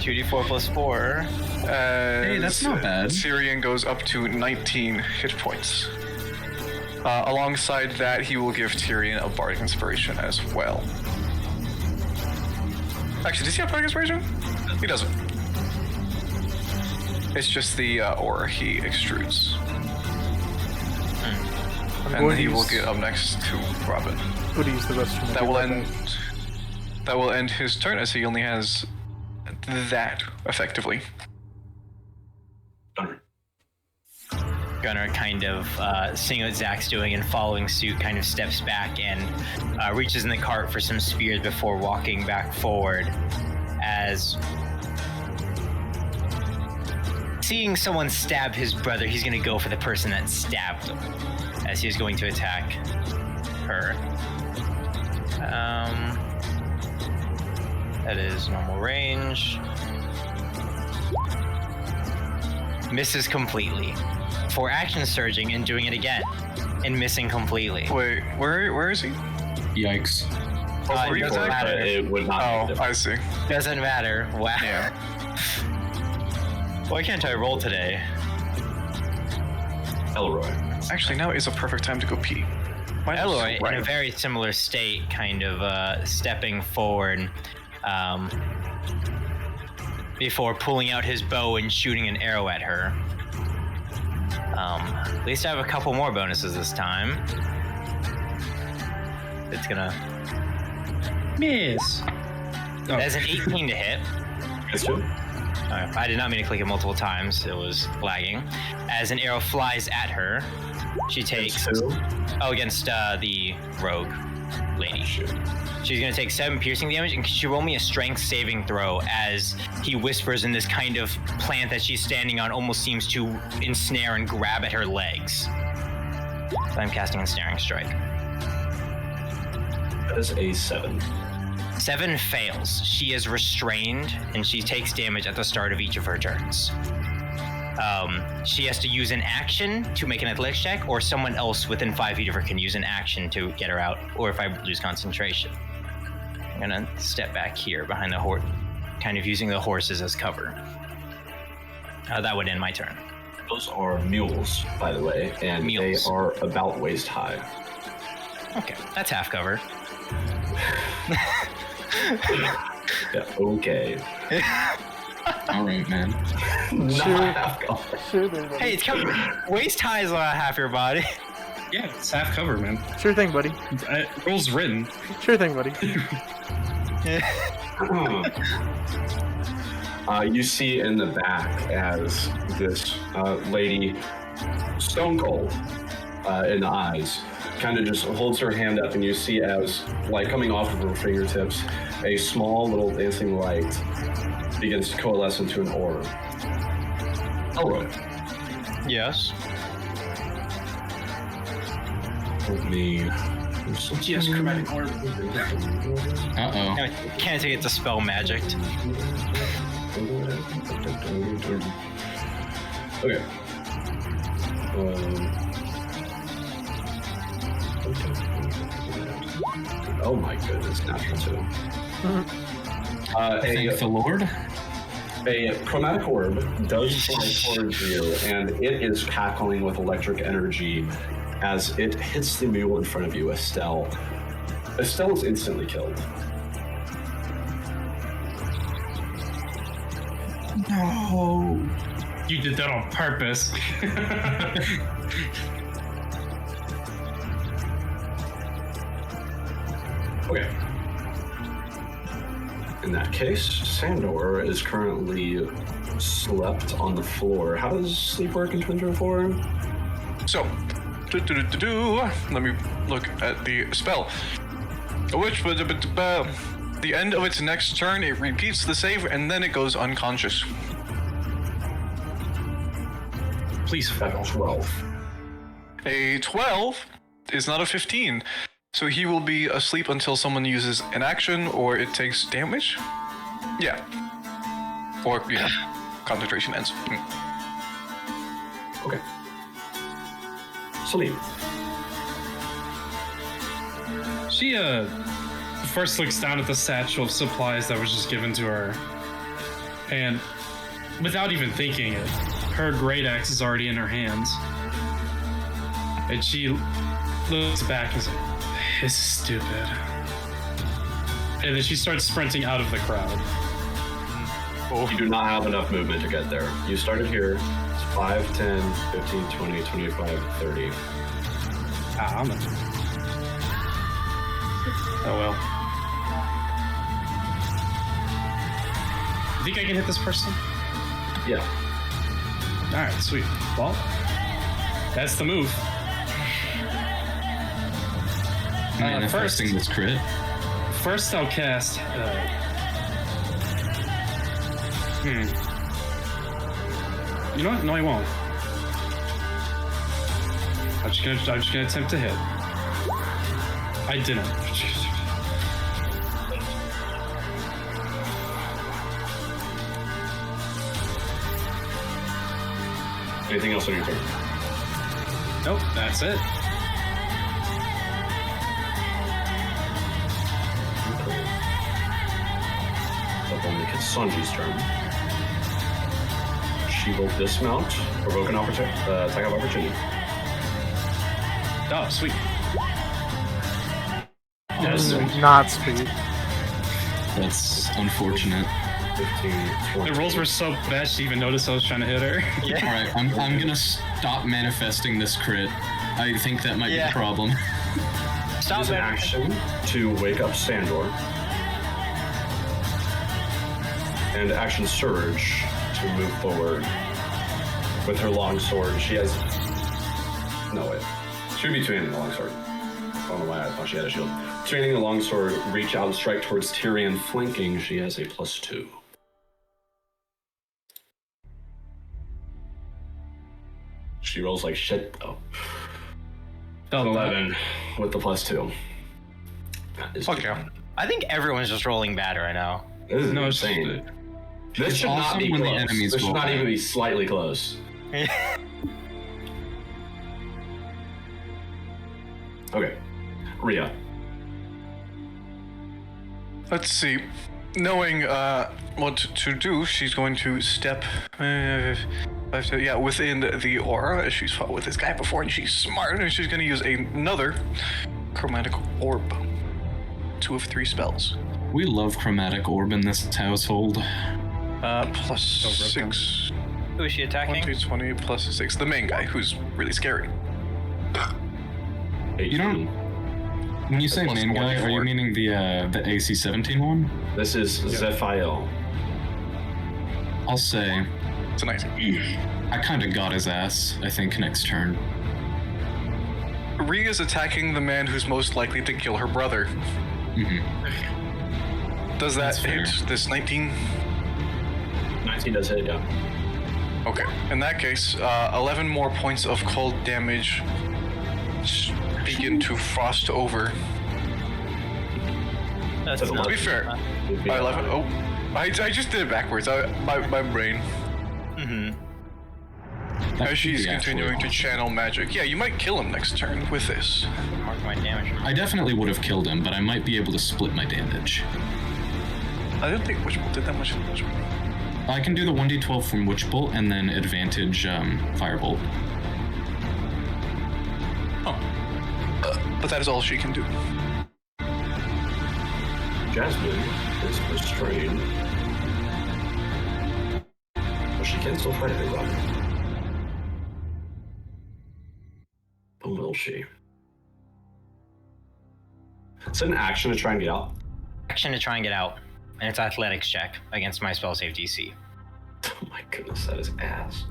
2d4 plus 4. Hey, that's not bad. Syrian goes up to 19 hit points. Alongside that, he will give Tyrion a bardic inspiration as well. Actually, does he have bardic inspiration? He doesn't. It's just the aura he extrudes. And he will get up next to Robin. Would use the rest of the That will end his turn, as he only has that effectively. Gunnar kind of seeing what Zach's doing and following suit, kind of steps back and reaches in the cart for some spears before walking back forward. As seeing someone stab his brother, he's going to go for the person that stabbed him, as he is going to attack her. That is normal range. Misses completely. For action surging and doing it again, and missing completely. Wait, where is he? Yikes. Were you doesn't attacking? matter. It would not. Oh, I see. Doesn't matter. Wow. Yeah. Why can't I roll today? Elroy. Actually, now is a perfect time to go pee. Eloy, in a very similar state, kind of stepping forward before pulling out his bow and shooting an arrow at her. At least I have a couple more bonuses this time. It's gonna miss. That's an 18 to hit. Yes, sir. I did not mean to click it multiple times. It was lagging. As an arrow flies at her, she takes... against the rogue lady. She's going to take 7 piercing damage, and she roll me a strength saving throw as he whispers, in this kind of plant that she's standing on almost seems to ensnare and grab at her legs. So I'm casting Ensnaring Strike. That is a 7. 7 fails. She is restrained, and she takes damage at the start of each of her turns. She has to use an action to make an athletics check, or someone else within 5 feet of her can use an action to get her out, or if I lose concentration. I'm gonna step back here behind the horse, kind of using the horses as cover. That would end my turn. Those are mules, by the way, and Mules. they are about waist high. Okay, that's half cover. Yeah, okay. All right, man. Sure thing, buddy. Hey, it's covered. Waist high is half your body. Yeah, it's half cover, man. Sure thing, buddy. Rules written. Sure thing, buddy. You see in the back as this lady, stone cold in the eyes, kind of just holds her hand up, and you see as, like, coming off of her fingertips, a small little dancing light begins to coalesce into an orb. Elroy. Yes. Let me... Yes, chromatic orb. Uh-oh. Can't take it to spell magic. Okay. Oh my goodness, natural two. Thank the Lord. A chromatic orb does fly towards you, and it is cackling with electric energy as it hits the mule in front of you, Estelle. Estelle is instantly killed. No. You did that on purpose. Okay. In that case, Sandor is currently slept on the floor. How does sleep work in Twin 4? So, let me look at the spell. Which was the end of its next turn, it repeats the save, and then it goes unconscious. Please fail. 12. A 12 is not a 15, so he will be asleep until someone uses an action or it takes damage. Yeah. Or, yeah, concentration ends. Okay. Sleep. She first looks down at the satchel of supplies that was just given to her, and without even thinking it, her great axe is already in her hands, and she looks back and is like, "This is stupid," and then she starts sprinting out of the crowd. You do not have enough movement to get there. You started here. It's 5, 10, 15, 20, 25, 30. Ah, I'm oh well. You think I can hit this person? Yeah. Alright, sweet. Well, that's the move. Manifesting this crit. First I'll cast... You know what? No, I won't. I'm just gonna attempt to hit. I didn't. Anything else on your turn? Nope, that's it. Up on the Sanji's turn. She will dismount, provoke an attack of opportunity. Oh, sweet. That's sweet. Not sweet. That's unfortunate. 15, 20. The rolls were so bad she even noticed I was trying to hit her. Yeah. All right, I'm gonna stop manifesting this crit. I think that might be the problem. Stop Use an action to wake up Sandor. And action surge to move forward. With her long sword, she has... No, wait. She would be tweening the long sword. I don't know why I thought she had a shield. Tweening the long sword, reach out and strike towards Tyrion, flanking. She has a +2. She rolls like shit, though. 11 with the +2. That is Fuck good. yeah. I think everyone's just rolling bad right now. This is No, it's insane. This should not awesome be when the close. enemies This go should not bad. even be slightly close. Okay. Rhea. Let's see. Knowing what to do, she's going to step within the aura. She's fought with this guy before, and she's smart, and she's going to use another chromatic orb. 2 of 3 spells. We love chromatic orb in this household. Plus 6. Who is she attacking? 20 plus 6. The main guy, who's really scary. You don't. When you say Plus main guy, 24. are you meaning the AC-17 one? This is Zephiel. I'll say It's a nice. I kind of got his ass. I think next turn. Rhea is attacking the man who's most likely to kill her brother. Mm-hmm. Does that That's fair. hit this 19? 19 does hit, yeah. Okay. In that case, 11 more points of cold damage begin to frost over. That's To not be fair, bad. 11. Oh, I just did it backwards. My brain. Mm-hmm. That As should she's be actually continuing to awesome. channel magic. Yeah, you might kill him next turn with this. Mark my damage. I definitely would have killed him, but I might be able to split my damage. I didn't think Witch Bolt did that much damage. I can do the 1d12 from Witch Bolt and then advantage Firebolt. But that is all she can do. Jasmine is restrained. But she can still try to hit Robin. Or will she? It's an action to try and get out. Action to try and get out. And it's athletics check against my spell save DC. Oh my goodness, that is ass.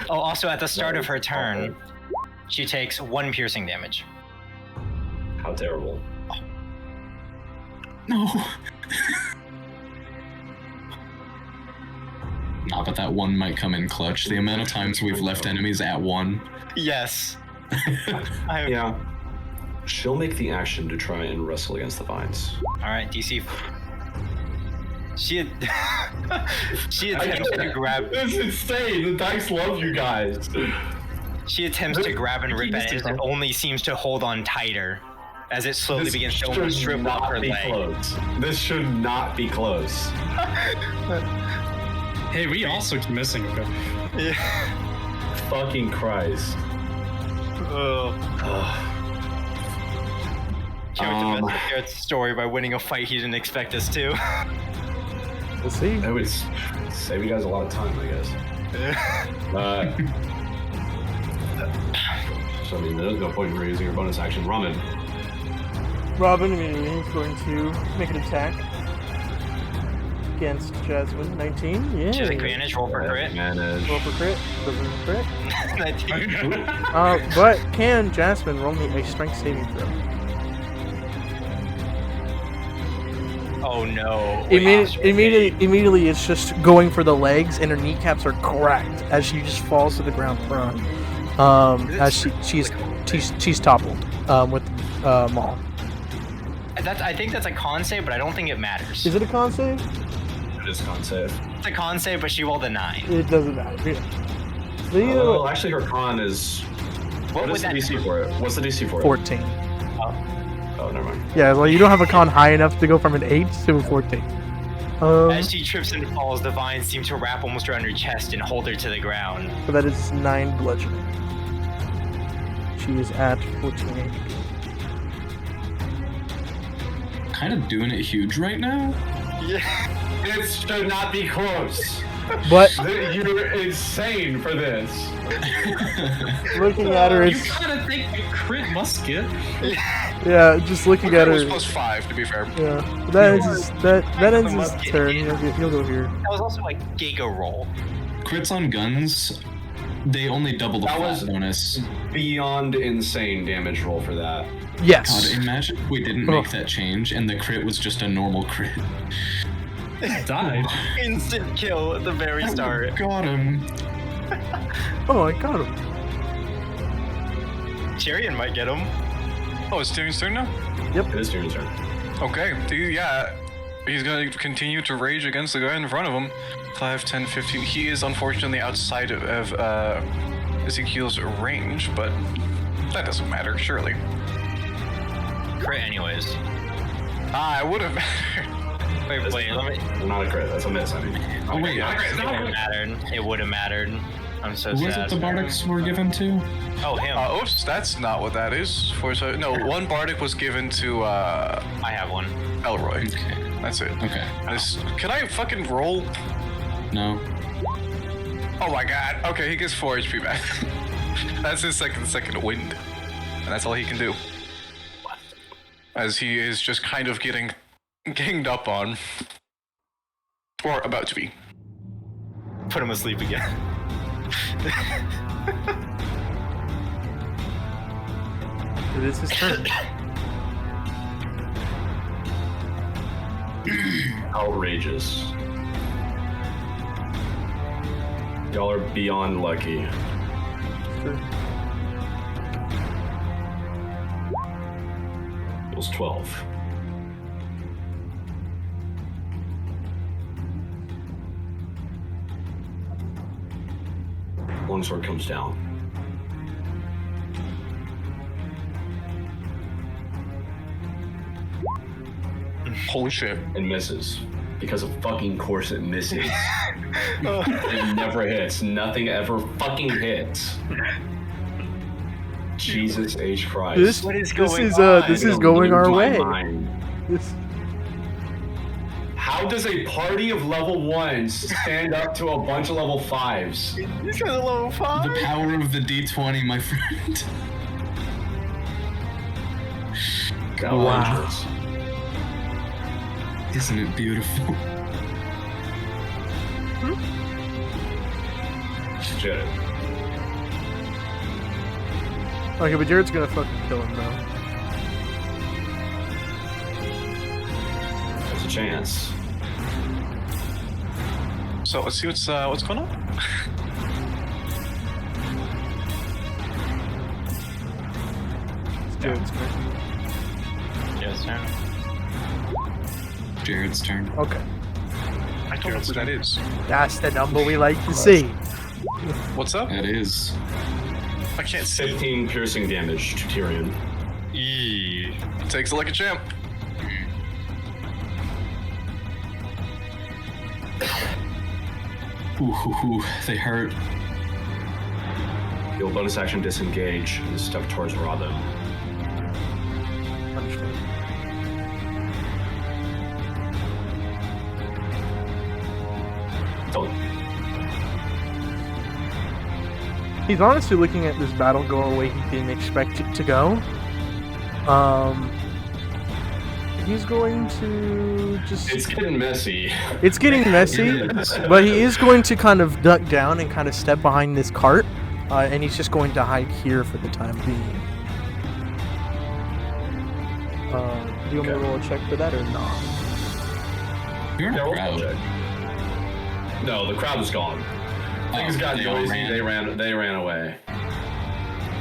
Oh, also at the start That of her is turn, she takes 1 piercing damage. How terrible. No. Nah, but that one might come in clutch. The amount of times we've left enemies at 1. Yes. I Yeah. She'll make the action to try and wrestle against the vines. Alright, DC. She attempts to grab. It's insane. The dice love you guys. She attempts to grab and rip at it. It only seems to hold on tighter as it slowly begins to almost strip off her leg. Close. This should not be close. Hey, we also keep missing. Okay. Yeah. Fucking Christ. Jared domesticated Jared's story by winning a fight he didn't expect us to. We'll see. That would save you guys a lot of time, I guess. So I mean, there's no point in using your bonus action. Robin. Robin immediately is going to make an attack against Jasmine. 19. Yeah. She has advantage, roll for crit. Manage. Roll for crit. Doesn't crit. 19. But can Jasmine roll me a strength saving throw? Oh no. Wait, Immediately, it's just going for the legs, and her kneecaps are cracked as she just falls to the ground prone. As she's toppled with Maul. I think that's a con save, but I don't think it matters. Is it a con save? It is con save. It's a con save, but she rolled a 9. It doesn't matter. Yeah. Oh, actually, her con is. What What would is the that DC for it? What's the DC for it? 14. Oh, never mind. Yeah, well, you don't have a con high enough to go from an 8 to a 14. As she trips and falls, the vines seem to wrap almost around her chest and hold her to the ground. So that is 9 bludgeoning. She is at 14 HP. Kind of doing it huge right now. Yeah. This should not be close. But You're insane for this. looking at her, You it's, kind of think a crit must get. yeah, just looking at It was her. +5, to be fair. Yeah, that ends his turn. He'll go here. That was also like Giga roll. Crits on guns, they only double the That flat was- bonus. Beyond insane damage roll for that. God, Yes. imagine if we didn't make that change and the crit was just a normal crit. Died. Instant kill at the very start. Got him. Oh, I got him. Tyrion might get him. Oh, it's Tyrion's turn now? It is Tyrion's turn. Okay, yeah. He's gonna continue to rage against the guy in front of him. 5, 10, 15. He is unfortunately outside of Ezekiel's range, but that doesn't matter, surely. Crit anyways. It would have mattered. Wait, let me... Not a crit, that's a miss, I mean. Oh wait, It would have mattered. It would have mattered. I'm so who was sad. it the Bardics were given to? Oh, him. Oops, that's not what that is. No, one Bardic was given to, I have one. Elroy. Okay. That's it. Okay. Can I fucking roll? No. Oh my god. Okay, he gets 4 HP back. That's his second wind. And that's all he can do. As he is just kind of getting ganged up on. Or about to be. Put him asleep again. It is his turn. Outrageous. Y'all are beyond lucky. Sure. It was 12. Longsword comes down. Holy shit. And misses. Because of fucking course it misses. It never hits. Nothing ever fucking hits. Jesus H. Christ. What is going on? This is going our way. How does a party of level 1s stand up to a bunch of level 5s? These guys are level 5? The power of the D20, my friend. Wow. Isn't it beautiful? Jared. Okay, but Jared's gonna fucking kill him though. There's a chance. So let's see what's going on. It's Jared's turn. Yes, sir. Jared's turn. Okay. I don't know who that is. That's the number we like to see. What's up? That is. I can't see. 15 piercing damage to Tyrion. Takes it like a champ. Ooh, they hurt. You'll bonus action disengage and step towards Robin. Understood. Don't. He's honestly looking at this battle go a way he didn't expect it to go. He's going to just... It's getting messy. It's getting messy, but he is going to kind of duck down and kind of step behind this cart, and he's just going to hide here for the time being. Do you want me to roll a check for that or not? You're in a Roll crowd. check. No, the crowd is gone. Things got they all noisy. ran. They ran away.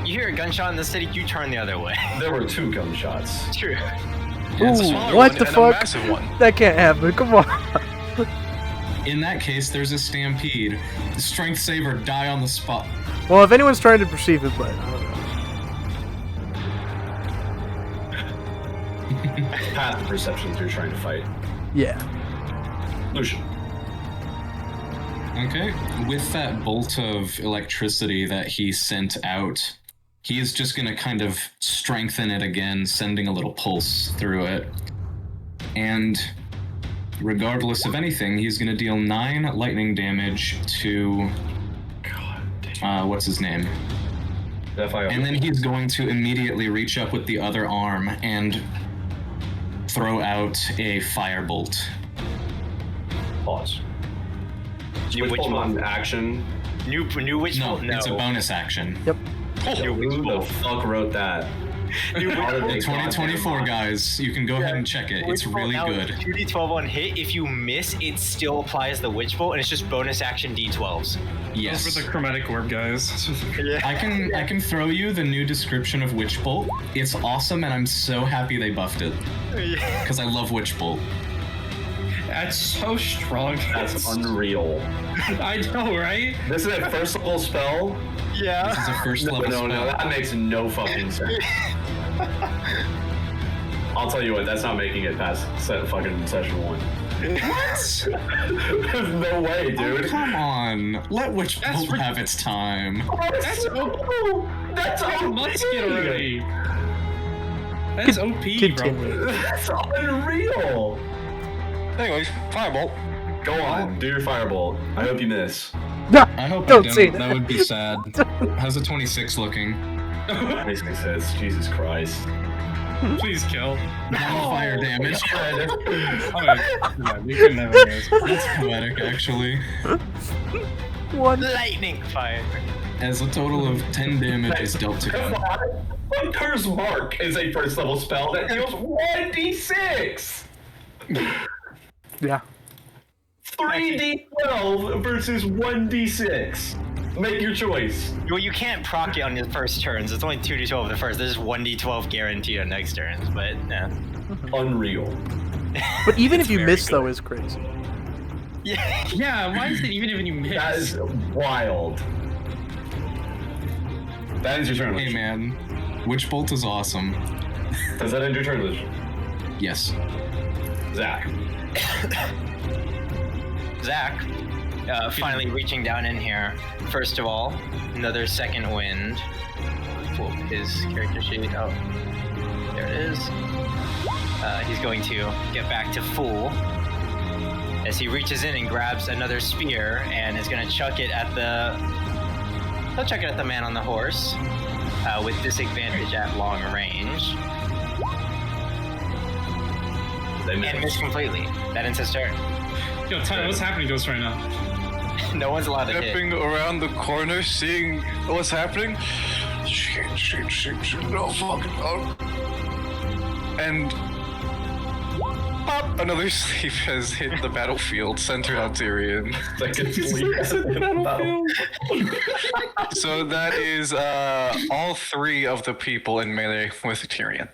You hear a gunshot in the city, you turn the other way. There were 2 gunshots. It's true. Yeah, it's a Ooh, smaller what one the and fuck? A massive one. That can't happen. Come on. In that case, there's a stampede. The strength saver die on the spot. Well, if anyone's trying to perceive it, but I don't know. Path the perceptions you're trying to fight. Yeah. Lucian. Okay, with that bolt of electricity that he sent out, he is just going to kind of strengthen it again, sending a little pulse through it. And regardless of anything, he's going to deal 9 lightning damage to... what's his name? And then he's going to immediately reach up with the other arm and throw out a firebolt. Pause. New Witch witch bolt bolt. on action. New witch No, bolt? No. it's a bonus action. Yep. New witch Who the bolt. fuck wrote that? New witch How did bolt. they 2024, goddamn- guys. You can go ahead and check it. It's Witch bolt really now good. is 2d12 on hit. If you miss, it still applies the witch bolt, and it's just bonus action d12s. Yes. Those were the chromatic orb guys. Yeah. I can throw you the new description of Witch Bolt. It's awesome, and I'm so happy they buffed it. Because I love Witch Bolt. That's so strong. That's unreal. I know, right? This is a first level spell? This Yeah. is a first level No, spell. that makes no fucking sense. I'll tell you what, that's not making it past fucking session 1. What? There's no way, Oh, dude. come on. Let Witch That's Bolt have its time. That's That's let's get already. That's OP, Continue. bro. That's unreal. Anyways, firebolt. Go on, do your firebolt. I hope you miss. I hope Don't I say don't. That would be sad. How's a 26 looking? 26 says, Jesus Christ. Please kill. Fire damage. Oh, yeah, we couldn't have it. That's poetic, actually. One. Lightning fire. As a total of 10 damage is dealt to him. Hunter's Mark is a first level spell that deals 1d6! Yeah. 3d12 versus 1d6. Make your choice. Well, you can't proc it on your first turns. It's only 2d12 the first. There's 1d12 guaranteed on next turns, but yeah. Unreal. But even It's if you very miss, good. though, is crazy. Yeah. Yeah, why is it even if you miss? That is wild. That ends your turn, Hey Lich. man, Witch Bolt is awesome. Does that end your turn, Lich? Yes. Zach. Zach, finally reaching down in here. First of all, another second wind. Pull up his character sheet. Oh, there it is. He's going to get back to full as he reaches in and grabs another spear and is going to chuck it at the. He'll chuck it at the man on the horse with disadvantage at long range. And miss completely. That ends his turn. Yo, Tyler, what's happening to us right now? No one's allowed to hit. Stepping around the corner, seeing what's happening. Shit, no fucking. Oh. And. Pop! Another sleep has hit the battlefield, centered on Tyrion. Second sleep. So that is all three of the people in melee with Tyrion.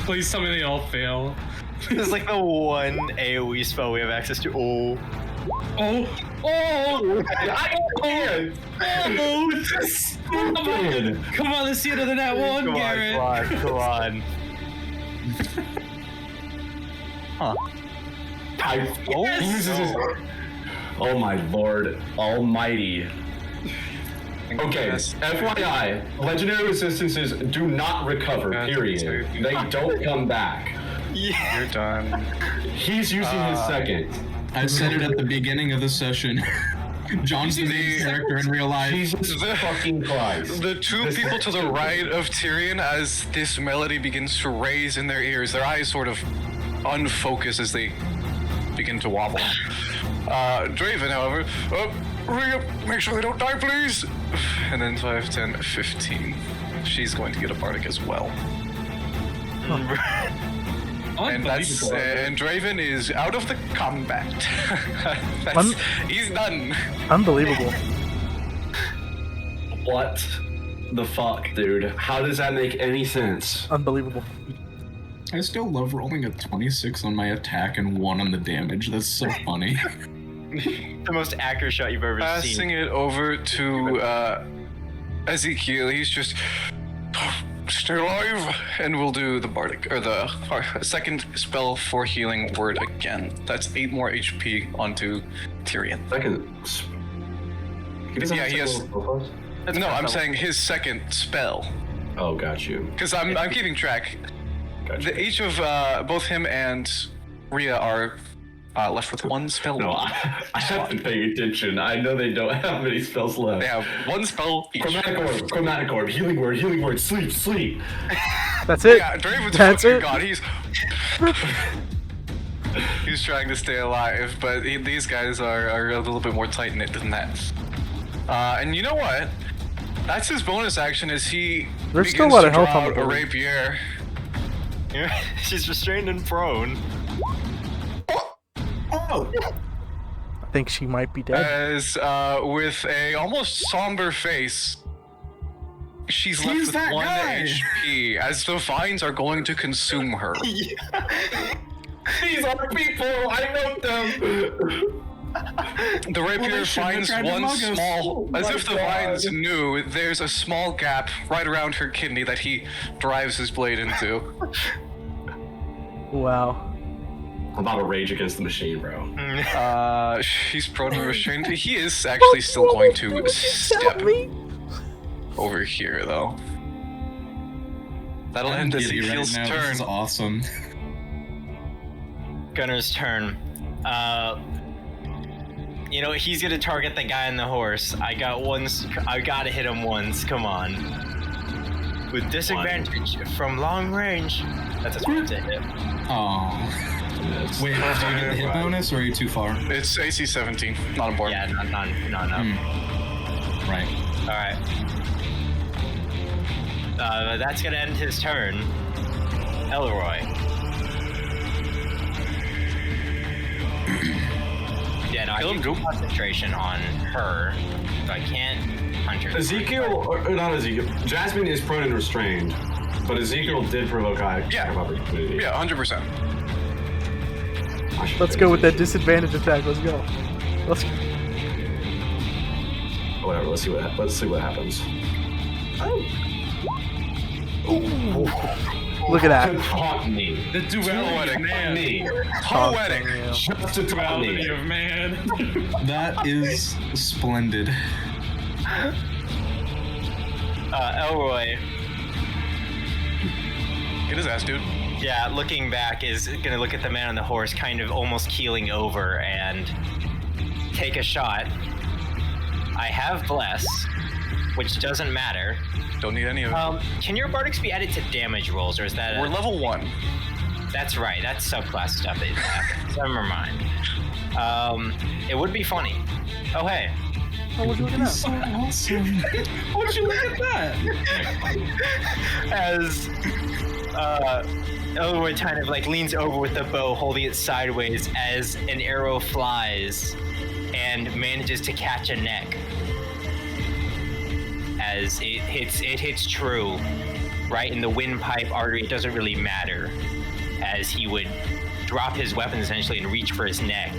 Please tell me they all fail. This is like the one AoE spell we have access to. Oh. Oh! Oh! I can't. Oh! Just Come on! Come on, let's see another that one, Garrett. Come on. Huh. Oh my lord almighty. Okay, FYI, legendary resistances do not recover, period. They don't come back. Yeah. You're done. He's using his second. I said it at the beginning of the session. John's the main character in real life. Jesus fucking Christ. The two people to the right of Tyrion, as this melody begins to raise in their ears, their eyes sort of unfocus as they begin to wobble. Draven, however, hurry up, make sure they don't die, please. And then 5, 10, 15. She's going to get a bardic as well. And Draven is out of the combat. He's done. Unbelievable. What the fuck, dude? How does that make any sense? Unbelievable. I still love rolling a 26 on my attack and 1 on the damage. That's so funny. The most accurate shot you've ever Passing seen. it over to Ezekiel. He's just stay alive, and we'll do the bardic or the second spell for healing word again. That's 8 more HP onto Tyrion. Second. Yeah, he has. No, I'm saying his second spell. Oh, got you. Because I'm keeping track. Gotcha. Each of both him and Rhea are left with 1 spell. No, I have been paying attention. I know they don't have many spells left. They have 1 spell each. Chromatic orb, healing word, sleep. That's it. Yeah, Draven's That's fucking it. god. He's trying to stay alive, but these guys are a little bit more tight-knit than that. And you know what? That's his bonus action as he There's begins still a lot to of health draw on the out a board. rapier. Yeah, she's restrained and prone. I think she might be dead. As with a almost somber face, she's left He's with that 1 guy. HP as the vines are going to consume her. These are people, I know them. The rapier they shouldn't have finds tried to one mug us. small, as Oh if the my vines God. knew, there's a small gap right around her kidney that he drives his blade into. Wow. I'm about to rage against the machine, bro. She's prone and restrained. He is actually still going to step over here, though. That'll I'm end giddy Ezekiel's right now. turn. This is awesome. Gunner's turn. He's gonna target the guy on the horse. I gotta hit him once. Come on. With disadvantage from long range. That's a 12 to hit. Oh. Wait, do you get the hit bonus or are you too far? It's AC 17, not important. Yeah, no. Right. Alright. That's gonna end his turn. Elroy. Yeah, no, I can do concentration on her, so I can't punch her. Not Ezekiel. Jasmine is prone and restrained, but Ezekiel did provoke high opportunity. Yeah, 100%. Let's go with that disadvantage attack. Let's go. Whatever. Let's see what happens. Look at that. Taunt me. The duality of man. Poetic. Just to taunt me. Duality of man. That is splendid. Elroy. Get his ass, dude. Yeah, looking back is gonna look at the man on the horse, kind of almost keeling over, and take a shot. I have Bless, which doesn't matter. Don't need any of it. Can your Bardics be added to damage rolls, or is that We're level 1. That's right, that's subclass stuff. Never mind. It would be funny. Oh, hey. Oh, would you look at that? So awesome. Would you look at that? As Elroy kind of leans over with the bow, holding it sideways as an arrow flies and manages to catch a neck. As it hits true right in the windpipe artery. It doesn't really matter, as he would drop his weapon essentially and reach for his neck.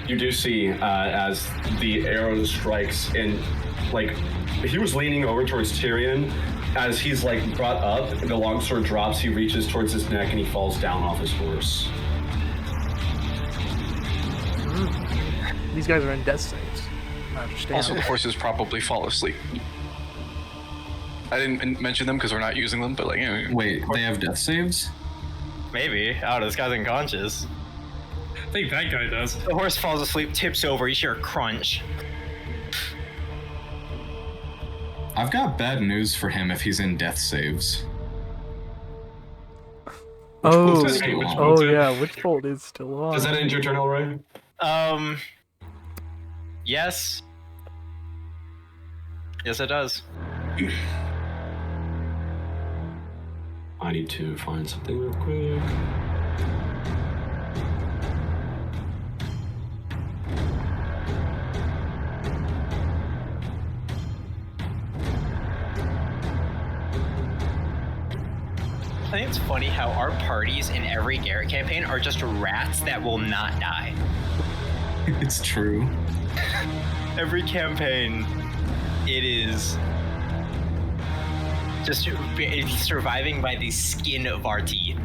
You do see as the arrow strikes, and he was leaning over towards Tyrion. As he's brought up, the longsword drops. He reaches towards his neck and he falls down off his horse. These guys are in death saves. I understand. Also, the horses probably fall asleep. I didn't mention them because we're not using them, but Wait, they have death saves? Maybe. Oh, this guy's unconscious. I think that guy does. The horse falls asleep, tips over. You hear a crunch. I've got bad news for him if he's in death saves. Oh, Which yeah, Witchbolt is still on. Does that end your turn, Elroy? Yes. Yes, it does. I need to find something real quick. I think it's funny how our parties in every Garrett campaign are just rats that will not die. It's true. Every campaign, it is just surviving by the skin of our teeth.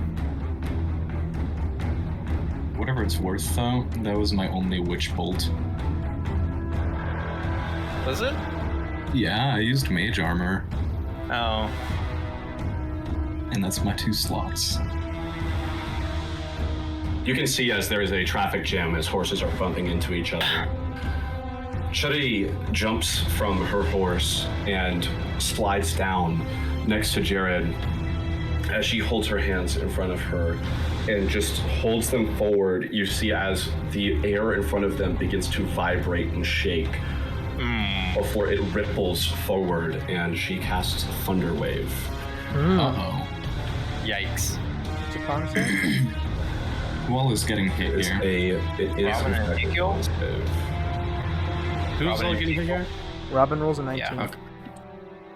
Whatever it's worth, though, that was my only witch bolt. Was it? Yeah, I used mage armor, Oh. and that's my 2 slots. You can see as there is a traffic jam as horses are bumping into each other. Shuddy jumps from her horse and slides down next to Jared as she holds her hands in front of her and just holds them forward. You see as the air in front of them begins to vibrate and shake before it ripples forward, and she casts Thunder Wave. Uh-oh. Yikes. It's a con save? Who all is getting hit It here? is Robin and Ezekiel? Who's Robin all and getting hit here? Robin rolls a 19. Yeah.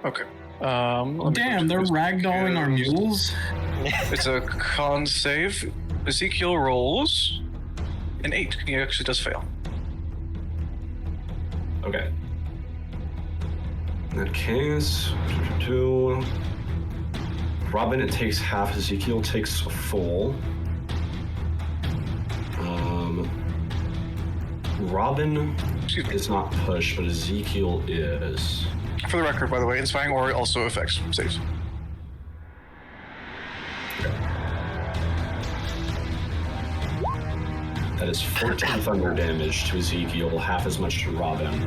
Okay. Damn, they're ragdolling our mules? It's a con save. Ezekiel rolls an 8. He actually does fail. Okay. In that case, Robin, it takes half. Ezekiel takes full. Robin. is not push, but Ezekiel is. For the record, by the way, Inspiring Aura also affects saves. That is 14 thunder damage to Ezekiel, half as much to Robin.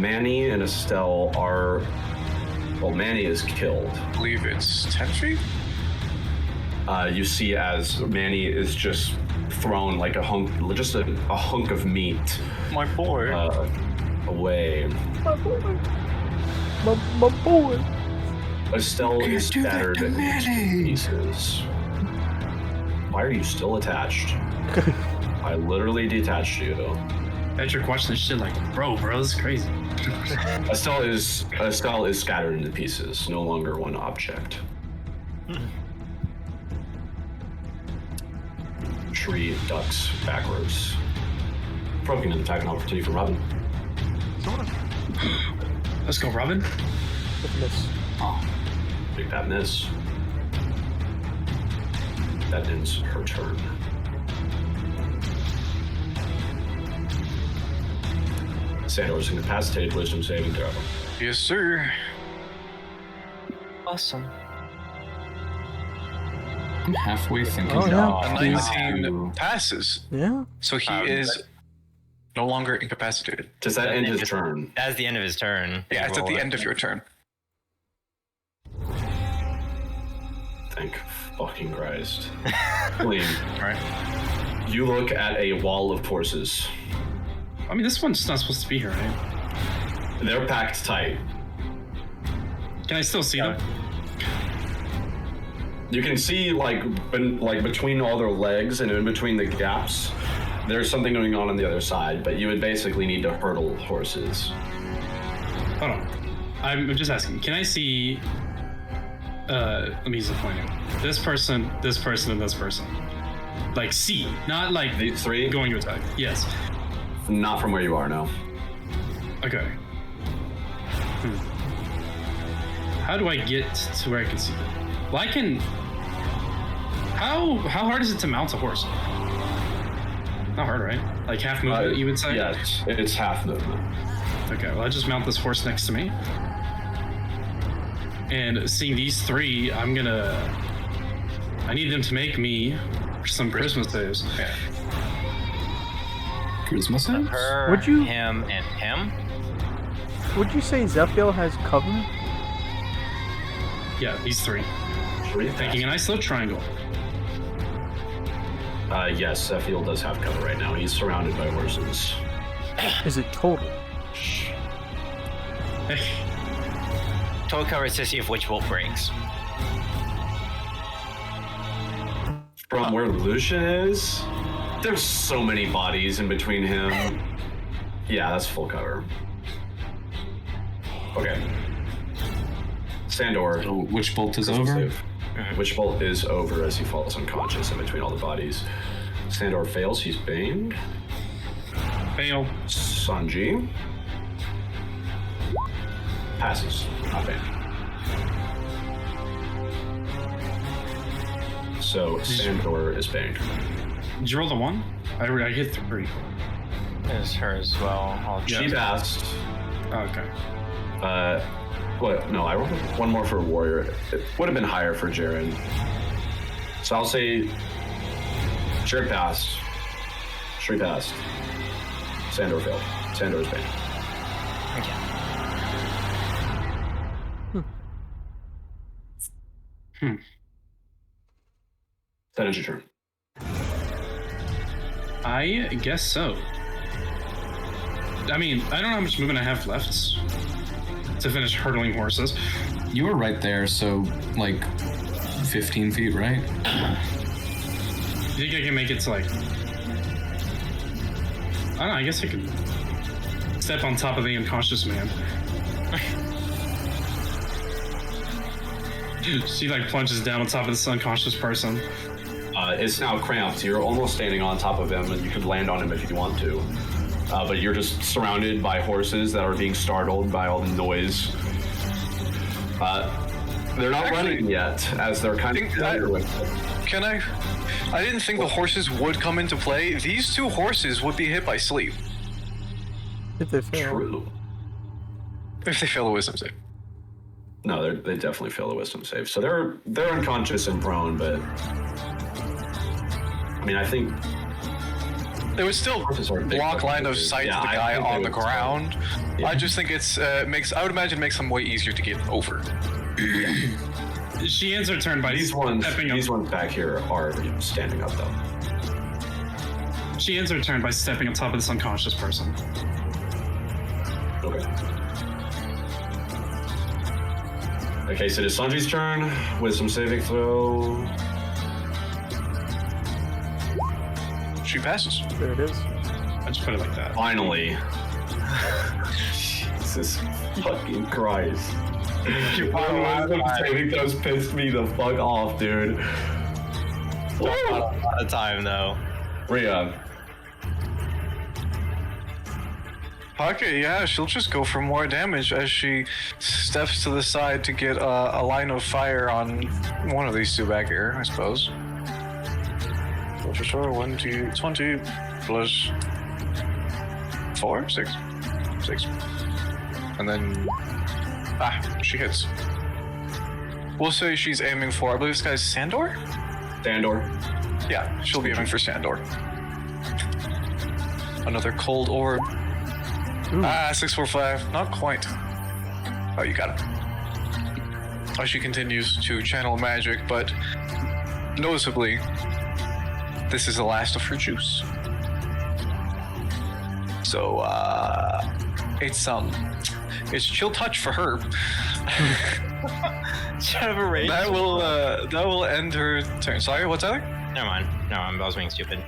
Manny and Estelle are... Well, Manny is killed. I believe it's 10 feet? You see as Manny is just thrown like a hunk of meat. My boy. Away. My boy. My boy. Estelle is scattered into pieces. Why are you still attached? I literally detached you. Patrick watching this shit like, bro, this is crazy. Estelle is scattered into pieces, no longer one object. Tree ducks backwards. Provoking an attack and opportunity for Robin. Let's go, Robin. Miss. Oh, big bad miss. That ends her turn. Sandor is incapacitated. Wisdom saving throw. Yes, sir. Awesome. I'm halfway thinking. Oh, yeah. A Please 19 do- passes. Yeah. So he is no longer incapacitated. Does that end his turn? That's the end of his turn. Yeah, it's at the end of your turn. Thank fucking Christ. Clean. Alright. You look at a wall of horses. I mean, this one's not supposed to be here, right? They're packed tight. Can I still see them? You can see like between all their legs and in between the gaps, there's something going on the other side. But you would basically need to hurdle horses. Hold on. I'm just asking. Can I see? Let me use the pointer. This person, and this person. Like see, not like These three? going to attack. Yes. Not from where you are, no. Okay. How do I get to where I can see them? Well, I can. How hard is it to mount a horse? Not hard, right? Like half movement, you would say? Yeah, it's half movement. Okay, well, I just mount this horse next to me. And seeing these three, I need them to make me some Christmas saves. Yeah. Charisma saves? Her, Would you- him, and him. Would you say Zephiel has cover? Yeah, these three. Making a nice little triangle. Yes, Zephiel does have cover right now. He's surrounded by horses. Is it total? Total cover is to see if Witch Bolt breaks. From where Lucian is, there's so many bodies in between him. Yeah, that's full cover. Okay. Sandor. So Witch Bolt is Christmas over? save. Witch Bolt is over as he falls unconscious in between all the bodies. Sandor fails, he's baned. Fail. Sanji passes, not banned. So Sandor is banned. Did you roll the one? I hit 3. It's her as well. She passed. Oh, okay. What? No, I rolled one more for a warrior. It would have been higher for Jaren. So I'll say Jared passed. Shree passed. Sandor failed. Sandor is banned. That is your turn. I guess so. I mean, I don't know how much movement I have left to finish hurdling horses. You were right there, so like 15 feet, right? You think I can make it to like... I don't know, I guess I could step on top of the unconscious man. She like plunges down on top of this unconscious person. It's now cramped. You're almost standing on top of him, and you could land on him if you want to. But you're just surrounded by horses that are being startled by all the noise. They're not Actually, running yet, as they're kind of familiar with it. Can I didn't think the horses would come into play. These 2 horses would be hit by sleep. If they fail. True. If they fail a wisdom save. No, they definitely fail the wisdom save. So they're unconscious and prone, but I mean, I think It would still block line of sight to the guy on the ground. Yeah. I just think it's I would imagine it makes them way easier to get over. She ends her turn by these ones back here are standing up though. She ends her turn by stepping on top of this unconscious person. Okay. Okay, so it is Sanji's turn. Wisdom saving throw. She passes. There it is. I just put it like that. Finally. Jesus fucking Christ. Wisdom saving throws pissed me the fuck off, dude. A lot of time, though. Rhea. Okay, yeah, she'll just go for more damage as she steps to the side to get a line of fire on one of these 2 back here, I suppose. For sure, 1, 2, 20 plus 4, 6. And then, she hits. We'll say she's aiming for, I believe this guy's Sandor? Sandor. Yeah, she'll be aiming for Sandor. Another cold orb. 6, 4, 5. Not quite. Oh, you got it. Oh, she continues to channel magic, but noticeably, this is the last of her juice. So, it's chill touch for her. That will end her turn. Sorry, what's that? Never mind. No, I was being stupid.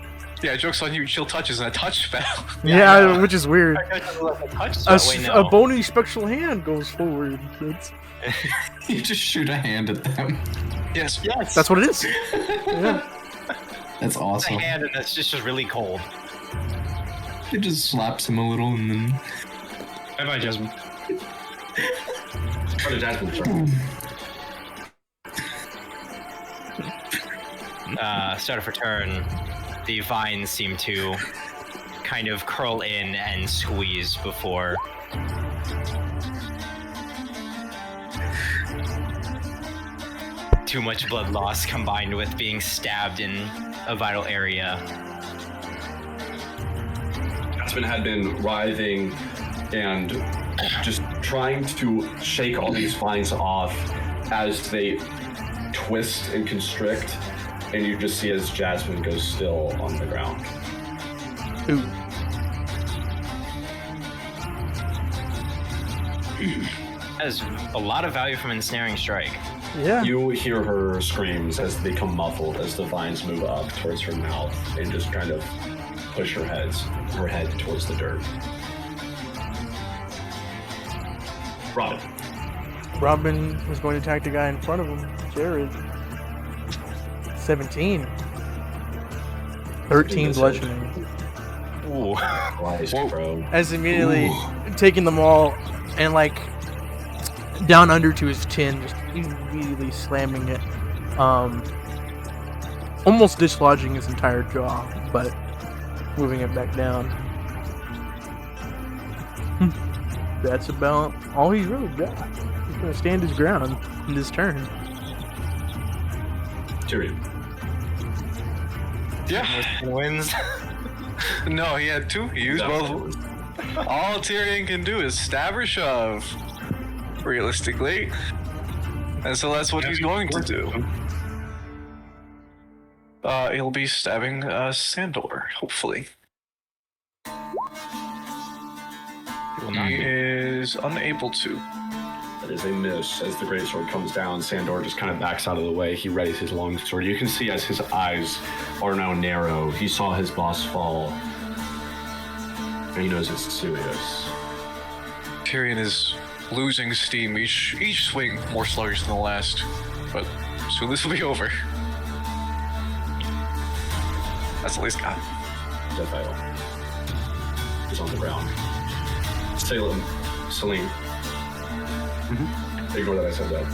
Yeah, joke's on you. Chill touch isn't a touch spell. Yeah, which is weird. A a bony spectral hand goes forward. You just shoot a hand at them. Yes. That's what it is. Yeah. That's awesome. A hand and that's just really cold. It just slaps him a little and then... Bye-bye, Jasmine. What did Jasmine turn? Start of her turn, the vines seem to kind of curl in and squeeze before too much blood loss combined with being stabbed in a vital area. Jasmine had been writhing and just trying to shake all these vines off as they twist and constrict, and you just see as Jasmine goes still on the ground. Ooh. Has a lot of value from ensnaring strike. Yeah. You hear her screams as they become muffled as the vines move up towards her mouth and just kind of push her head towards the dirt. Robin is going to attack the guy in front of him, Jared. 17. 13 bludgeoning. Ooh. Wise, bro. As immediately taking them all and like down under to his chin, just immediately slamming it. Almost dislodging his entire jaw, but moving it back down. That's about all he's really got. He's gonna stand his ground in this turn. Tyrion. Yeah. Wins. No, he had 2. He used both. All Tyrion can do is stab or shove, realistically. And so that's what he's going to do. He'll be stabbing Sandor, hopefully. He is unable to. That is a miss. As the greatsword comes down, Sandor just kind of backs out of the way. He readies his long sword. You can see as his eyes are now narrow. He saw his boss fall, and he knows it's serious. Tyrion is losing steam. Each swing more sluggish than the last, but soon this will be over. That's at least got. Zephyr is on the ground. Celine. Ignore that I said that.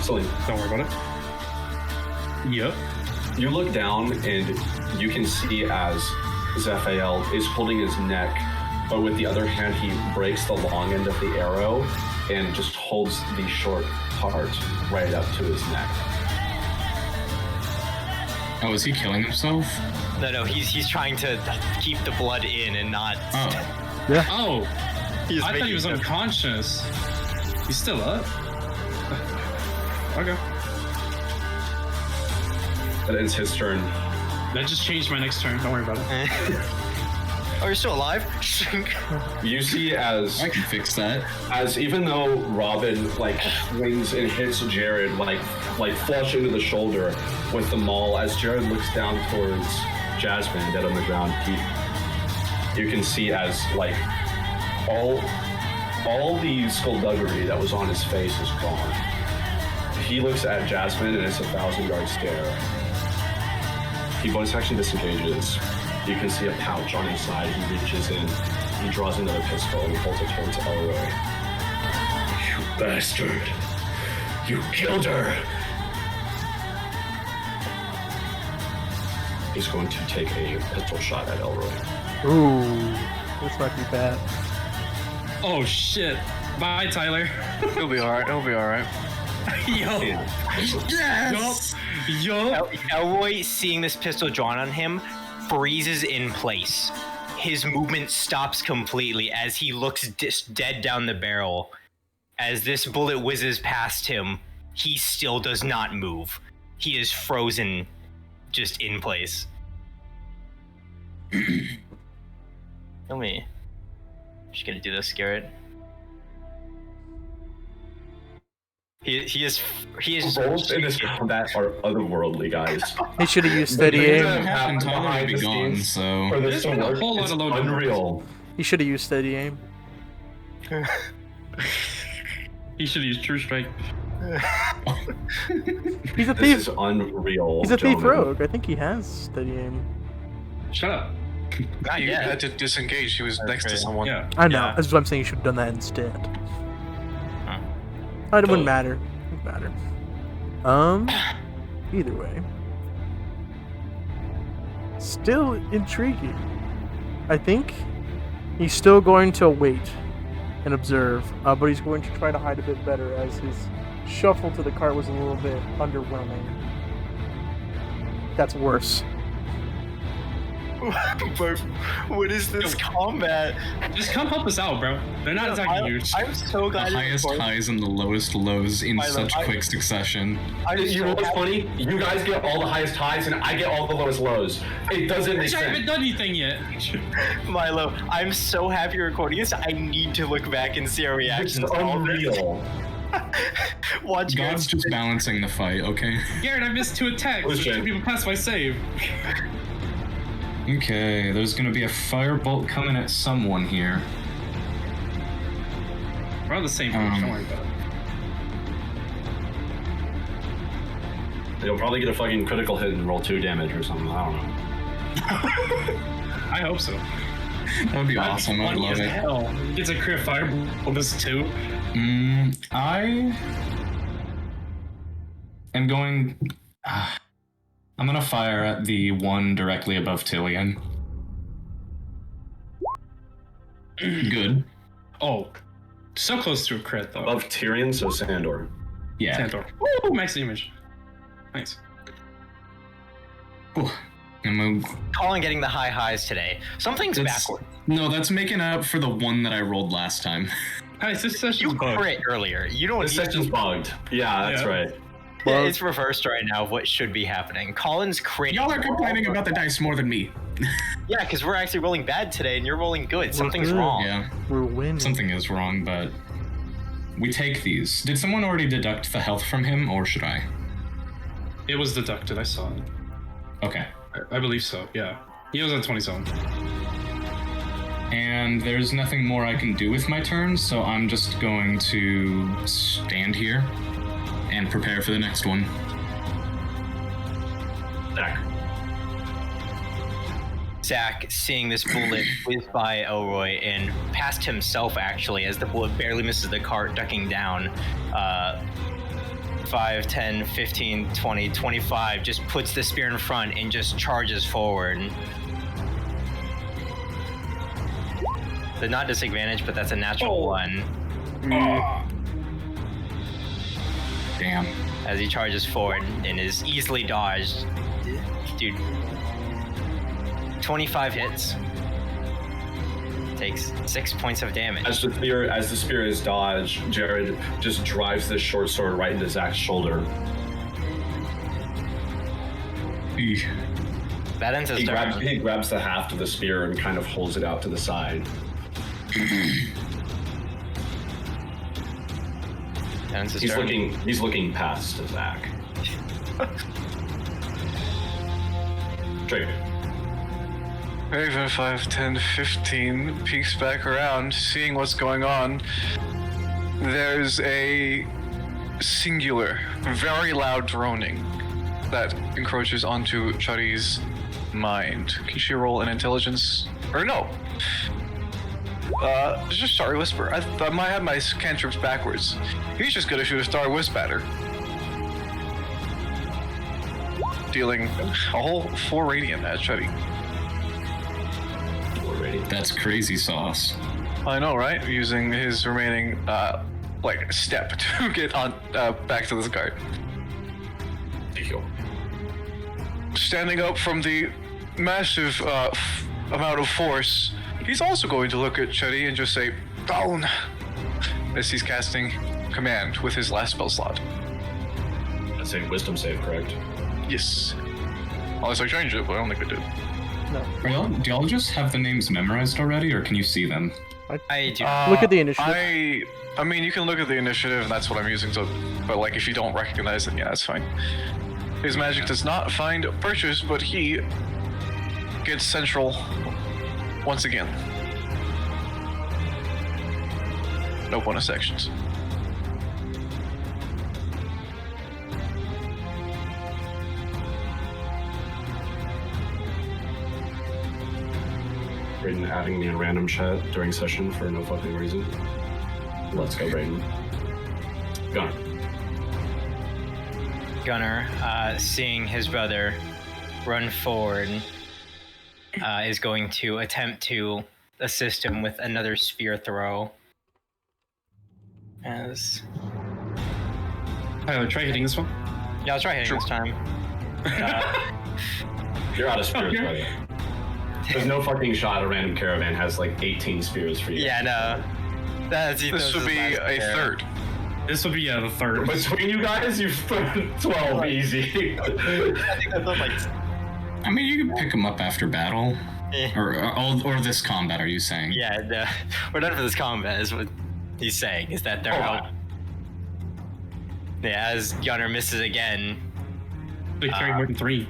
Celine. Don't worry about it. Yep. You look down and you can see as Zaphael is holding his neck, but with the other hand he breaks the long end of the arrow and just holds the short part right up to his neck. Oh, is he killing himself? No, he's trying to keep the blood in and not. Oh. Yeah. Oh, I thought he was unconscious. He's still up. Okay. That ends his turn. That just changed my next turn. Don't worry about it. Oh, you're still alive? You see as I can fix that. As even though Robin like swings and hits Jared like flush into the shoulder with the maul, as Jared looks down towards Jasmine dead on the ground, you can see as like all the skullduggery that was on his face is gone. He looks at Jasmine and it's a 1,000-yard stare. He bonus action disengages. You can see a pouch on his side. He reaches in, he draws another pistol, and he holds it towards Elroy. You bastard! You killed her! He's going to take a pistol shot at Elroy. Ooh, this might be bad. Oh shit! Bye, Tyler. He'll be alright. He'll be alright. Yo. Yes! Yo. Elroy, seeing this pistol drawn on him, freezes in place. His movement stops completely as he looks dead down the barrel. As this bullet whizzes past him, he still does not move. He is frozen, just in place. Tell me. Just gonna do this, Garrett. He is Rolls in this combat are otherworldly, guys. He should have used steady If aim. that happened, Tyler would behind be the gone, scenes so... For this There's to been a work, whole lot it's of load unreal. He should have used steady aim. He should use True Strike. He's a This thief. is unreal. He's a thief gentlemen. rogue. I think he has steady aim. Shut up. not He yet. had to disengage. He was next to Okay. someone. Yeah. I know. Yeah. That's what I'm saying. You should have done that instead. Huh. It wouldn't matter. It wouldn't matter. Either way. Still intriguing. I think he's still going to wait and observe, but he's going to try to hide a bit better as his shuffle to the cart was a little bit underwhelming. That's worse. But what is this combat? Just come help us out, bro. They're not attacking you. I'm so The glad. highest highs and the lowest lows in Milo, such quick succession. You know what's funny? You guys get all the highest highs and I get all the lowest lows. It doesn't make I haven't sense. done anything yet. Milo, I'm so happy you're recording this. I need to look back and see our It's reactions. to all this. unreal. Watch God's just balancing the fight, okay? Garrett, I missed 2 attacks. Listen. 2 people passed my save. Okay, there's gonna be a firebolt coming at someone here. We're on the same page. Don't worry about it. You'll probably get a fucking critical hit and roll 2 damage or something. I don't know. I hope so. That would be awesome, I'd Funny love as it. hell. It's a crit fireball. This 2. I am going... I'm gonna fire at the one directly above Tillian. Good. Oh, so close to a crit though. Above Tyrion, so Sandor. Yeah. Santor. Woo, max damage. Nice. Ooh. I'm gonna... Colin getting the high highs today. Something's backward. No, that's making up for the one that I rolled last time. Nice, this session's You bugged. crit earlier. You don't This need section's bugged. Yeah, that's Yeah. right. Yeah, it's reversed right now of what should be happening. Colin's crit. Y'all are complaining about the dice more than me. Yeah, because we're actually rolling bad today and you're rolling good. Something's good. wrong. Yeah, We're winning. something is wrong, but we take these. Did someone already deduct the health from him, or should I? It was deducted. I saw it. Okay. I believe so. Yeah. He was on 27. And there's nothing more I can do with my turn, so I'm just going to stand here and prepare for the next one. Zach. Zach, seeing this bullet whiz by Elroy and past himself, actually, as the bullet barely misses the cart, ducking down, 5, 10, 15, 20, 25, just puts the spear in front and just charges forward. They're not disadvantaged, but that's a natural one. Damn. As he charges forward and is easily dodged. Dude. 25 hits. Takes 6 points of damage. As the spear is dodged, Jared just drives this short sword right into Zach's shoulder. That ends his turn. He grabs the haft of the spear and kind of holds it out to the side. He's looking past Zach. Drake. Raven 5, 10, 15 peeks back around, seeing what's going on. There's a singular, very loud droning that encroaches onto Chari's mind. Can she roll an intelligence? Or no. Just Starry Whisper. I might have my cantrips backwards. He's just gonna shoot a Starry Wisp at her. Dealing a whole 4 radiant at Chari. That's crazy sauce. I know, right? Using his remaining, step to get on back to this guard. Standing up from the massive amount of force, he's also going to look at Chari and just say, "Down," as he's casting Command with his last spell slot. That's a Wisdom save, correct? Yes. Unless I change it, but I don't think I did. No. Do y'all just have the names memorized already, or can you see them? I do. Look at the initiative. I mean, you can look at the initiative, and that's what I'm using. But if you don't recognize it, yeah, that's fine. His magic does not find purchase, but he gets central once again. No bonus actions. Brayden adding me in random chat during session for no fucking reason. Let's go, Brayden. Gunnar, seeing his brother run forward, is going to attempt to assist him with another spear throw. Tyler, try hitting this one. Yeah, I'll try hitting this time. You're out of spears, buddy. There's no fucking shot a random caravan has 18 spears for you. Yeah, no. This would be a third. This would be the third. Between you guys, you've 12 easy. I think that's I mean, you can pick them up after battle. Yeah. Or this combat, are you saying? Yeah, we're done for this combat, is what he's saying, is that they're out. Yeah, as Gunnar misses again. They carry more than 3.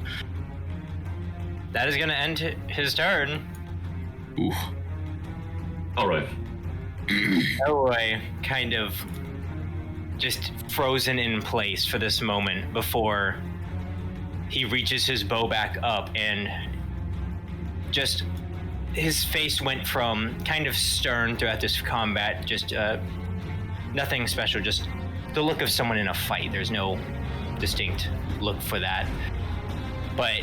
That is going to end his turn. Oof. Alright. Elroy kind of just frozen in place for this moment before he reaches his bow back up, and just his face went from kind of stern throughout this combat, just nothing special, just the look of someone in a fight. There's no distinct look for that. But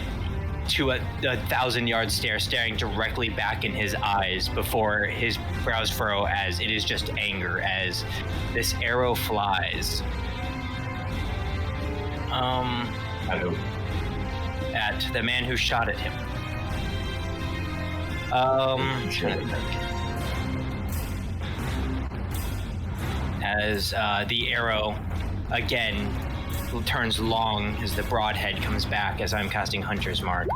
to a 1,000-yard stare staring directly back in his eyes before his brows furrow, as it is just anger as this arrow flies. At the man who shot at him. As the arrow again turns long as the broadhead comes back as I'm casting Hunter's Mark.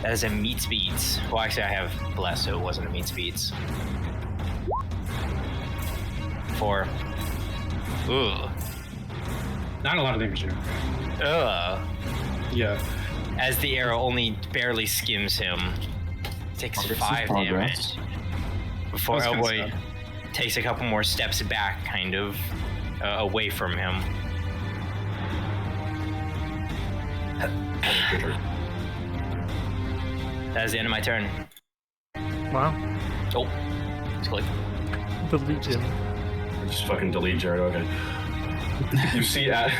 That is a meets beats. Well, actually, I have Bless, so it wasn't a meets beats. 4. Ooh. Not a lot of damage here. Ugh. Yeah. As the arrow only barely skims him. Takes 5 damage. Before Elboy takes a couple more steps back, kind of, away from him. That is the end of my turn. Wow. Oh. Just click. Delete him. Just fucking delete Jared, okay. You see at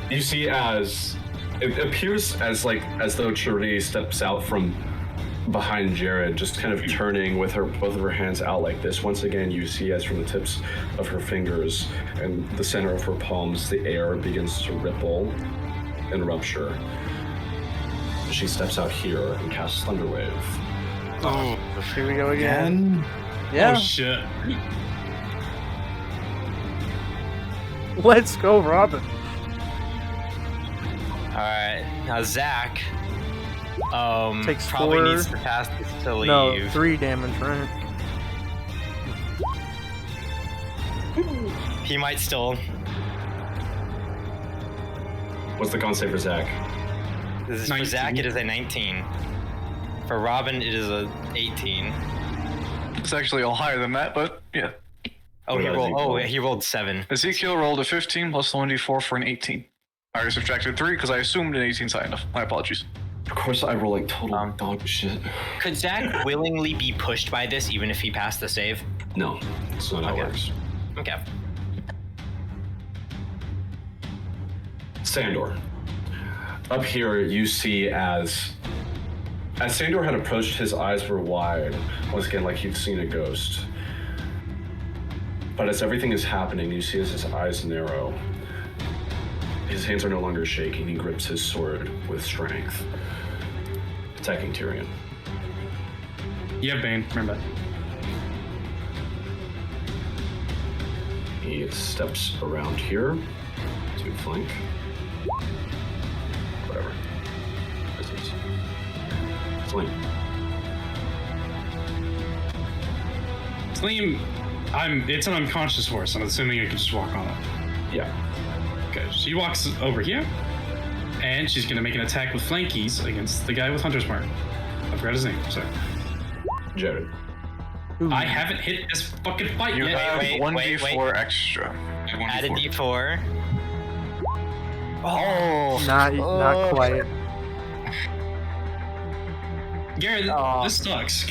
you see as it appears as though Cherie steps out from behind Jared, just kind of turning with both of her hands out like this. Once again, you see as from the tips of her fingers and the center of her palms, the air begins to ripple and rupture. She steps out here and casts Thunderwave. Oh, here we go again. Yeah. Oh shit. Let's go, Robin. Alright, now Zach Takes probably 4. needs to pass this to leave. No, 3 damage, right? He might still. What's the con save for Zach? This is 19. for Zach, it is a 19. For Robin, it is a 18. It's actually all higher than that, but yeah. Oh, What he about rolled. Ezekiel? Oh, he rolled 7. Ezekiel rolled a 15 plus the 1d4 for an 18. I subtracted 3 because I assumed an 18 is high enough. My apologies. Of course, I roll like total dog shit. Could Zach willingly be pushed by this, even if he passed the save? No, that's not how it works. Okay. Sandor. Up here, you see as Sandor had approached, his eyes were wide, once again, like he'd seen a ghost. But as everything is happening, you see as his eyes narrow, his hands are no longer shaking. He grips his sword with strength, attacking Tyrion. You have Bane, remember. He steps around here to flank. Whatever. This is flank. Slim, it's an unconscious horse. I'm assuming you can just walk on it. Yeah. Okay, she walks over here, and she's gonna make an attack with flankies against the guy with Hunter's Mark. I forgot his name, sorry. Jared. I haven't hit this fucking fight You yet. have wait, 1d4 extra. Add a d4. Oh! Not quite. Garrett, this sucks.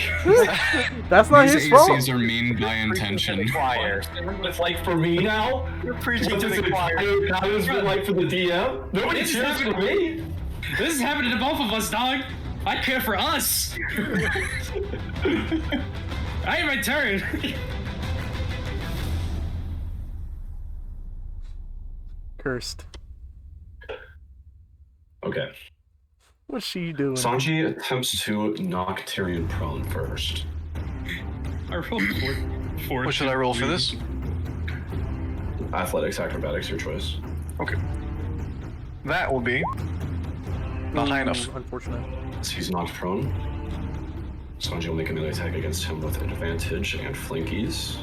That's not These his fault. ACs are mean by intention. It's like for me now? You're preaching What to does the it choir. how does it like for the DM? Nobody It's cheers for me. This is happening to both of us, dog. I care for us. I had my turn. Cursed. Okay. What's she doing? Sanji attempts to knock Tyrion prone first. I rolled 4. What should I roll for this? Athletics, acrobatics, your choice. Okay. That will be not high enough. Unfortunate. So he's knocked prone. Sanji will make another attack against him with advantage and flankies.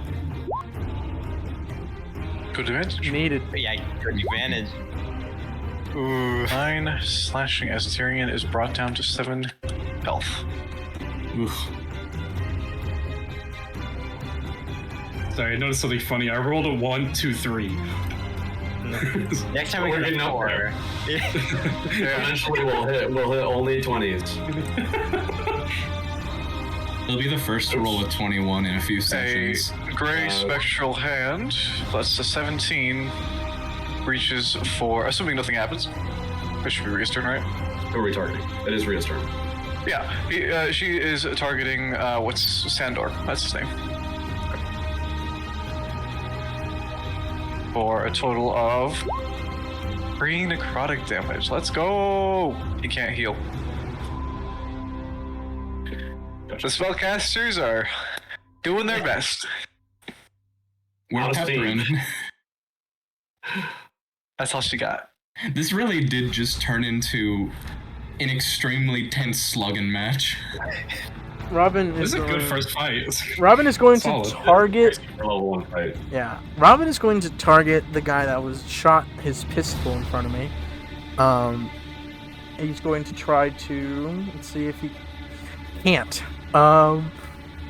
Good advantage. Needed. Yeah, good advantage. Ooh. 9 slashing as Tyrion is brought down to 7 health. Oof. Sorry, I noticed something funny. I rolled a 1, 2, 3. Next time we We're get getting a up 4. there. Eventually we'll hit only 20s. He'll be the first to roll a 21 in a few sessions. A gray spectral hand plus a 17 reaches for, assuming nothing happens. It should be Rhea's turn, right? Who are we targeting? It is Rhea's turn. Yeah, she is targeting, Sandor? That's his name. For a total of 3 necrotic damage. Let's go! He can't heal. Gotcha. The spellcasters are doing their best. We're Honesty. peppering. That's all she got. This really did just turn into an extremely tense slugging match. Robin This is is a going, good first fight. Robin is going Solid. to target. Level 1 fight. Yeah, Robin is going to target the guy that was shot his pistol in front of me. He's going to try to, let's see if he can't.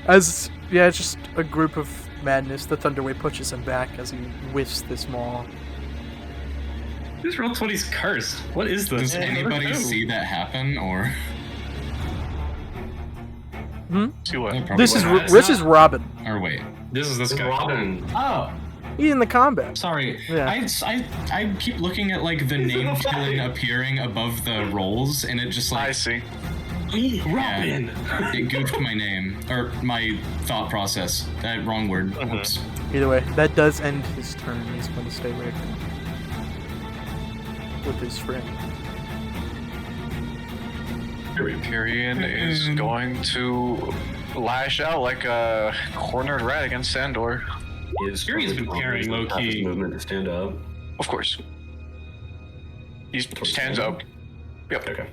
It's just a group of madness. The Thunderwave pushes him back as he whiffs this maul. This roll 20's cursed. What is this? Does anybody see that happen, or? See what? This is Robin. Or wait. This is this It's guy. Robin. Oh, He's in the combat. sorry. Yeah. I keep looking at like the name filling appearing above the rolls, and it just I like see. Robin. it goofed my name or my thought process. That wrong word. Oops. Either way, that does end his turn. He's going to stay right there with his friend. Tyrion is going to lash out like a cornered rat against Sandor. Tyrion's been carrying low key. Movement to stand up. Of course. He stands up. Yep. Okay.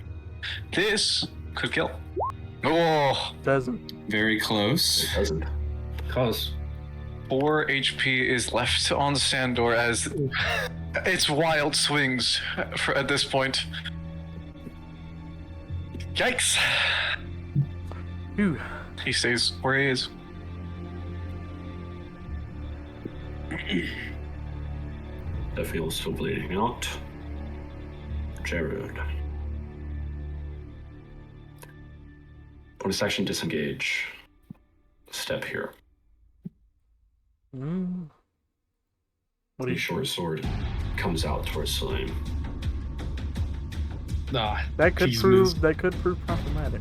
This could kill. Oh, Doesn't. Very close. It doesn't. Close. 4 HP is left on Sandor as it's wild swings at this point. Yikes. Phew. He stays where he is. That feels still bleeding out. Jared. Bonus action disengage. Step here. Mm. What do The you short sword comes out towards Salim. Ah, That could cheese prove whiz. problematic.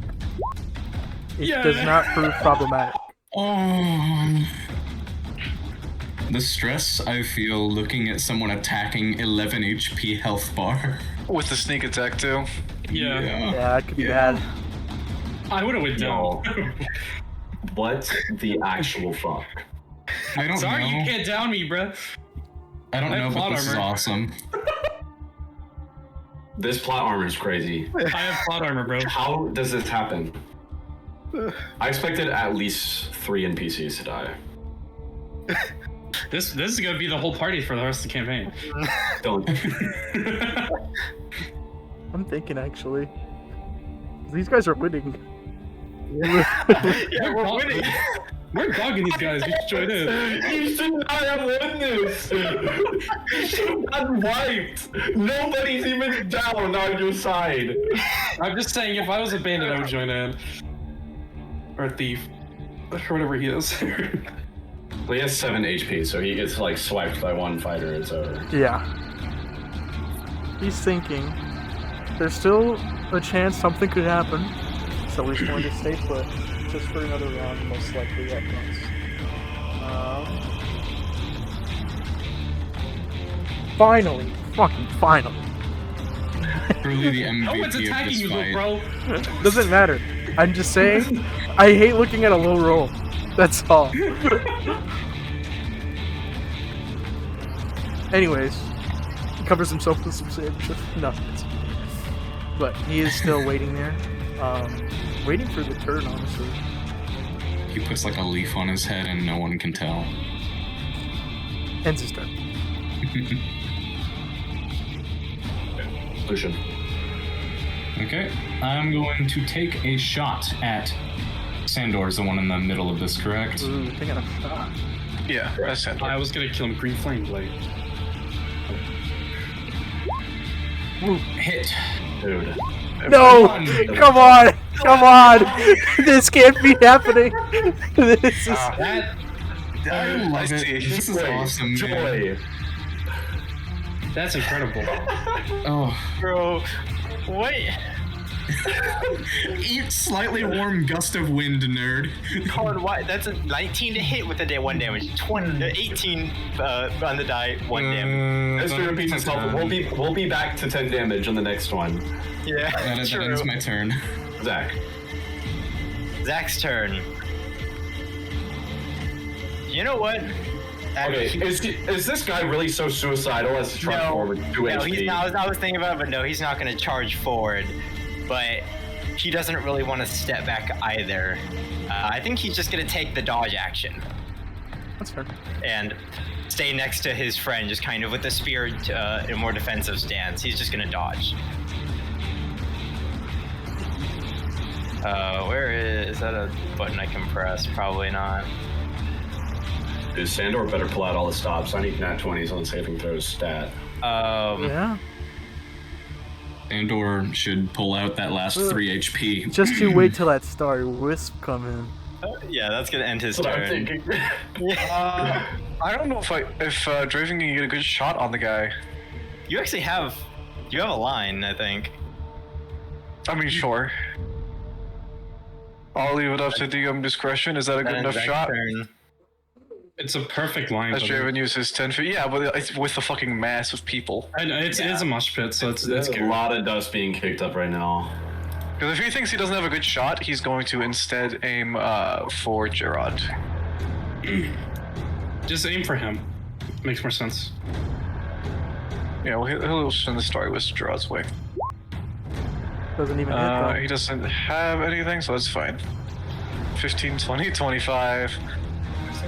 It Yeah. does not prove problematic. Oh. The stress I feel looking at someone attacking 11 HP health bar. With the sneak attack too. Yeah. Yeah, that could be bad. I would have went down. No. What the actual fuck? I don't Sorry, know. you can't down me, bruh. I don't I have know, but plot this is armor. awesome. This plot armor is crazy. I have plot armor, bro. How does this happen? I expected at least 3 NPCs to die. This is gonna be the whole party for the rest of the campaign. Don't. I'm thinking actually. These guys are winning. Yeah, we're winning. We're dogging these guys. You should join in. You should not have won this. You should have gotten wiped. Nobody's even down on your side. I'm just saying, if I was a bandit, I would join in. Or a thief. Or whatever he is. Well, he has 7 HP, so he gets like swiped by one fighter. It's over. Yeah. He's thinking. There's still a chance something could happen, so he's going to stay put just for another round, most likely at once. Finally, fucking finally. Truly the No one's MVP of attacking this you, fight. bro. Doesn't matter. I'm just saying, I hate looking at a low roll. That's all. Anyways, he covers himself with some sand. No, it's okay. But he is still waiting there. Waiting for the turn, honestly. He puts like a leaf on his head and no one can tell. Ends his turn. Lucian. Okay, I'm going to take a shot at Sandor's the one in the middle of this, correct? Ooh, taking a shot. Yeah, that's it. I was gonna kill him. Green flame blade. Hit. Dude. No! Come on! Come on! This can't be happening! This is... That, I love see. it. This is awesome, man. Joy. That's incredible. Oh. Bro, what? Eat slightly warm gust of wind, nerd. Colin, why? That's a 19 to hit with a 1 damage. 18 on the die, 1 damage. History repeats itself. We'll be back to 10 damage on the next one. Yeah, That true. ends my turn. Zach. Zach's turn. You know what? Okay, is this guy really so suicidal as to try forward 2 no, HP? he's not. I was thinking about it, but no, he's not going to charge forward. But he doesn't really want to step back either. I think he's just going to take the dodge action That's fair. and stay next to his friend, just kind of with the spear in a more defensive stance. He's just going to dodge. Where is that a button I can press? Probably not. Dude, Sandor better pull out all the stops. I need nat 20s on saving throws stat. Yeah. Andor should pull out that last 3 HP. Just you wait till that Star Wisp come in. Yeah, that's gonna end his That's what I'm turn. thinking. I don't know if Draven can get a good shot on the guy. You actually have a line, I think. I mean, sure. I'll leave it up to DM discretion. Is that a good enough shot? Turn. It's a perfect line. As Draven uses 10 feet. Yeah, but it's with the fucking mass of people. And it's a mosh pit, so it's There's a scary. lot of dust being kicked up right now. Because if he thinks he doesn't have a good shot, he's going to instead aim for Gerard. Just aim for him. Makes more sense. Yeah, well, he'll send the Star Wisp Gerard's way. Doesn't even hit though. He doesn't have anything, so that's fine. 15, 20, 25.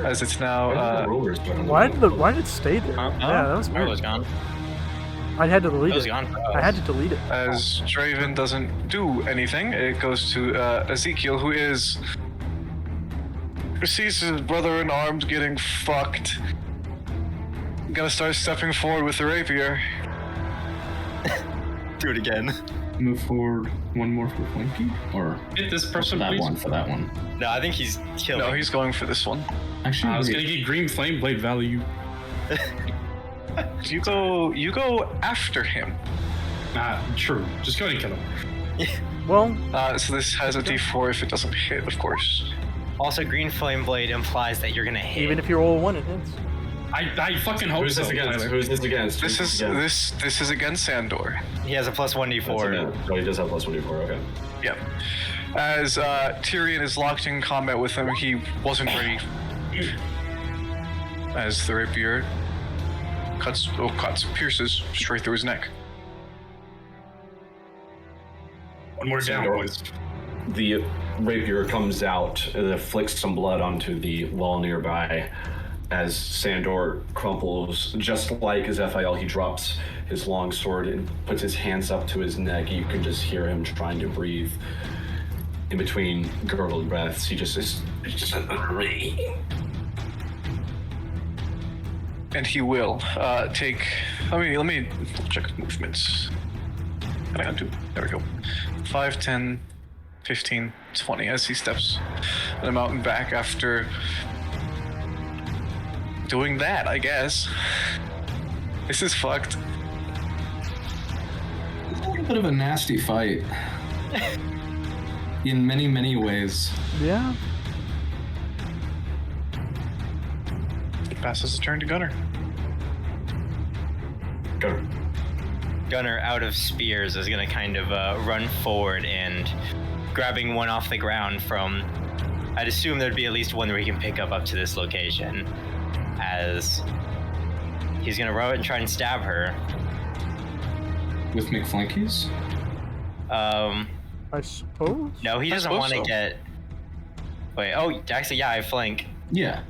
As it's now. Why did it stay there? Yeah, that was It weird. was gone. I had to delete It was it. gone. I had to delete it. As Draven doesn't do anything, it goes to Ezekiel, who sees his brother in arms getting fucked. Gonna start stepping forward with the rapier. Do it again. Move forward one more for flanky? Or Hit this for person, that please. one, for that one. No, I think he's killing. No, he's going for this one. Actually, I was wait. gonna get green flame blade value. You go after him. True. Just go ahead and kill him. Well, So this has a D4 if it doesn't hit, of course. Also, green flame blade implies that you're gonna hit. even if you roll a 1, it hits. I fucking hope Who's so. this against? Tyler. Who's this against? This Who's is against? this is against Sandor. He has a plus 1d4. Oh, he does have plus 24. Okay. Yep. As Tyrion is locked in combat with him, he wasn't ready. As the rapier pierces straight through his neck. One more down, Sandor. boys. The rapier comes out and it flicks some blood onto the wall nearby. As Sandor crumples, just like Zephiel, he drops his long sword and puts his hands up to his neck. You can just hear him trying to breathe. In between gurgled breaths, he just is. And he will take. Let me check movements. What I got to? There we go. 5, 10, 15, 20 as he steps on the mountain back after doing that, I guess. This is fucked. It's a little bit of a nasty fight. In many, many ways. Yeah. Passes the turn to Gunner. Go. Gunner, out of spears, is gonna kind of run forward and grabbing one off the ground from. I'd assume there'd be at least one where he can pick up to this location. As he's gonna row it and try and stab her. With McFlankies? I suppose. No, he doesn't suppose want to so. get. Wait. Oh, actually, yeah, I flank. Yeah.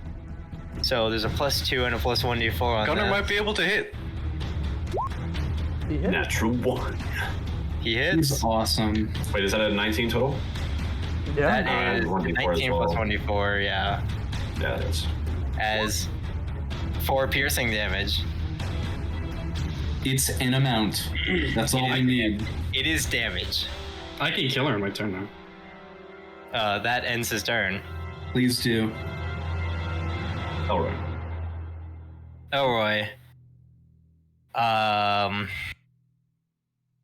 So there's a +2 and a plus 1d4 on Gunner that. might be able to hit. He hit. Natural 1. He hits. He's awesome. Wait, is that a 19 total? Yeah. That is 1d4 as 19 plus well. 1d4, yeah. Yeah, it is. As 4 piercing damage. It's an amount. That's all I need. It is damage. I can kill her in my turn now. That ends his turn. Please do. Elroy. Elroy.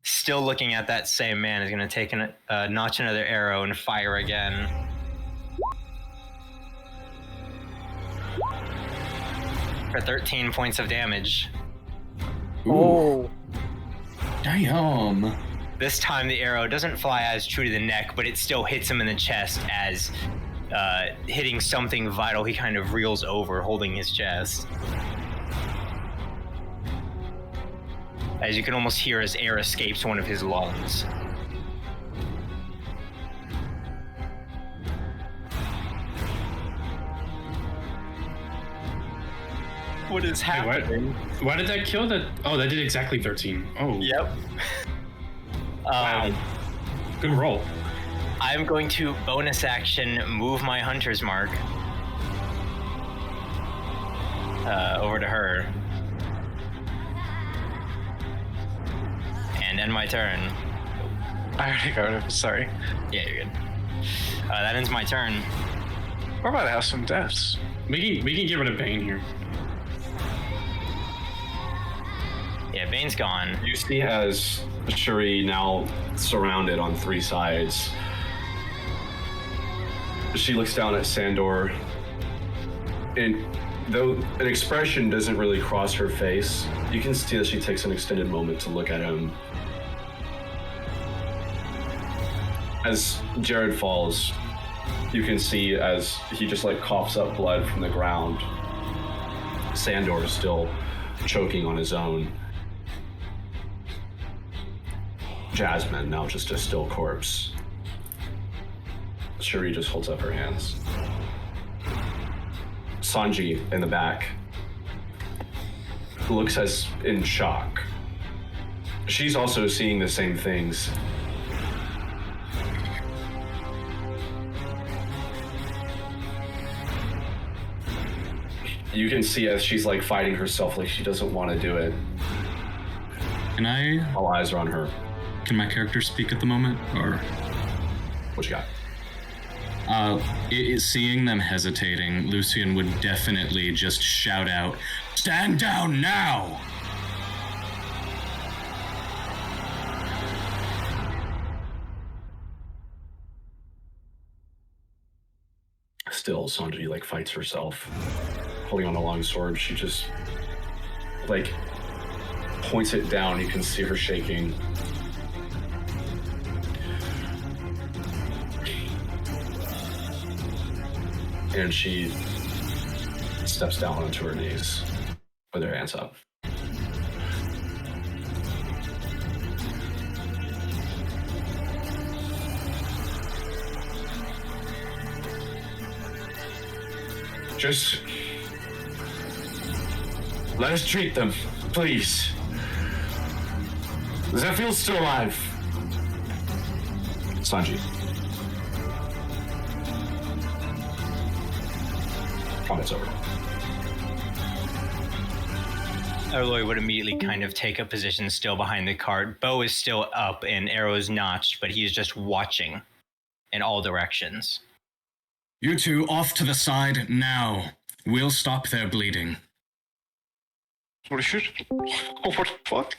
Still looking at that same man is going to take notch another arrow and fire again. For 13 points of damage. Oh. Damn. This time the arrow doesn't fly as true to the neck, but it still hits him in the chest as hitting something vital. He kind of reels over, holding his chest. As you can almost hear as air escapes one of his lungs. What is Hey, happening? why did that kill that? Oh, that did exactly 13. Oh. Yep. Wow. Good roll. I'm going to bonus action move my hunter's mark over to her. And and end my turn. I already got it. Sorry. Yeah, you're good. That ends my turn. We're about to have some deaths. We can get rid of Bane here. Yeah, Bane's gone. You see as Shuri now surrounded on three sides. She looks down at Sandor, and though an expression doesn't really cross her face, you can see that she takes an extended moment to look at him. As Jared falls, you can see as he just like coughs up blood from the ground. Sandor is still choking on his own. Jasmine, now just a still corpse. Shuri just holds up her hands. Sanji in the back looks as in shock. She's also seeing the same things. You can see as she's like fighting herself, like she doesn't want to do it. All eyes are on her. Can my character speak at the moment, or what you got? Seeing them hesitating, Lucian would definitely just shout out, "Stand down now!" Still, Sanji like fights herself, holding on a long sword. She just like points it down. You can see her shaking. And she steps down onto her knees with her hands up. Just let us treat them, please. Zephyr's still alive. Sanji. Combat's over. Aloy would immediately kind of take a position still behind the cart. Bow is still up and arrows notched, but he's just watching in all directions. You two off to the side now. We'll stop their bleeding. What the fuck?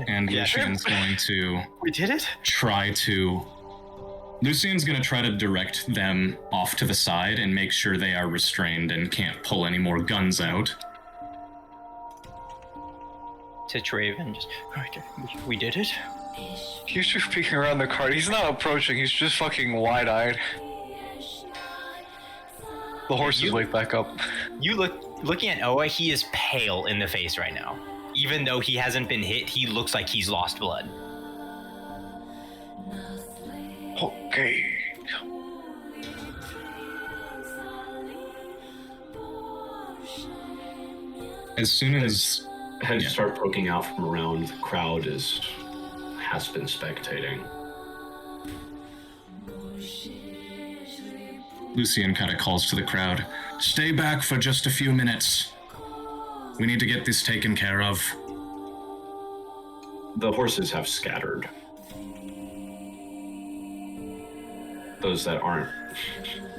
And Lucian's going to... We did it? Lucian's going to try to direct them off to the side and make sure they are restrained and can't pull any more guns out. To Traven, just, we did it? He's just peeking around the cart. He's not approaching, he's just fucking wide-eyed. The horses wake back up. You looking at Oa, he is pale in the face right now. Even though he hasn't been hit, he looks like he's lost blood. Okay. As soon as heads start poking out from around, the crowd has been spectating. Lucian kind of calls to the crowd, "Stay back for just a few minutes. We need to get this taken care of." The horses have scattered. Those that aren't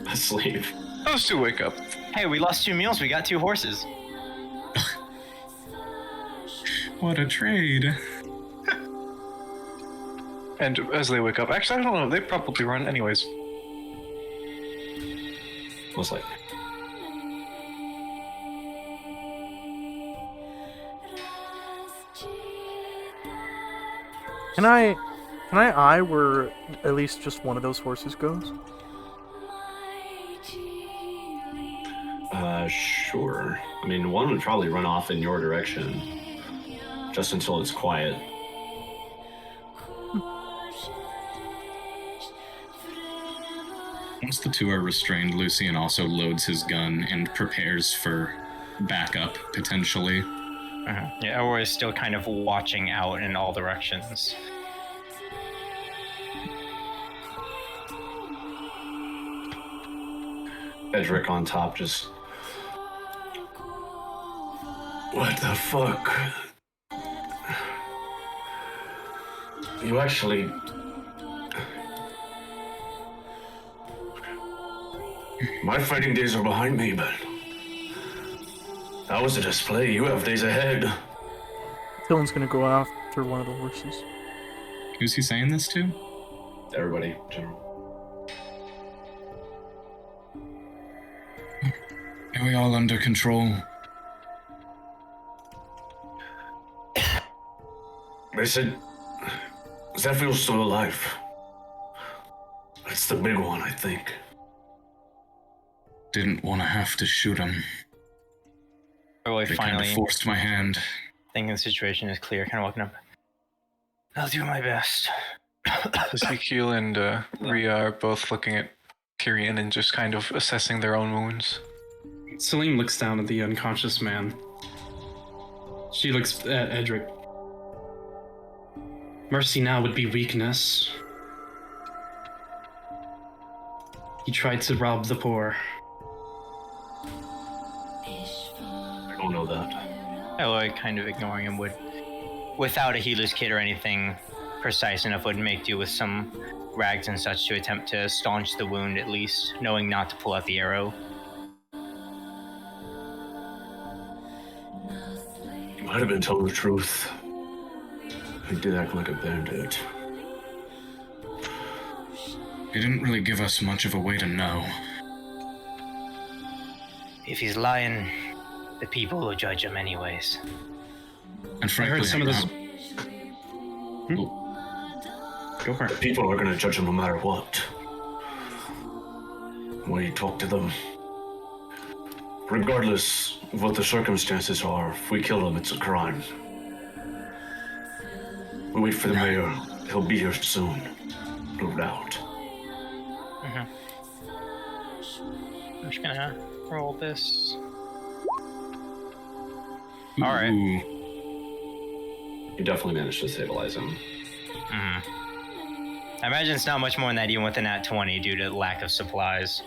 asleep. Those two wake up. Hey, we lost 2 meals, we got 2 horses. What a trade. And as they wake up, actually, I don't know, they probably run anyways. Most likely. Can I eye where at least just one of those horses goes? Sure. I mean, one would probably run off in your direction, just until it's quiet. Once the two are restrained, Lucian also loads his gun and prepares for backup, potentially. Yeah, Oa is still kind of watching out in all directions. Edric on top just... What the fuck? You actually... My fighting days are behind me, but... That was a display. You have days ahead. Dylan's gonna go after one of the horses. Who's he saying this to? Everybody, in general. Are we all under control? They said Zephyel's still alive. That's the big one, I think. Didn't want to have to shoot him. Really, They finally, kind of forced my hand. thinking the situation is clear, kind of walking up. I'll do my best. Ezekiel and Rhea are both looking at Tyrion and just kind of assessing their own wounds. Salim looks down at the unconscious man. She looks at Edric. Mercy now would be weakness. He tried to rob the poor. I don't know that. Eloy, kind of ignoring him, would, without a healer's kit or anything precise enough, would make do with some rags and such to attempt to staunch the wound at least, knowing not to pull out the arrow. You might have been told the truth. He did act like a bandit. He didn't really give us much of a way to know. If he's lying, the people will judge him anyways. And frankly, I heard some of this. Go for The it. people are gonna judge him no matter what. When you talk to them. Regardless of what the circumstances are, if we kill him, it's a crime. We wait for the mayor. He'll be here soon. No doubt. I'm just gonna roll this. Alright. Ooh. You definitely managed to stabilize him. I imagine it's not much more than that, even with a nat 20, due to lack of supplies.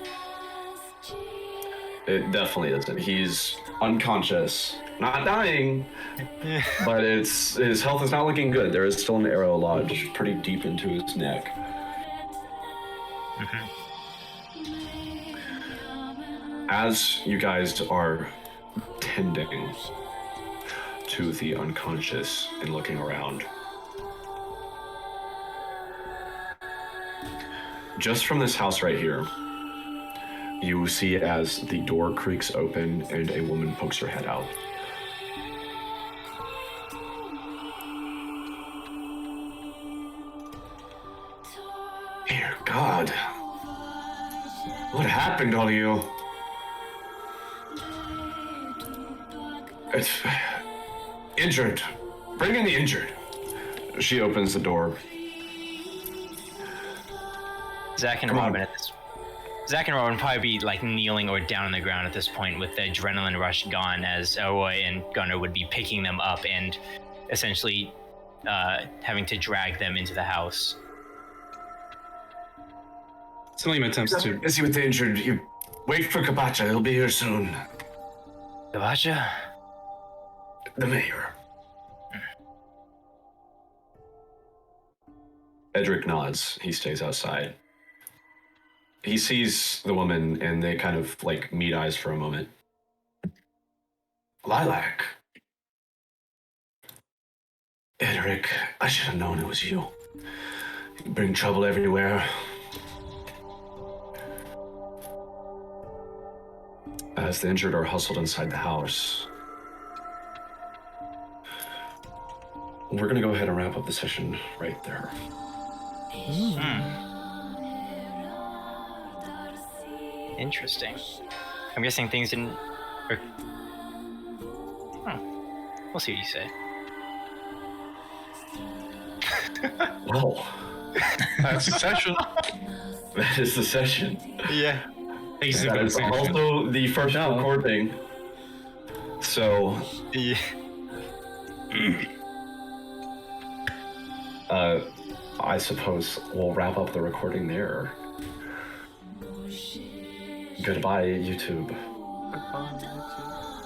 It definitely isn't. He's unconscious. Not dying, but his health is not looking good. There is still an arrow lodged pretty deep into his neck. As you guys are tending to the unconscious and looking around, just from this house right here, you see as the door creaks open and a woman pokes her head out. Dear God. What happened to all of you? It's injured. Bring in the injured. She opens the door. Zach and Come on. Robin would probably be like kneeling or down on the ground at this point with the adrenaline rush gone, as Elroy and Gunnar would be picking them up and essentially having to drag them into the house. Salim attempts to. Busy with the injured. You wait for Kabacha. He'll be here soon. Gabacha? The mayor. Edric nods. He stays outside. He sees the woman and they kind of like meet eyes for a moment. Lilac. Edric, I should have known it was you. You bring trouble everywhere. As the injured are hustled inside the house, we're gonna go ahead and wrap up the session right there. Interesting. I'm guessing things didn't. We'll see what you say. Well, That's the session. that is the session. Yeah. That is also the first recording. So, Yeah. I suppose we'll wrap up the recording there. Goodbye, YouTube. Goodbye, YouTube.